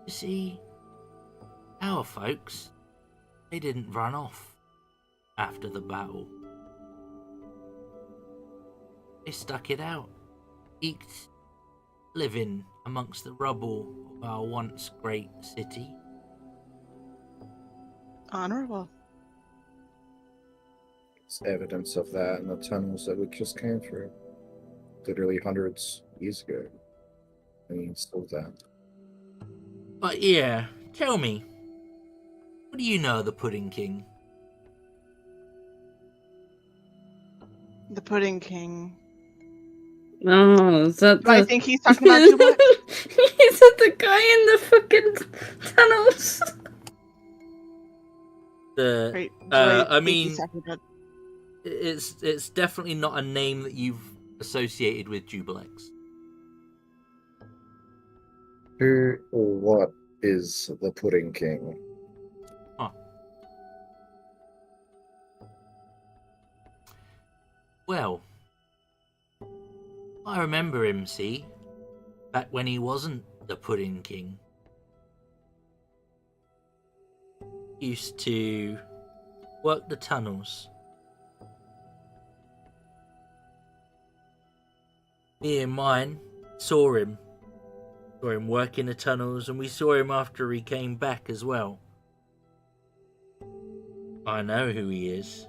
you see, our folks, they didn't run off after the battle. They stuck it out, eked living amongst the rubble of our once great city. Honorable. There's evidence of that in the tunnels that we just came through. Literally hundreds of years ago. I mean, still that. But yeah, tell me, what do you know of the Pudding King? The Pudding King. Oh, is that Do I think he's talking about Jublex? Is that the guy in the fucking tunnels? Right. Do I I think he's mean, talking about... it's definitely not a name that you've associated with Jubilex. Who or what is the Pudding King? Well, I remember him, see, back when he wasn't the Pudding King. He used to work the tunnels. Me and mine saw him work in the tunnels, and we saw him after he came back as well. I know who he is.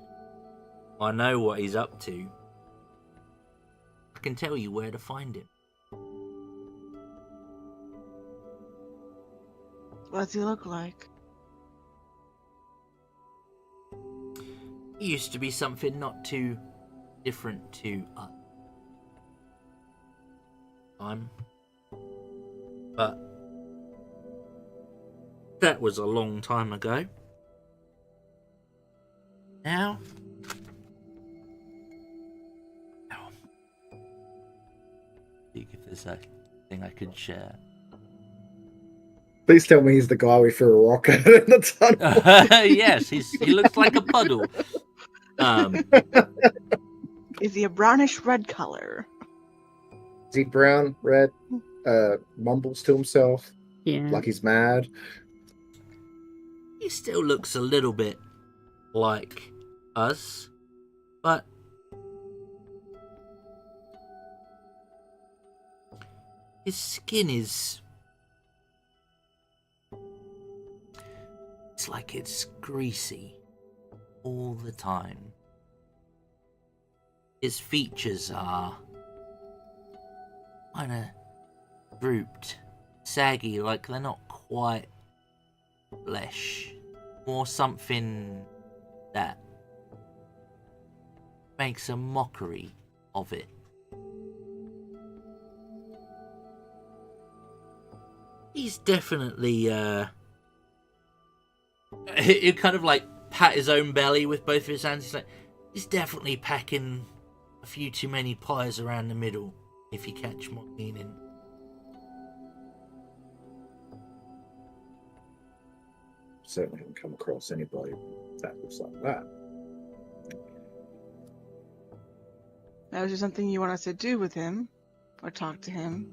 I know what he's up to. I can tell you where to find him. What does he look like? He used to be something not too different to us. But that was a long time ago. Now, see if there's a thing I could share. Please tell me he's the guy we threw a rock at in the tunnel. Yes, he looks like a puddle. Is he a brownish red color? Is he brown, red, mumbles to himself, Yeah. like he's mad? He still looks a little bit like us, but his skin is... it's like it's greasy all the time. His features are kind of drooped, saggy, like they're not quite flesh. More something that makes a mockery of it. He's definitely, he kind of like pat his own belly with both of his hands. He's like, he's definitely packing a few too many pies around the middle, if you catch my meaning. Certainly haven't come across anybody that looks like that. Now, is there something you want us to do with him? Or talk to him?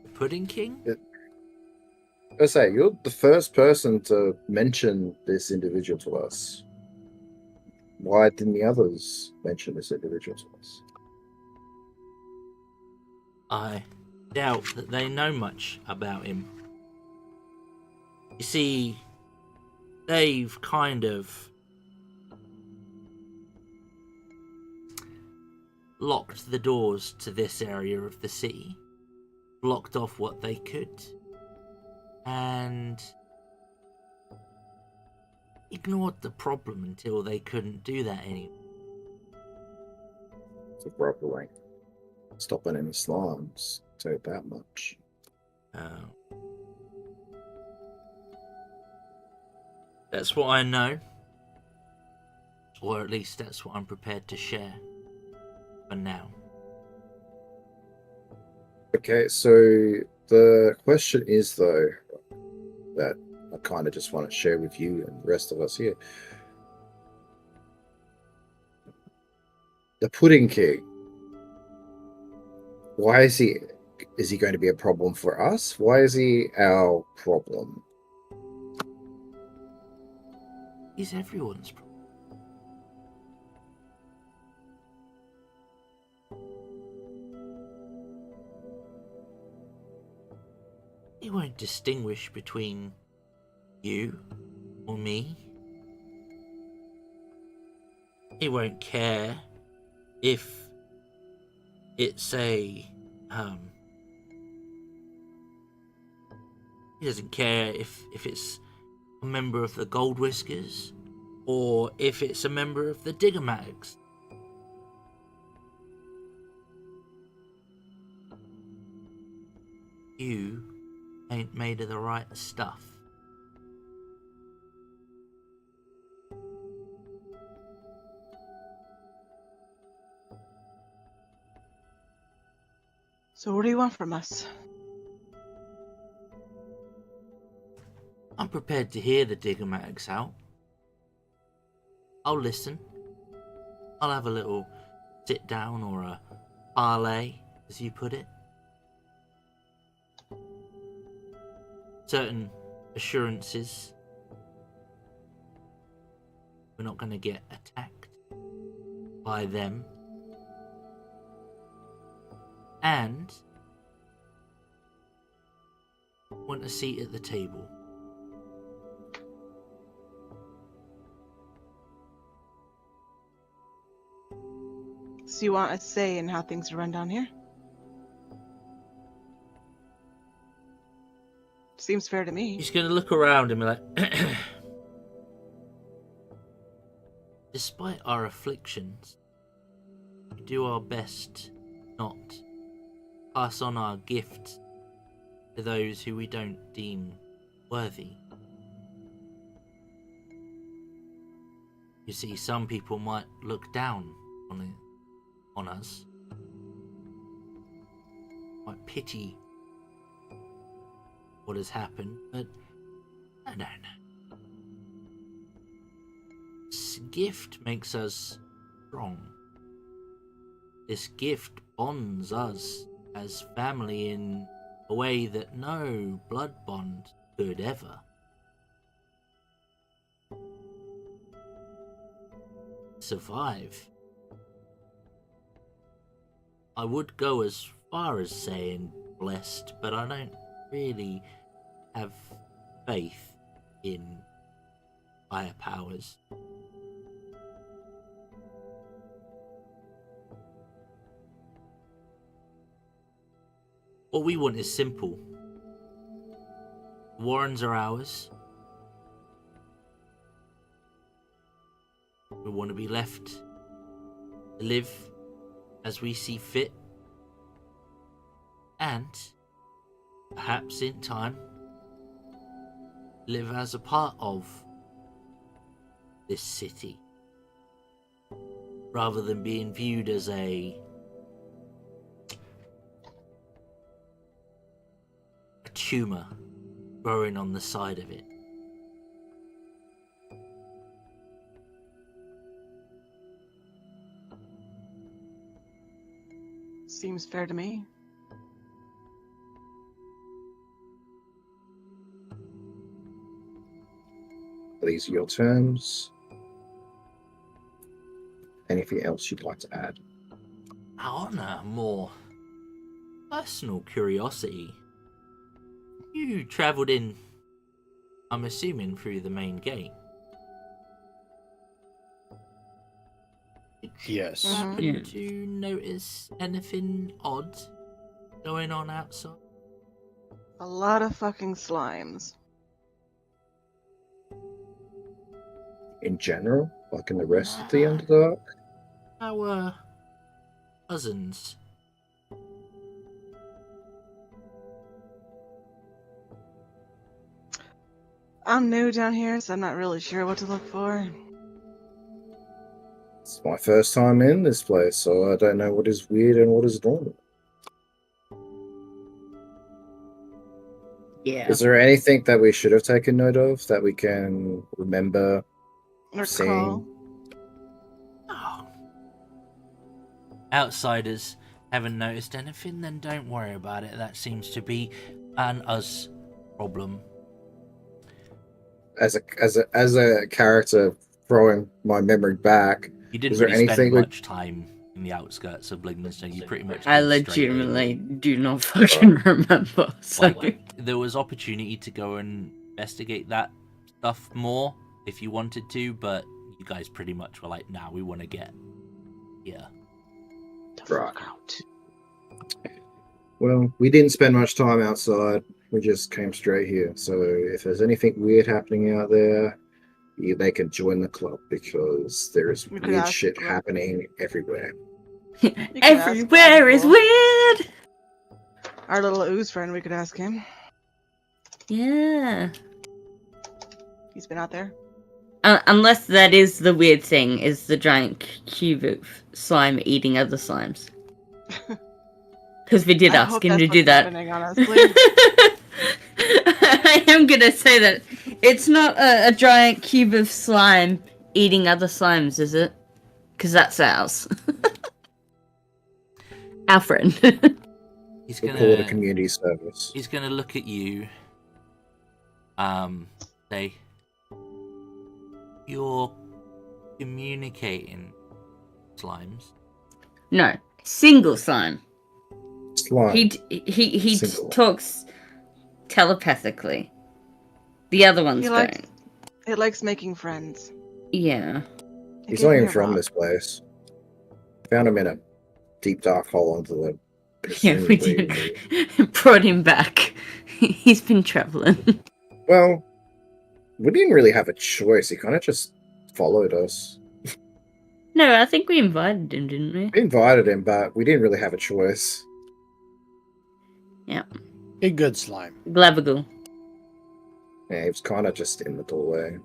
The Pudding King? I say, you're the first person to mention this individual to us. Why didn't the others mention this individual to us? I doubt that they know much about him. You see, they've kind of locked the doors to this area of the city, blocked off what they could, and ignored the problem until they couldn't do that anymore. It's a proper way. Stopping any slimes, tell you that much. That's what I know. Or at least that's what I'm prepared to share. For now. Okay, so the question is, though, that I kind of just want to share with you and the rest of us here. The Pudding King. Why is he? Is he going to be a problem for us? Why is he our problem? He's everyone's problem. He won't distinguish between you or me. He won't care if it's a he doesn't care if it's a member of the Gold Whiskers or if it's a member of the Diggermags. You ain't made of the right stuff. So what do you want from us? I'm prepared to hear the Diggermags out. I'll listen. I'll have a little sit down or a parley, as you put it. Certain assurances. We're not going to get attacked by them. And want a seat at the table. So you want a say in how things are run down here? Seems fair to me. He's going to look around and be like, despite our afflictions, we do our best not pass on our gifts to those who we don't deem worthy. You see, some people might look down on us, might pity what has happened, but I don't know. This gift makes us strong. This gift bonds us as family in a way that no blood bond could ever. Survive. I would go as far as saying blessed, but I don't really have faith in higher powers. What we want is simple. The Warrens are ours. We want to be left to live as we see fit, and perhaps in time live as a part of this city, rather than being viewed as a tumor growing on the side of it. Seems fair to me. These are your terms. Anything else you'd like to add? On a more personal curiosity, you travelled in, I'm assuming, through the main gate. Yes. Mhm. Yeah. Did you notice anything odd going on outside? A lot of fucking slimes. In general, like in the rest of the Underdark? Our cousins. I'm new down here, so I'm not really sure what to look for. It's my first time in this place, so I don't know what is weird and what is normal. Yeah. Is there anything that we should have taken note of that we can remember Or seeing? call. Oh. Outsiders haven't noticed anything, then don't worry about it. That seems to be an us problem. As a character, throwing my memory back, You didn't is there really spend anything we... much time in the outskirts of Ligmanston. You pretty much I came straight in. legitimately do not fucking remember. So. Like, there was opportunity to go and investigate that stuff more if you wanted to, but you guys pretty much were like, nah, we want to get here. Right. Well, we didn't spend much time outside. We just came straight here. So if there's anything weird happening out there, they can join the club because there is We could weird ask shit them. happening everywhere. Everywhere is weird. Our little ooze friend, we could ask him. Yeah. He's been out there. Unless that is the weird thing, is the giant cube of slime eating other slimes. Because we did I ask hope him that's to do what's that. happening, honestly. I am gonna say that it's not a giant cube of slime eating other slimes, is it? Because that's ours. Our friend. He's We'll call it a gonna community service. he's gonna look at you. Say, you're communicating slimes. No, single slime. Slime. He Single. talks telepathically. The other ones He don't. likes, it likes making friends. Yeah. It He's gave not me even a from rock. this place. Found him in a deep dark hole under the... Yeah, we presumably- did. Brought him back. He's been traveling. Well, we didn't really have a choice. He kind of just followed us. No, I think we invited him, didn't we? We invited him, but we didn't really have a choice. A good slime. Glabagal. Yeah, he was kind of just in the doorway.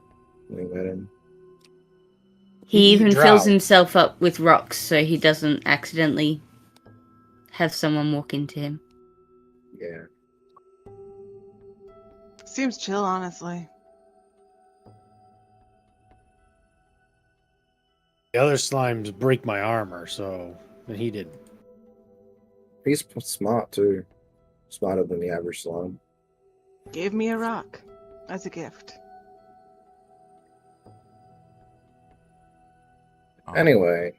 We met him. He He even drow. fills himself up with rocks so he doesn't accidentally have someone walk into him. Yeah. Seems chill, honestly. The other slimes break my armor, so and he didn't. He's smart, too. Smarter than the average slime. Gave me a rock as a gift. Anyway,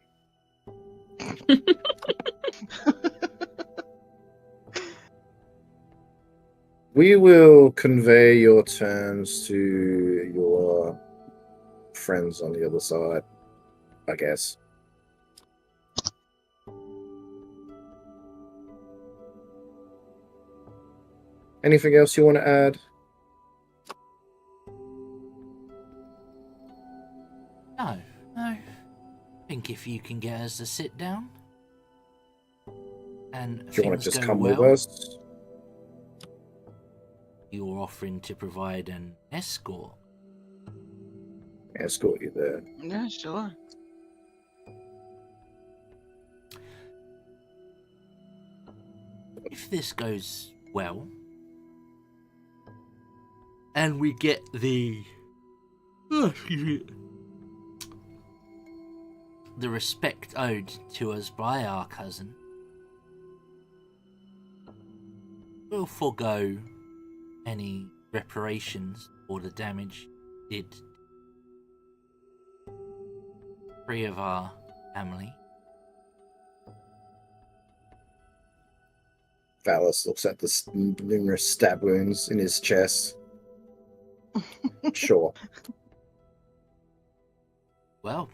we will convey your terms to your friends on the other side, I guess. Anything else you want to add? No. I think if you can get us to sit down and Do you want things to just go come well, with us? you're offering to provide an escort. Escort you there. Yeah, sure. If this goes well, and we get the respect owed to us by our cousin, we'll forego any reparations for the damage did three of our family. Phallus looks at the numerous stab wounds in his chest. Sure. Well,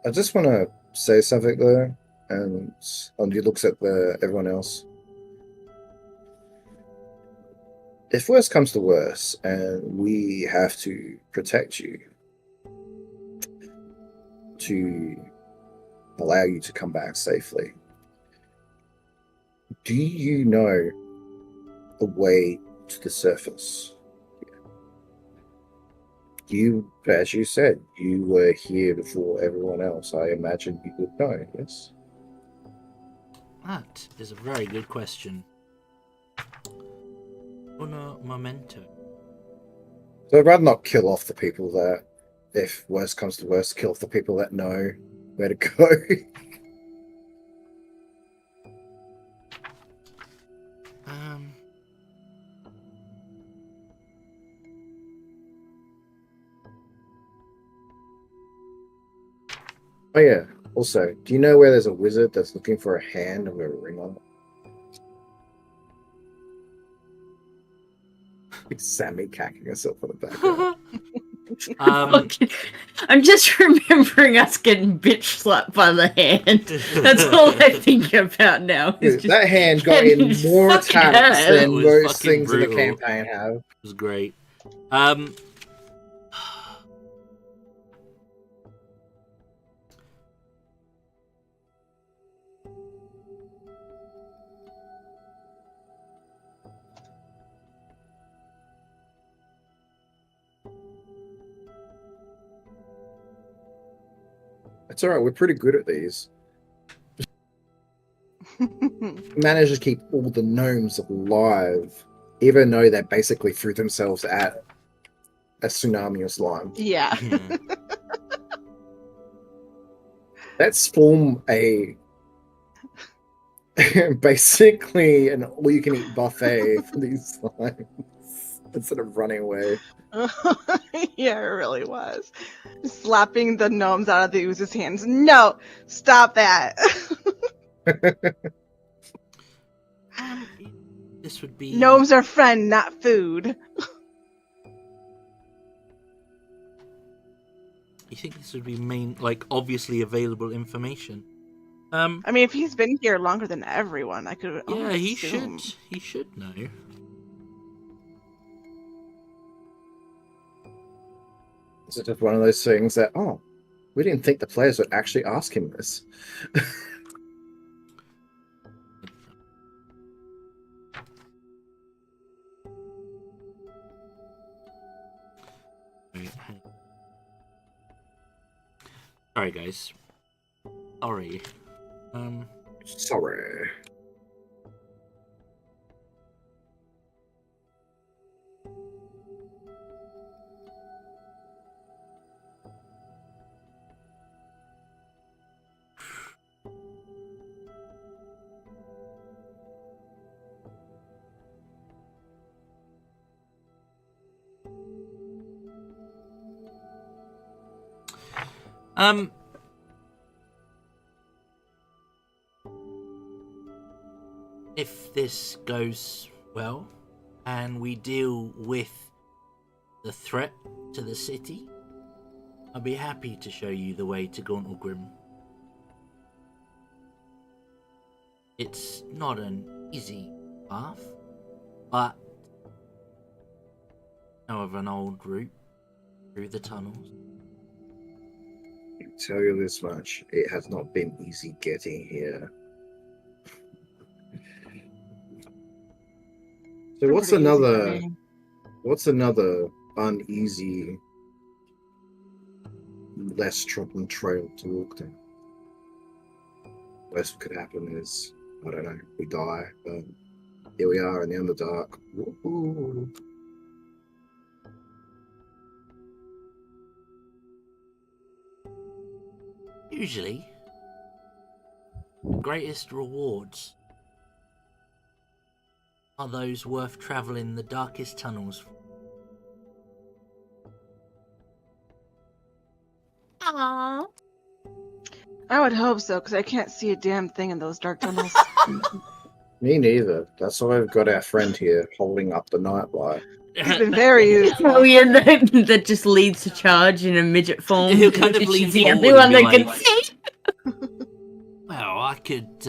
I just want to say something though, and he looks at everyone else. If worse comes to worse, and we have to protect you to allow you to come back safely, do you know a way to the surface? You, as you said, you were here before everyone else. I imagine you would know, yes? that is a very good question. Una memento. So I'd rather not kill off the people that, if worst comes to worst, kill off the people that know where to go. Oh yeah. Also, do you know where there's a wizard that's looking for a hand with a ring on it? Sammy cacking herself on the background. I'm just remembering us getting bitch slapped by the hand. That's all I think about now. Dude, that hand got in more attacks That than was most fucking things in the brutal. campaign have. It was great. It's alright, we're pretty good at these. Managed to keep all the gnomes alive, even though they basically threw themselves at a tsunami of slime. Yeah. Let's form a basically an all-you-can-eat buffet for these slimes instead of running away. Yeah, it really was. Slapping the gnomes out of the Ooze's hands. No! Stop that! This would be... Gnomes are friend, not food. You think this would be obviously available information? I mean, if he's been here longer than everyone, I could Yeah, only he assume. should. He should know. Is it just one of those things that, oh, we didn't think the players would actually ask him this? Sorry, guys. Sorry. Sorry. If this goes well, and we deal with the threat to the city, I'll be happy to show you the way to Gauntlegrim. It's not an easy path, but I know of an old route through the tunnels. I can tell you this much, it has not been easy getting here. So Pretty what's easy for another me. uneasy, less trodden trail to walk down? Worst could happen is, I don't know, we die, but here we are in the Underdark. Woo-hoo. Usually, the greatest rewards are those worth traveling the darkest tunnels for. Aww. I would hope so, because I can't see a damn thing in those dark tunnels. Me neither. That's why I've got our friend here holding up the nightlight. He's been very useful. Oh yeah, that just leads to charge in a midget form. He'll kind of She's lean the forward only one and that be can like, see. Well, I could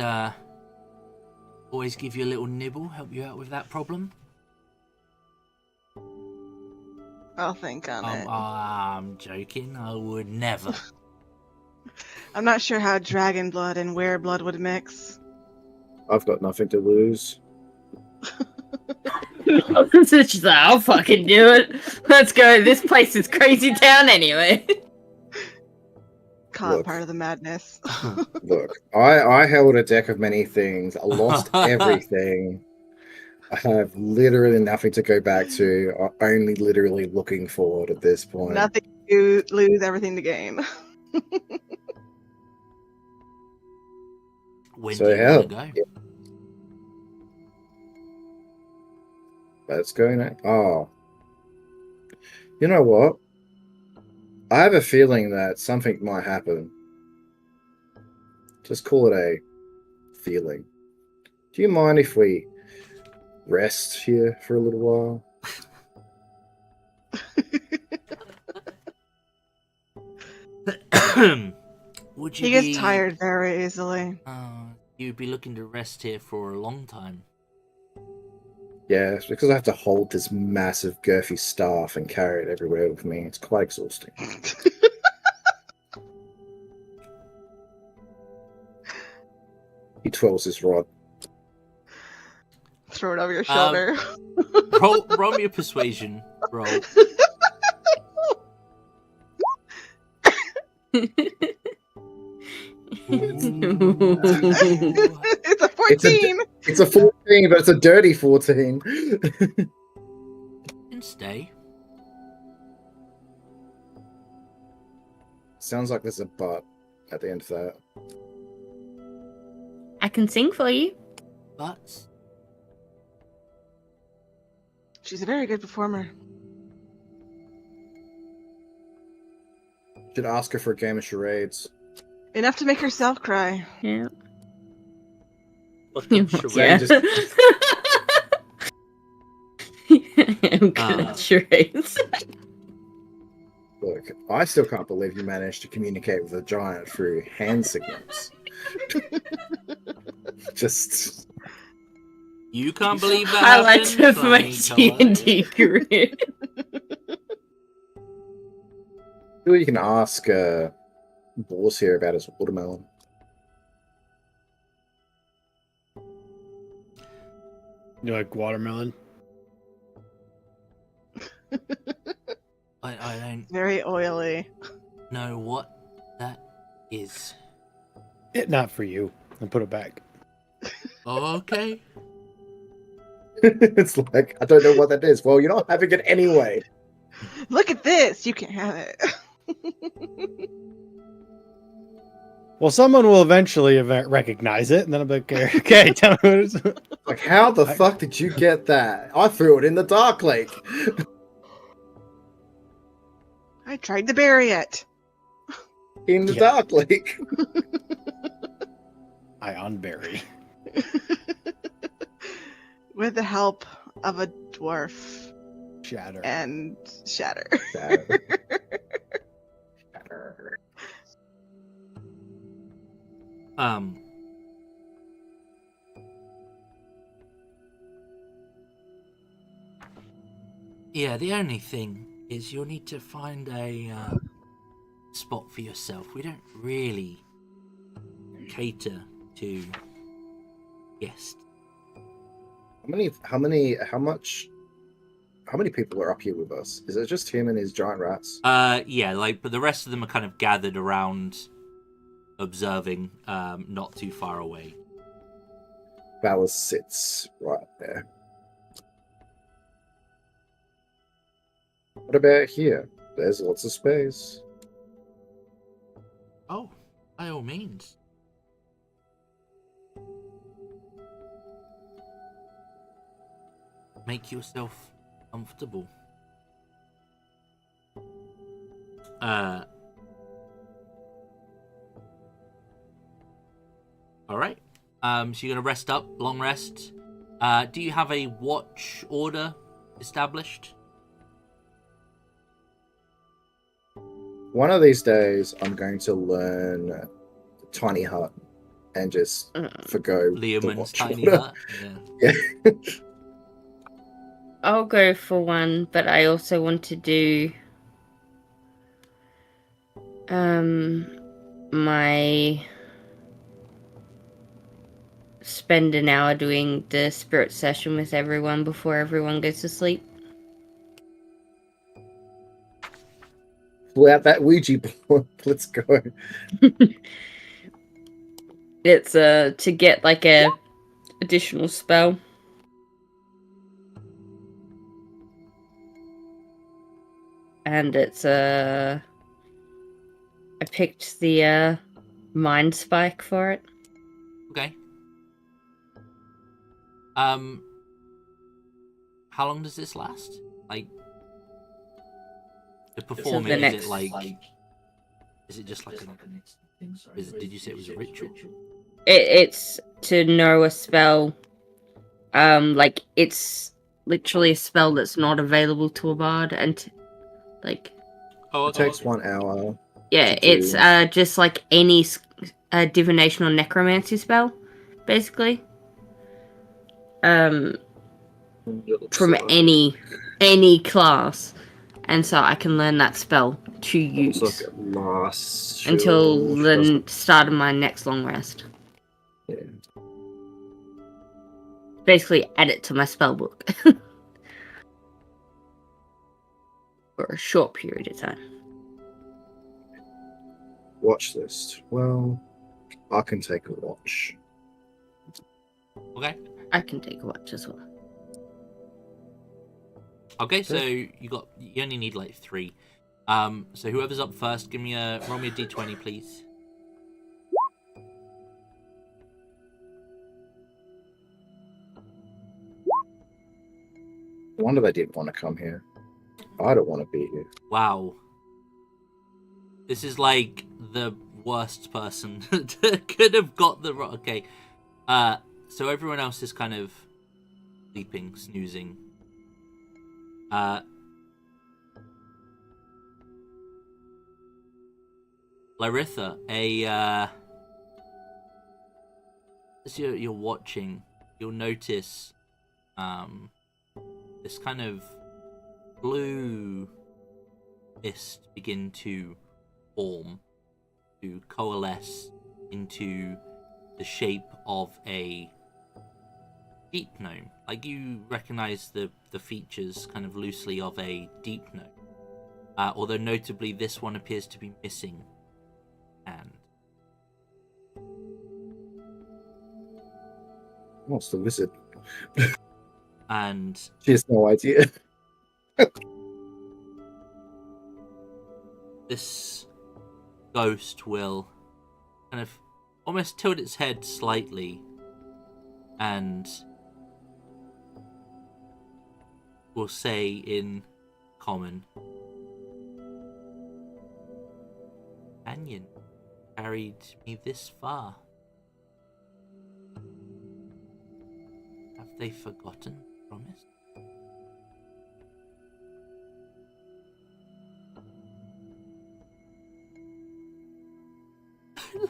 always give you a little nibble, help you out with that problem. I'll think on it. I'm joking. I would never. I'm not sure how dragon blood and were blood would mix. I've got nothing to lose. She's like, I'll fucking do it. Let's go. This place is crazy town anyway. Caught Look. part of the madness. Look, I held a deck of many things, I lost everything. I have literally nothing to go back to. I'm only literally looking forward at this point. Nothing to lose, everything to gain. When So do you hell, want to go? yeah, let's go now. Oh, you know what? I have a feeling that something might happen. Just call it a feeling. Do you mind if we rest here for a little while? Would you He gets be tired very easily. You'd be looking to rest here for a long time. Yeah, it's because I have to hold this massive girthy staff and carry it everywhere with me. It's quite exhausting. He twirls his rod. Throw it over your shoulder. Roll me a persuasion roll. It's a 14. It's a 14, but it's a dirty 14. And stay. Sounds like there's a but at the end of that. I can sing for you. But She's a very good performer. Should ask her for a game of charades. Enough to make herself cry. Yeah. fucking Yeah. charades. I'm good at charades. Look, I still can't believe you managed to communicate with a giant through hand signals. Just You can't believe that Highlights happened? of my Fine, D&D career. Maybe you can ask Boris here about his watermelon. You like watermelon? I don't Very oily. know what that is. Not for you. And put it back. Oh, okay. It's like, I don't know what that is. Well, you're not having it anyway. Look at this. You can't have it. Well, someone will eventually recognize it, and then I'll be like, okay, tell me what it is. Like, how the fuck did you get that? I threw it in the Dark Lake. I tried to bury it. In the Yeah. Dark Lake. I unbury. With the help of a dwarf Shatter. and Shatter. Shatter. Yeah, the only thing is you'll need to find a spot for yourself. We don't really cater to guests. How many people are up here with us? Is it just him and his giant rats? Yeah, but the rest of them are kind of gathered around, observing, not too far away. Valis sits right there. What about here? There's lots of space. Oh, by all means. Make yourself comfortable. Alright. So you're gonna rest up, long rest. Do you have a watch order established? One of these days, I'm going to learn Tiny Hut and just forgo the Leomund's watch tiny order. hut. Yeah. Yeah. I'll go for one, but I also want to do my spend an hour doing the spirit session with everyone before everyone goes to sleep. Pull out that Ouija board. Let's go. It's to get like a additional spell. and it's I picked the mind spike for it. Okay. How long does this last? Like, to perform the it, next- is it like? Is it just like a? Did you say it was a ritual? It's to know a spell. Like it's literally a spell that's not available to a bard, and like Oh, It takes 1 hour. yeah, to do. it's just like any divination or necromancy spell, basically. From any class, and so I can learn that spell to use Let's look at last until shield. the start of my next long rest. Yeah. Basically, add it to my spell book for a short period of time. Watch list. Well, I can take a watch. Okay. I can take a watch as well. Okay, so you only need like 3. So whoever's up first, roll me a d20, please. No wonder they didn't want to come here. I don't want to be here. Wow. This is like the worst person that could have got the okay. So everyone else is kind of sleeping, snoozing. Lyritha, as you're watching, you'll notice this kind of blue mist begin to form, to coalesce into the shape of a deep gnome. Like, you recognize the features kind of loosely of a deep gnome. Although notably this one appears to be missing a hand. What's the wizard? And She has no idea. this ghost will kind of almost tilt its head slightly and will say in common, "Companion carried me this far. Have they forgotten the promise?"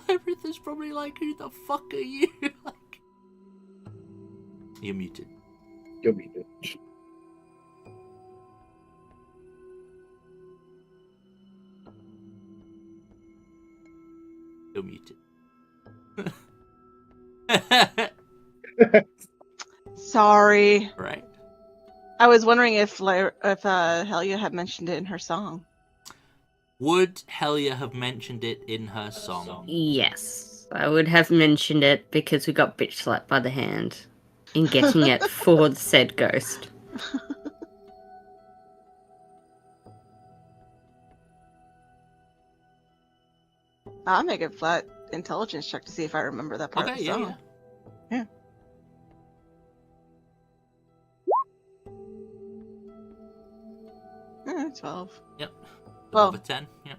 Lyritha's probably like, "Who the fuck are you?" Like, you're muted. You'll be good. You're muted. Sorry. Right. I was wondering if Helja had mentioned it in her song. Would Helja have mentioned it in her song? Yes, I would have mentioned it because we got bitch slapped by the hand in getting it for the said ghost. I'll make a flat intelligence check to see if I remember that part of Okay, the song. yeah. Yeah, 12. Yep. Well- Above a 10. Yep.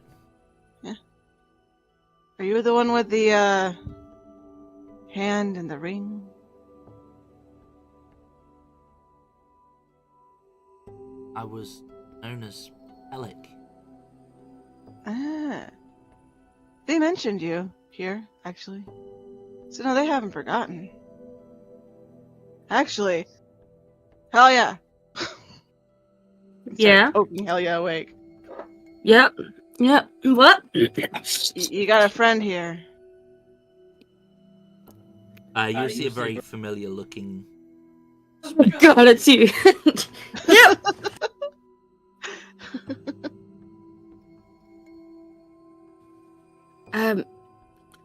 Are you the one with the hand and the ring? I was known as Alec. Ah. They mentioned you here, actually. So no, they haven't forgotten. Actually, Helja. Yeah? Poking Helja awake. Yep. What? You got a friend here. You see a very familiar looking. God, it's you. Yep.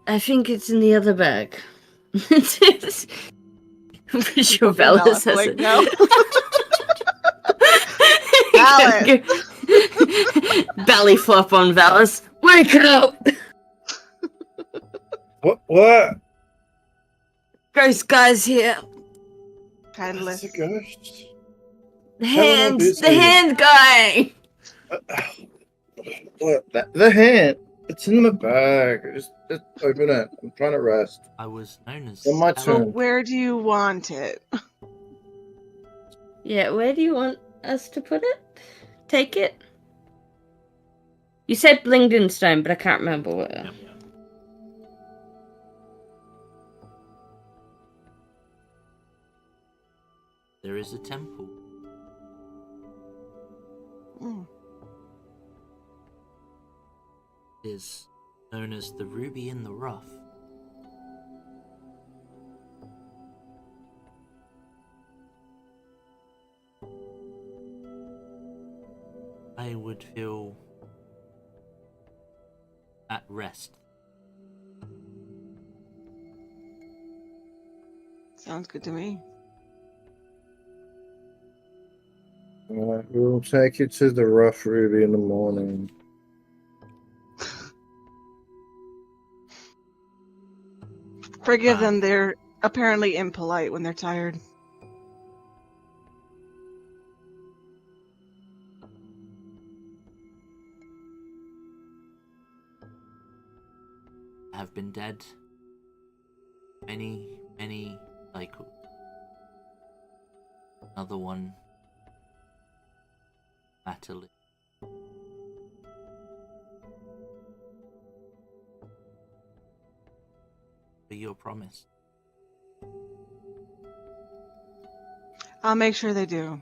I think it's in the other bag. Pretty sure Bella Bella's says like, it. no. Alice. Belly flop on Velas. Wake up! What? Ghost guy's here. Headless. That's a ghost. The Tell him I'm hand, busy. the hand guy. What? The hand. It's in my bag. Just open it. I'm trying to rest. I was known as. On my But turn. where do you want it? Yeah, where do you want us to put it? Take it? You said Blingden Stone, but I can't remember where. Yep. There is a temple. Hmm. It is known as the Ruby in the Rough. I would feel at rest. Sounds good to me. We'll take you to the rough ruby in the morning. Forgive them, they're apparently impolite when they're tired. I have been dead many cycles. Another one latterly. For your promise. I'll make sure they do.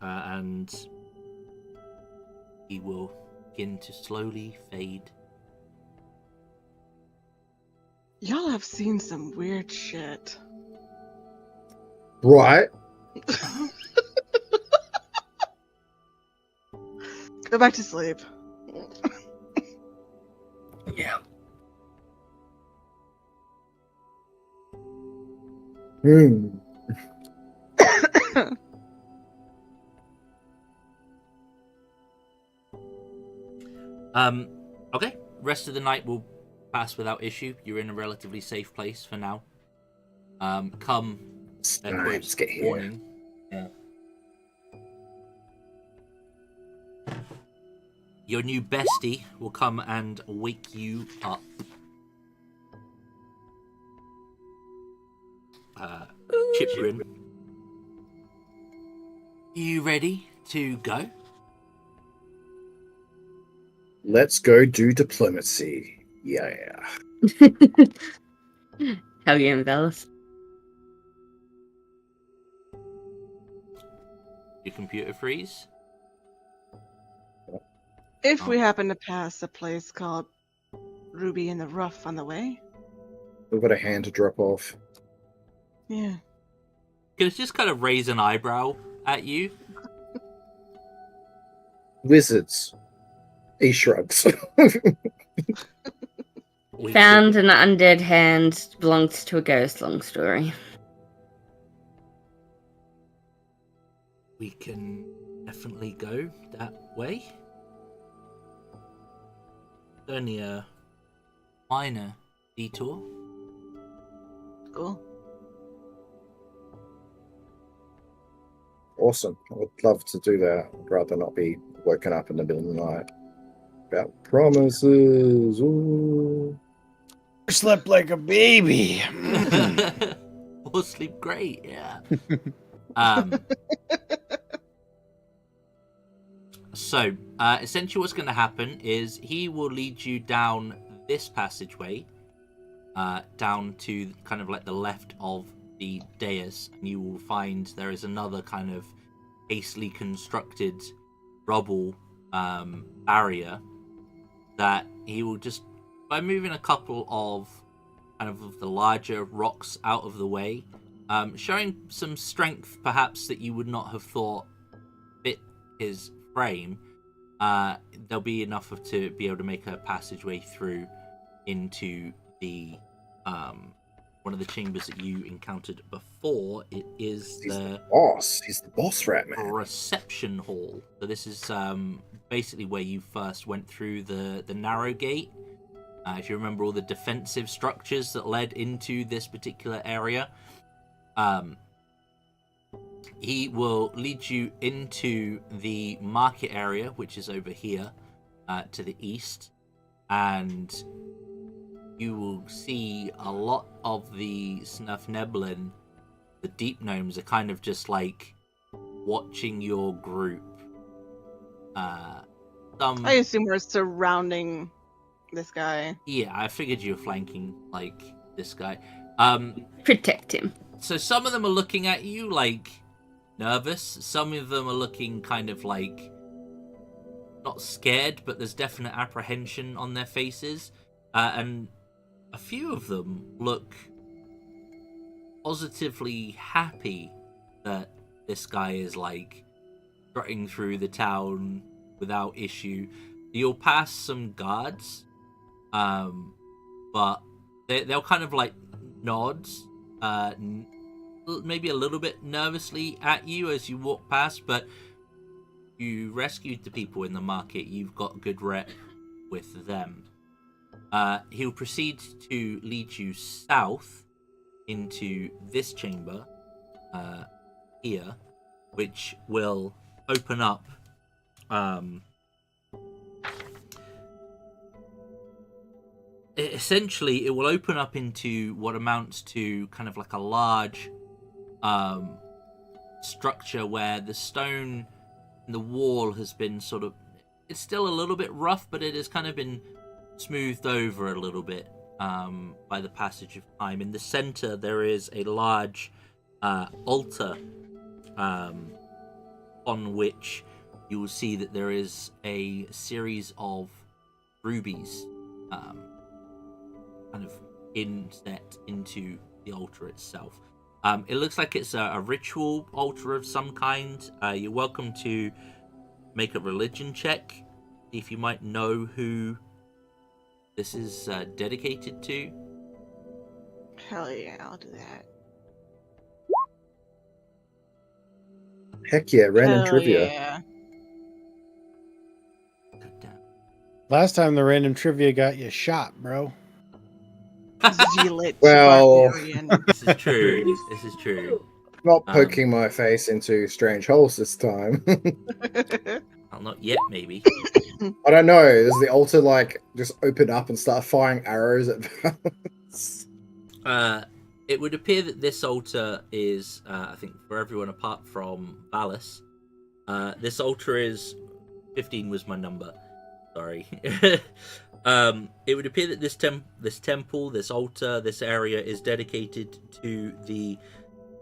And he will begin to slowly fade. Y'all have seen some weird shit. Right. Go back to sleep. Yeah. Okay. Rest of the night will pass without issue. You're in a relatively safe place for now. Come Let's get here. morning. Yeah. Your new bestie will come and wake you up. Chipgrin. You ready to go? Let's go do diplomacy. Yeah. Helja and Velas. Your computer freeze? If we happen to pass a place called Ruby in the Rough on the way. We've got a hand to drop off. Yeah. Can just kind of raise an eyebrow at you? Wizards. He shrugs. Found an undead hand, belongs to a ghost, long story. We can definitely go that way. Only a minor detour. Cool. Awesome. I would love to do that. I'd rather not be woken up in the middle of the night. About promises. Ooh. Slept like a baby. Or sleep great, yeah. So, essentially what's going to happen is he will lead you down this passageway, down to kind of like the left of the dais, and you will find there is another kind of hastily constructed rubble barrier that he will just, by moving a couple of kind of the larger rocks out of the way, showing some strength perhaps that you would not have thought fit his frame, there'll be enough to be able to make a passageway through into the one of the chambers that you encountered before. It is He's the the boss. He's the boss rat man. reception hall. So this is basically where you first went through the narrow gate. If you remember all the defensive structures that led into this particular area, he will lead you into the market area, which is over here to the east, and you will see a lot of the Snufneblin, the deep gnomes, are kind of just like watching your group. I assume we're surrounding this guy. Yeah, I figured you were flanking like this guy. Protect him. So some of them are looking at you like nervous. Some of them are looking kind of like not scared, but there's definite apprehension on their faces. And a few of them look positively happy that this guy is like strutting through the town without issue. You'll pass some guards, but they'll kind of like nod, maybe a little bit nervously at you as you walk past, but you rescued the people in the market. You've got good rep with them. He'll proceed to lead you south into this chamber here, which will open up essentially it will open up into what amounts to kind of like a large structure where the stone in the wall has been sort of, it's still a little bit rough, but it has kind of been smoothed over a little bit by the passage of time. In the center there is a large altar on which you will see that there is a series of rubies kind of inset into the altar itself. It looks like it's a ritual altar of some kind. You're welcome to make a religion check, see if you might know who this is dedicated to. Hell yeah, I'll do that. Heck yeah, random Hell trivia. Yeah. God damn. Last time the random trivia got you shot, bro. Zealot Well- barbarian. This is true. This is true. Not poking my face into strange holes this time. Well, not yet, maybe. I don't know. Does the altar like just open up and start firing arrows at Valence? It would appear that this altar is, I think, for everyone apart from Valis. This altar is 15 was my number. Sorry. It would appear that this temple, this altar, this area is dedicated to the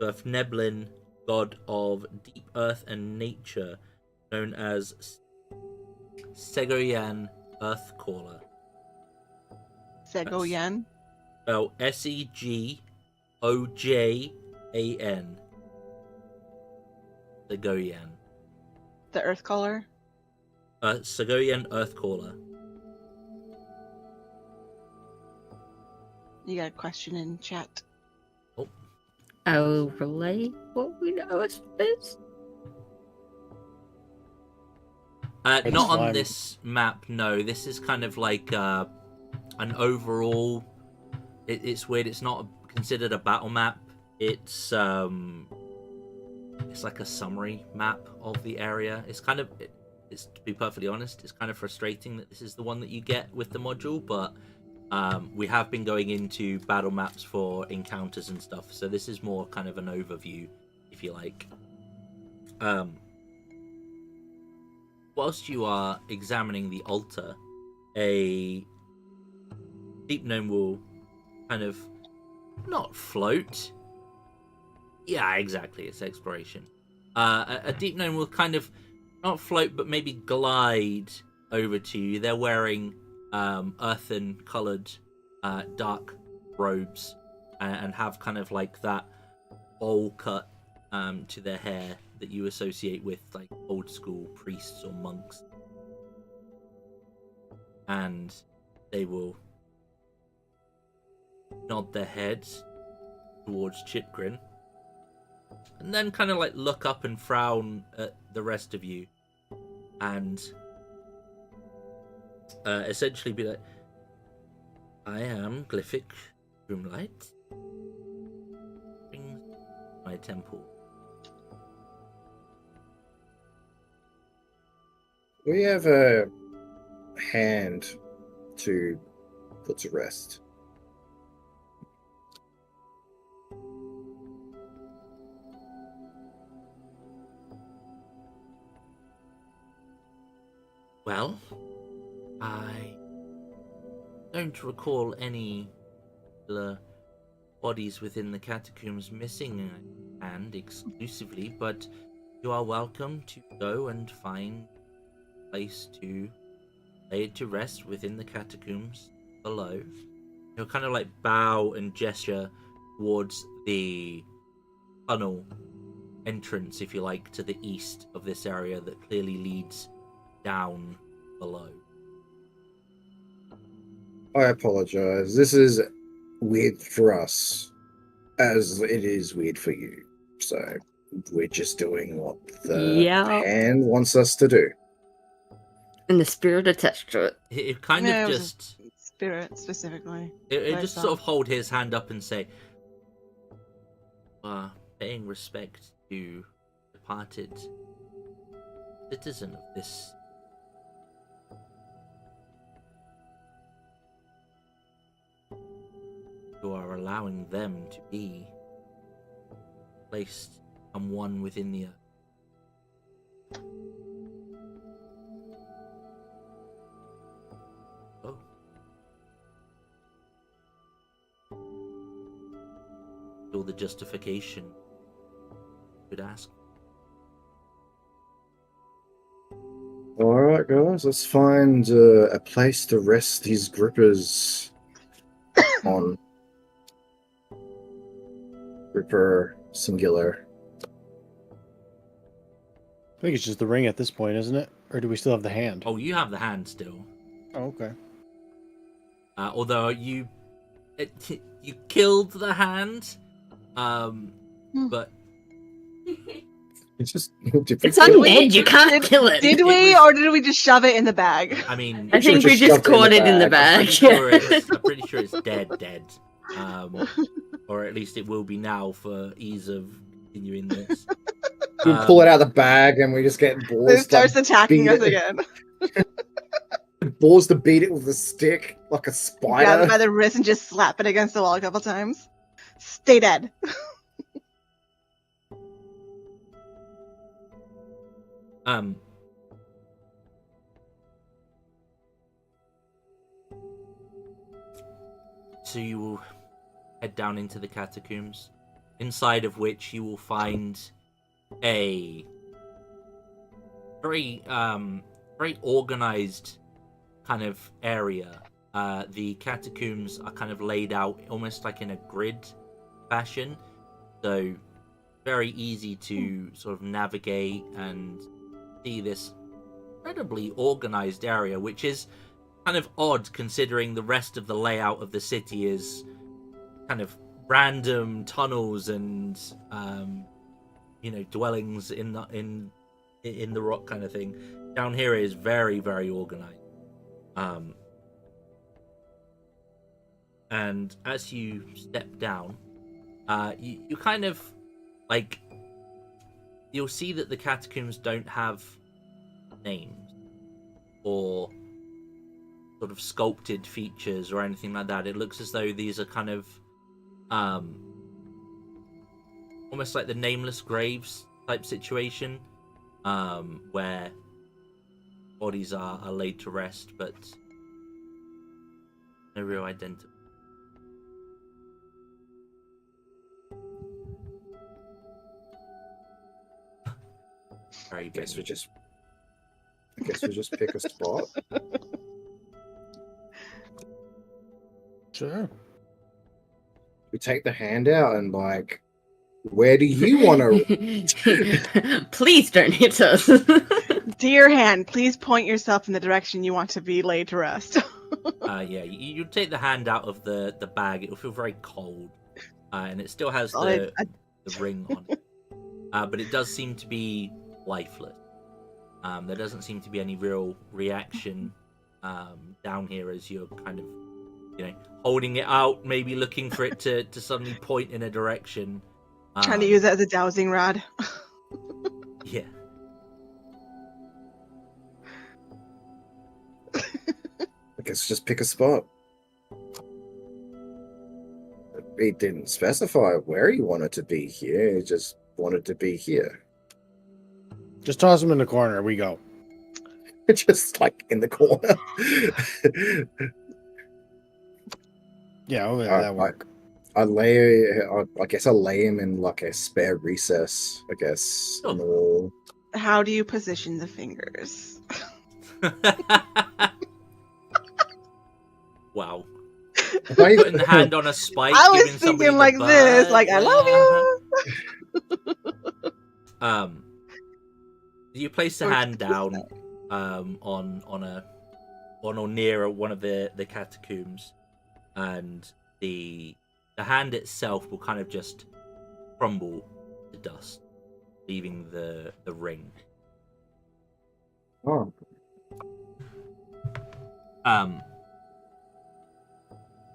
Snufneblin, god of deep earth and nature, known as Segoyan Earthcaller. Segoyan. Spell Segojan. Segoyan. The Earth Caller. Segoyan Earthcaller. You got a question in chat. I will relay what we know as this. Not on slime. this map, no. This is kind of like an overall. It's weird. It's not considered a battle map. It's like a summary map of the area. It's kind of, it's to be perfectly honest, it's kind of frustrating that this is the one that you get with the module, but we have been going into battle maps for encounters and stuff, so this is more kind of an overview, if you like. Whilst you are examining the altar, a deep gnome will kind of not float. Yeah, exactly. It's exploration. A deep gnome will kind of not float, but maybe glide over to you. They're wearing earthen-coloured dark robes and have kind of like that bowl cut to their hair that you associate with like old school priests or monks. And they will nod their heads towards Chipgrin, and then kind of like look up and frown at the rest of you, and essentially be like, I am Glyphic Groomlight. Bring my temple. We have a hand to put to rest. Well, I don't recall any bodies within the catacombs missing a hand exclusively, but you are welcome to go and find a place to lay it to rest within the catacombs below. You'll kind of like bow and gesture towards the tunnel entrance, if you like, to the east of this area that clearly leads down below. I apologize. This is weird for us, as it is weird for you. So we're just doing what the Yeah. hand wants us to do. And the spirit attached to it. It kind Yeah, of it was just spirit specifically. it I just saw. sort of hold his hand up and say, paying respect to departed citizen of this. You are allowing them to be placed on one within the earth. Oh. All the justification you would ask. All right, guys, let's find a place to rest these grippers on. Gripper singular. I think it's just the ring at this point, isn't it? Or do we still have the hand? Oh, you have the hand still. Oh, okay. Although you killed the hand, but It's just It's undead, you can't kill it. Did we, or did we just shove it in the bag? I mean, I think we just just shoved it in caught the it in the bag. bag. I'm pretty sure it's dead. Or at least it will be now for ease of continuing this. We pull it out of the bag and we just get It balls. starts attacking beat us it. again. Balls to beat it with a stick like a Grab it spider. by the wrist and just slap it against the wall a couple times. Stay dead. So you will head down into the catacombs, inside of which you will find a very organized kind of area. The catacombs are kind of laid out almost like in a grid fashion, so very easy to sort of navigate and see this incredibly organized area, which is kind of odd considering the rest of the layout of the city is kind of random tunnels and dwellings in the rock kind of thing. Down here is very, very organized. And as you step down, you kind of like, you'll see that the catacombs don't have names or sort of sculpted features or anything like that. It looks as though these are kind of almost like the nameless graves type situation, where bodies are laid to rest, but no real identity. Very I guess we big. just pick a spot. Sure. We take the hand out and like, where do you want to? Please don't hit us. Dear hand, please point yourself in the direction you want to be laid to rest. Yeah, you take the hand out of the bag. It'll feel very cold. and it still has Solid. the ring on it. But it does seem to be lifeless. There doesn't seem to be any real reaction down here as you're kind of, holding it out, maybe looking for it to suddenly point in a direction. Trying to use it as a dowsing rod. Yeah. I guess just pick a spot. He didn't specify where he wanted to be here. He just wanted to be here. Just toss him in the corner. We go. Just like in the corner. Yeah, that work. I guess I lay him in like a spare recess. I guess. Oh. No. How do you position the fingers? Wow. I- Putting the hand on a spike. I was giving somebody thinking the like this, bird. like I love you. You place the Or hand just down on or near one of the catacombs, and the hand itself will kind of just crumble to dust, leaving the ring. Oh.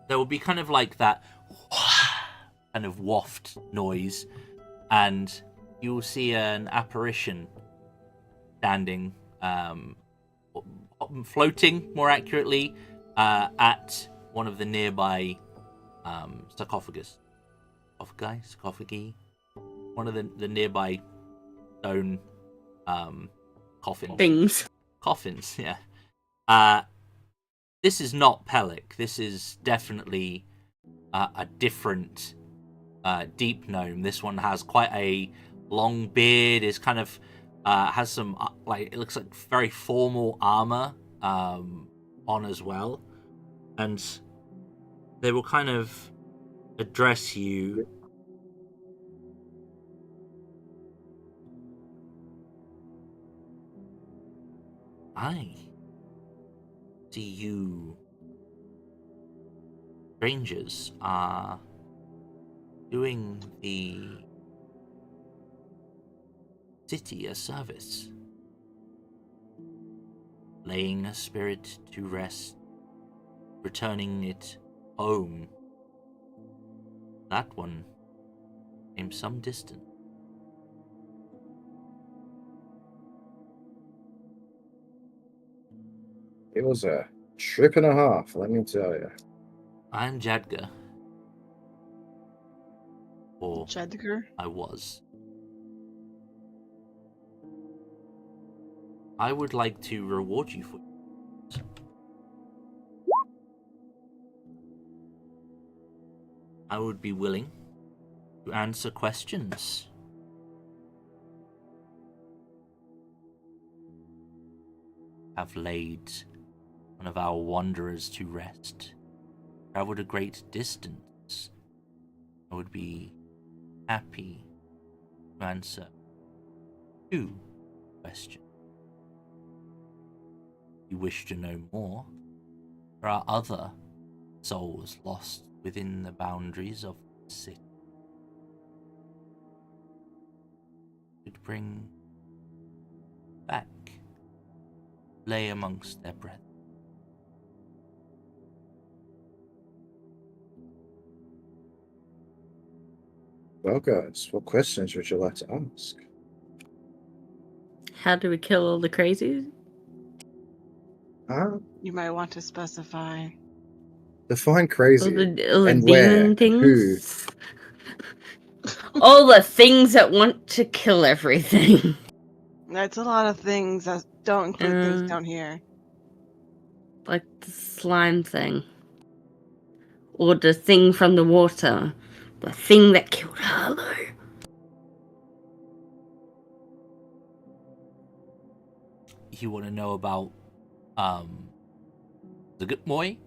There will be kind of like that kind of waft noise, and you will see an apparition standing, floating more accurately, at one of the nearby sarcophagi, one of the nearby stone coffins. Coffins, yeah. This is not Pellic. This is definitely a different deep gnome. This one has quite a long beard. Is kind of has some it looks like very formal armor on as well, and they will kind of address you. I see you strangers are doing the city a service, laying a spirit to rest, returning it home. That one came some distance. It was a trip and a half, let me tell you. I'm Jadga. Or Jedgar? I was. I would like to reward you for it. I would be willing to answer questions. Have laid one of our wanderers to rest, traveled a great distance. I would be happy to answer 2 questions. If you wish to know more, there are other souls lost within the boundaries of the city. Could bring back, lay amongst their brethren. Well, guys, what questions would you like to ask? How do we kill all the crazies? You might want to specify. Define crazy. All the and demon where? things? All the things that want to kill everything. That's a lot of things that don't include things down here. Like the slime thing. Or the thing from the water. The thing that killed Harlow. You want to know about the good boy?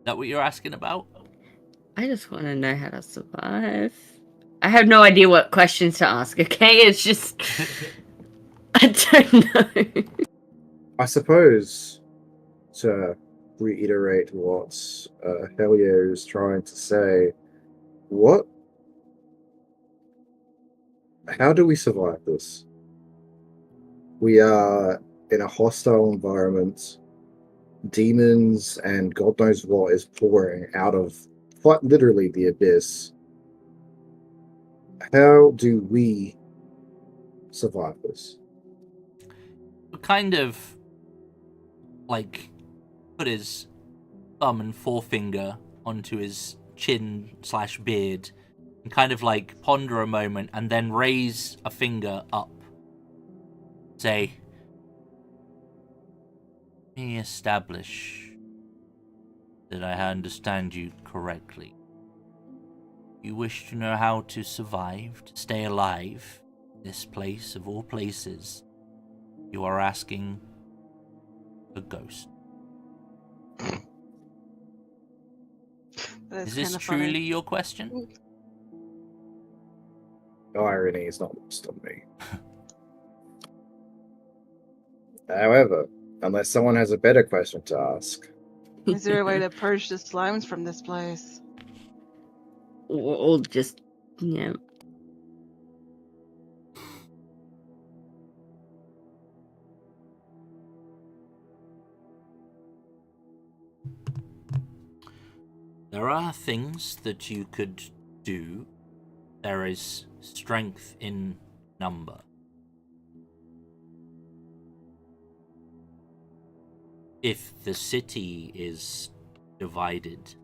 That what you're asking about? I just want to know how to survive. I have no idea what questions to ask, okay? It's just... I don't know. I suppose to reiterate what Helja is trying to say. What? How do we survive this? We are in a hostile environment. Demons and God knows what is pouring out of quite literally the abyss. How do we survive this? Kind of like put his thumb and forefinger onto his chin/beard and kind of like ponder a moment and then raise a finger up. Say, let me establish that I understand you correctly. You wish to know how to survive, to stay alive, this place of all places. You are asking a ghost. That Is this kinda truly funny. your question? Irony is not lost on me. However, unless someone has a better question to ask, Is there a way to purge the slimes from this place? Or just, yeah. There are things that you could do. There is strength in number. If the city is divided,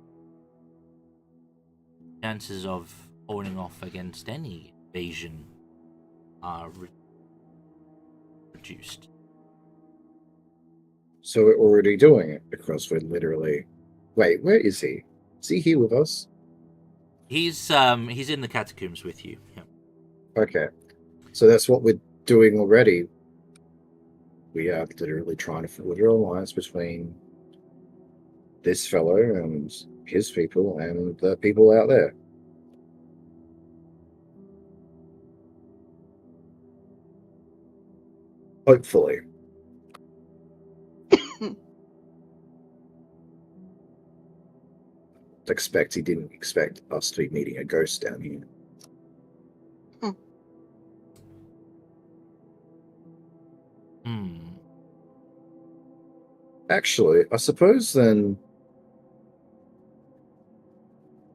chances of holding off against any invasion are reduced. so we're already doing it because we're literally. Wait, where is he? Is he here with us? He's in the catacombs with you. Yeah. Okay, so that's what we're doing already. We are literally trying to forge an alliance between this fellow and his people and the people out there. Hopefully. He didn't expect us to be meeting a ghost down here. Actually, I suppose then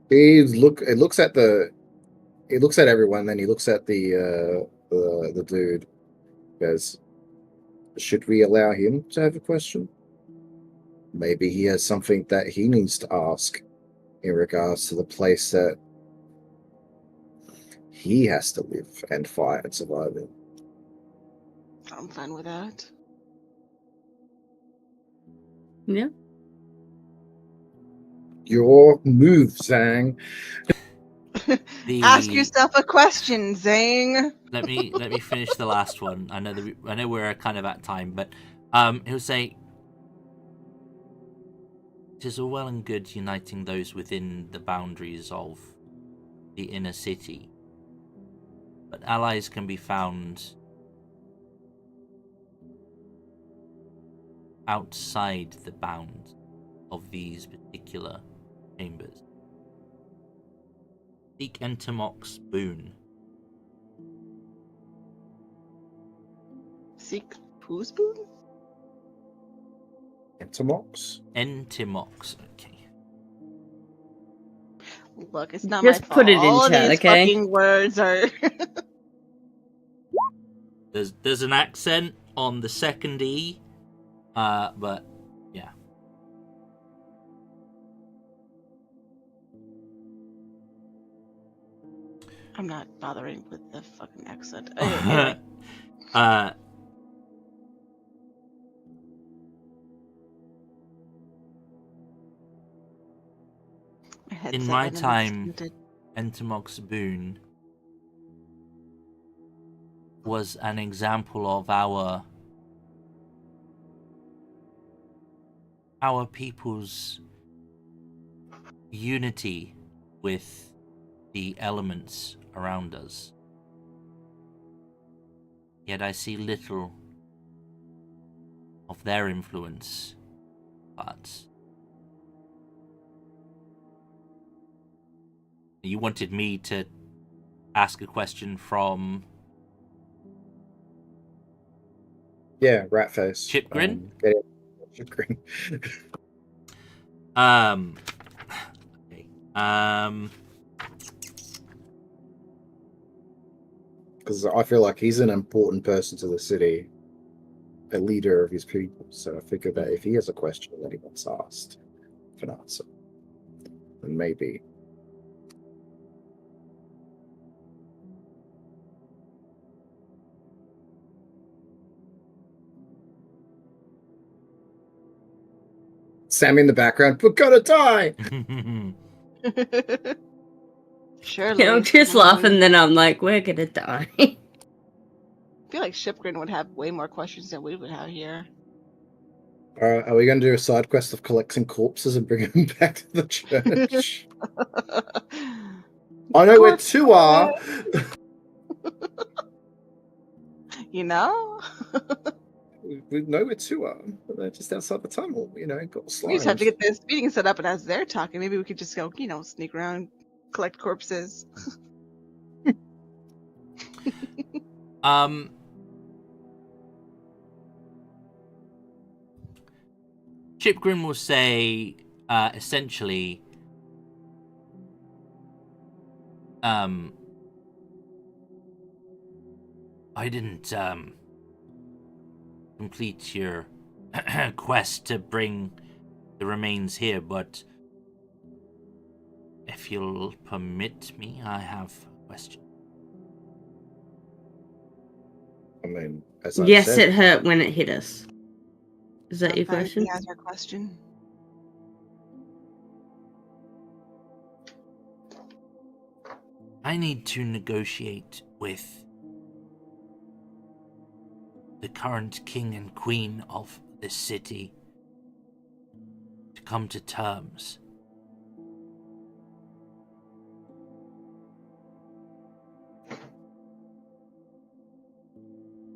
he looks at everyone, then he looks at the dude. Goes, should we allow him to have a question? Maybe he has something that he needs to ask in regards to the place that he has to live and fight and survive in. I'm fine with that. Yeah. Your move, Zhang. Ask yourself a question, Zang. Let me finish the last one. I know we're kind of at time, but he'll say, it is all well and good uniting those within the boundaries of the inner city, but allies can be found outside the bounds of these particular chambers. Seek Entomoc's boon. Seek whose boon? Entomox? Entomoc's, okay. Look, it's not Just my put fault. it in All of chat, these okay? fucking words are. There's an accent on the second E, but yeah. I'm not bothering with the fucking accent. Anyway. In my time, Entomoc's boon was an example of our people's unity with the elements around us. Yet I see little of their influence, but You wanted me to ask a question from Ratface. Chipgrin? Chipgrin. Okay. Because I feel like he's an important person to the city, a leader of his people. So I figure that if he has a question that he wants asked, can answer, then maybe. Sammy in the background, we're gonna die! Surely. I'm just laughing, then I'm like, we're gonna die. I feel like Shipgrin would have way more questions than we would have here. Are we going to do a side quest of collecting corpses and bringing them back to the church? I know where two are! You know? We know where two are. They're just outside the tunnel, got slimes. We just have to get this meeting set up, and as they're talking, maybe we could just go, sneak around, collect corpses. Chipgrim will say, essentially, I didn't, complete your quest to bring the remains here, but if you'll permit me, I have a question. I mean, as I Yes, said, it hurt when it hit us. Is that your question? He has our question. I need to negotiate with the current king and queen of this city to come to terms.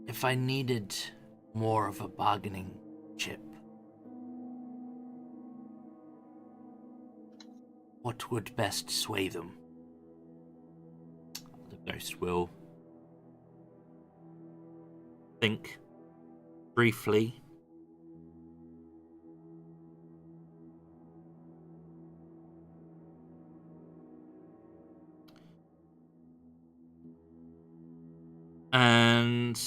If I needed more of a bargaining chip, what would best sway them? The ghost will think briefly. And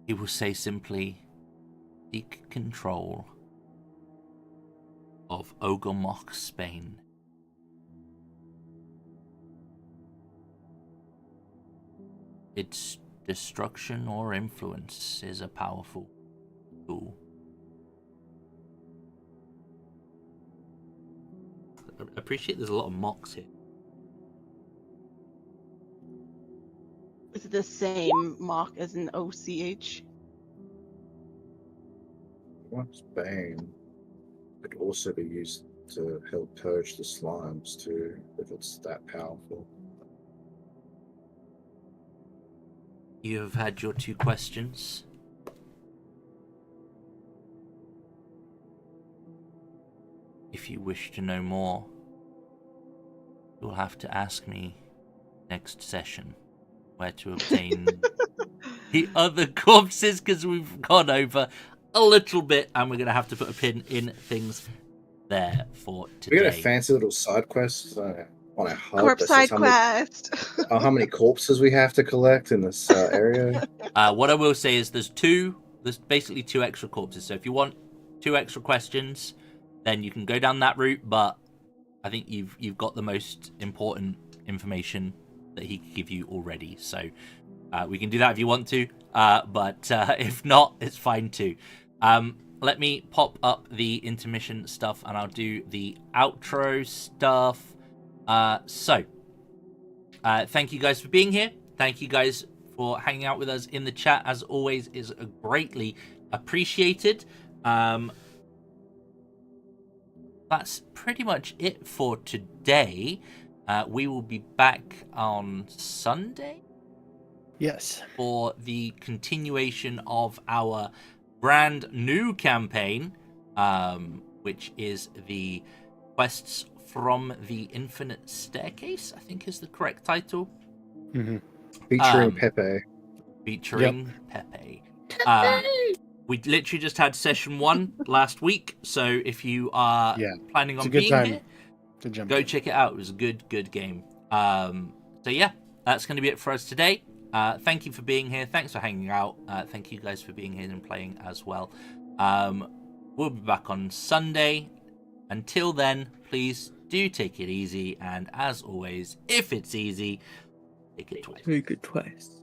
he will say simply, seek control of Ogomok, Spain. Its destruction or influence is a powerful tool. I appreciate there's a lot of mocks here. Is it the same mock as an OCH? what's Bane could also be used to help purge the slimes too, if it's that powerful. You have had your 2 questions. If you wish to know more, you'll have to ask me next session where to obtain the other corpses, because we've gone over a little bit and we're going to have to put a pin in things there for today. We got a fancy little side quest on a hub. Corpse side quest. How many corpses we have to collect in this area? What I will say is there's basically 2 extra corpses. So if you want 2 extra questions, then you can go down that route. But I think you've got the most important information that he could give you already. So we can do that if you want to. But if not, it's fine too. Let me pop up the intermission stuff and I'll do the outro stuff. So thank you guys for being here. Thank you guys for hanging out with us in the chat. As always, is greatly appreciated. That's pretty much it for today. We will be back on Sunday. Yes. For the continuation of our brand new campaign, which is the Quests from the Infinite Staircase, I think is the correct title. Mm-hmm. Featuring Pepe. Featuring Pepe. We literally just had session 1 last week, so if you are planning on being here, go check it out. It was a good game. So yeah, that's going to be it for us today. Thank you for being here. Thanks for hanging out. Thank you guys for being here and playing as well. We'll be back on Sunday. Until then, please do take it easy. And as always, if it's easy, take it twice. Take it twice.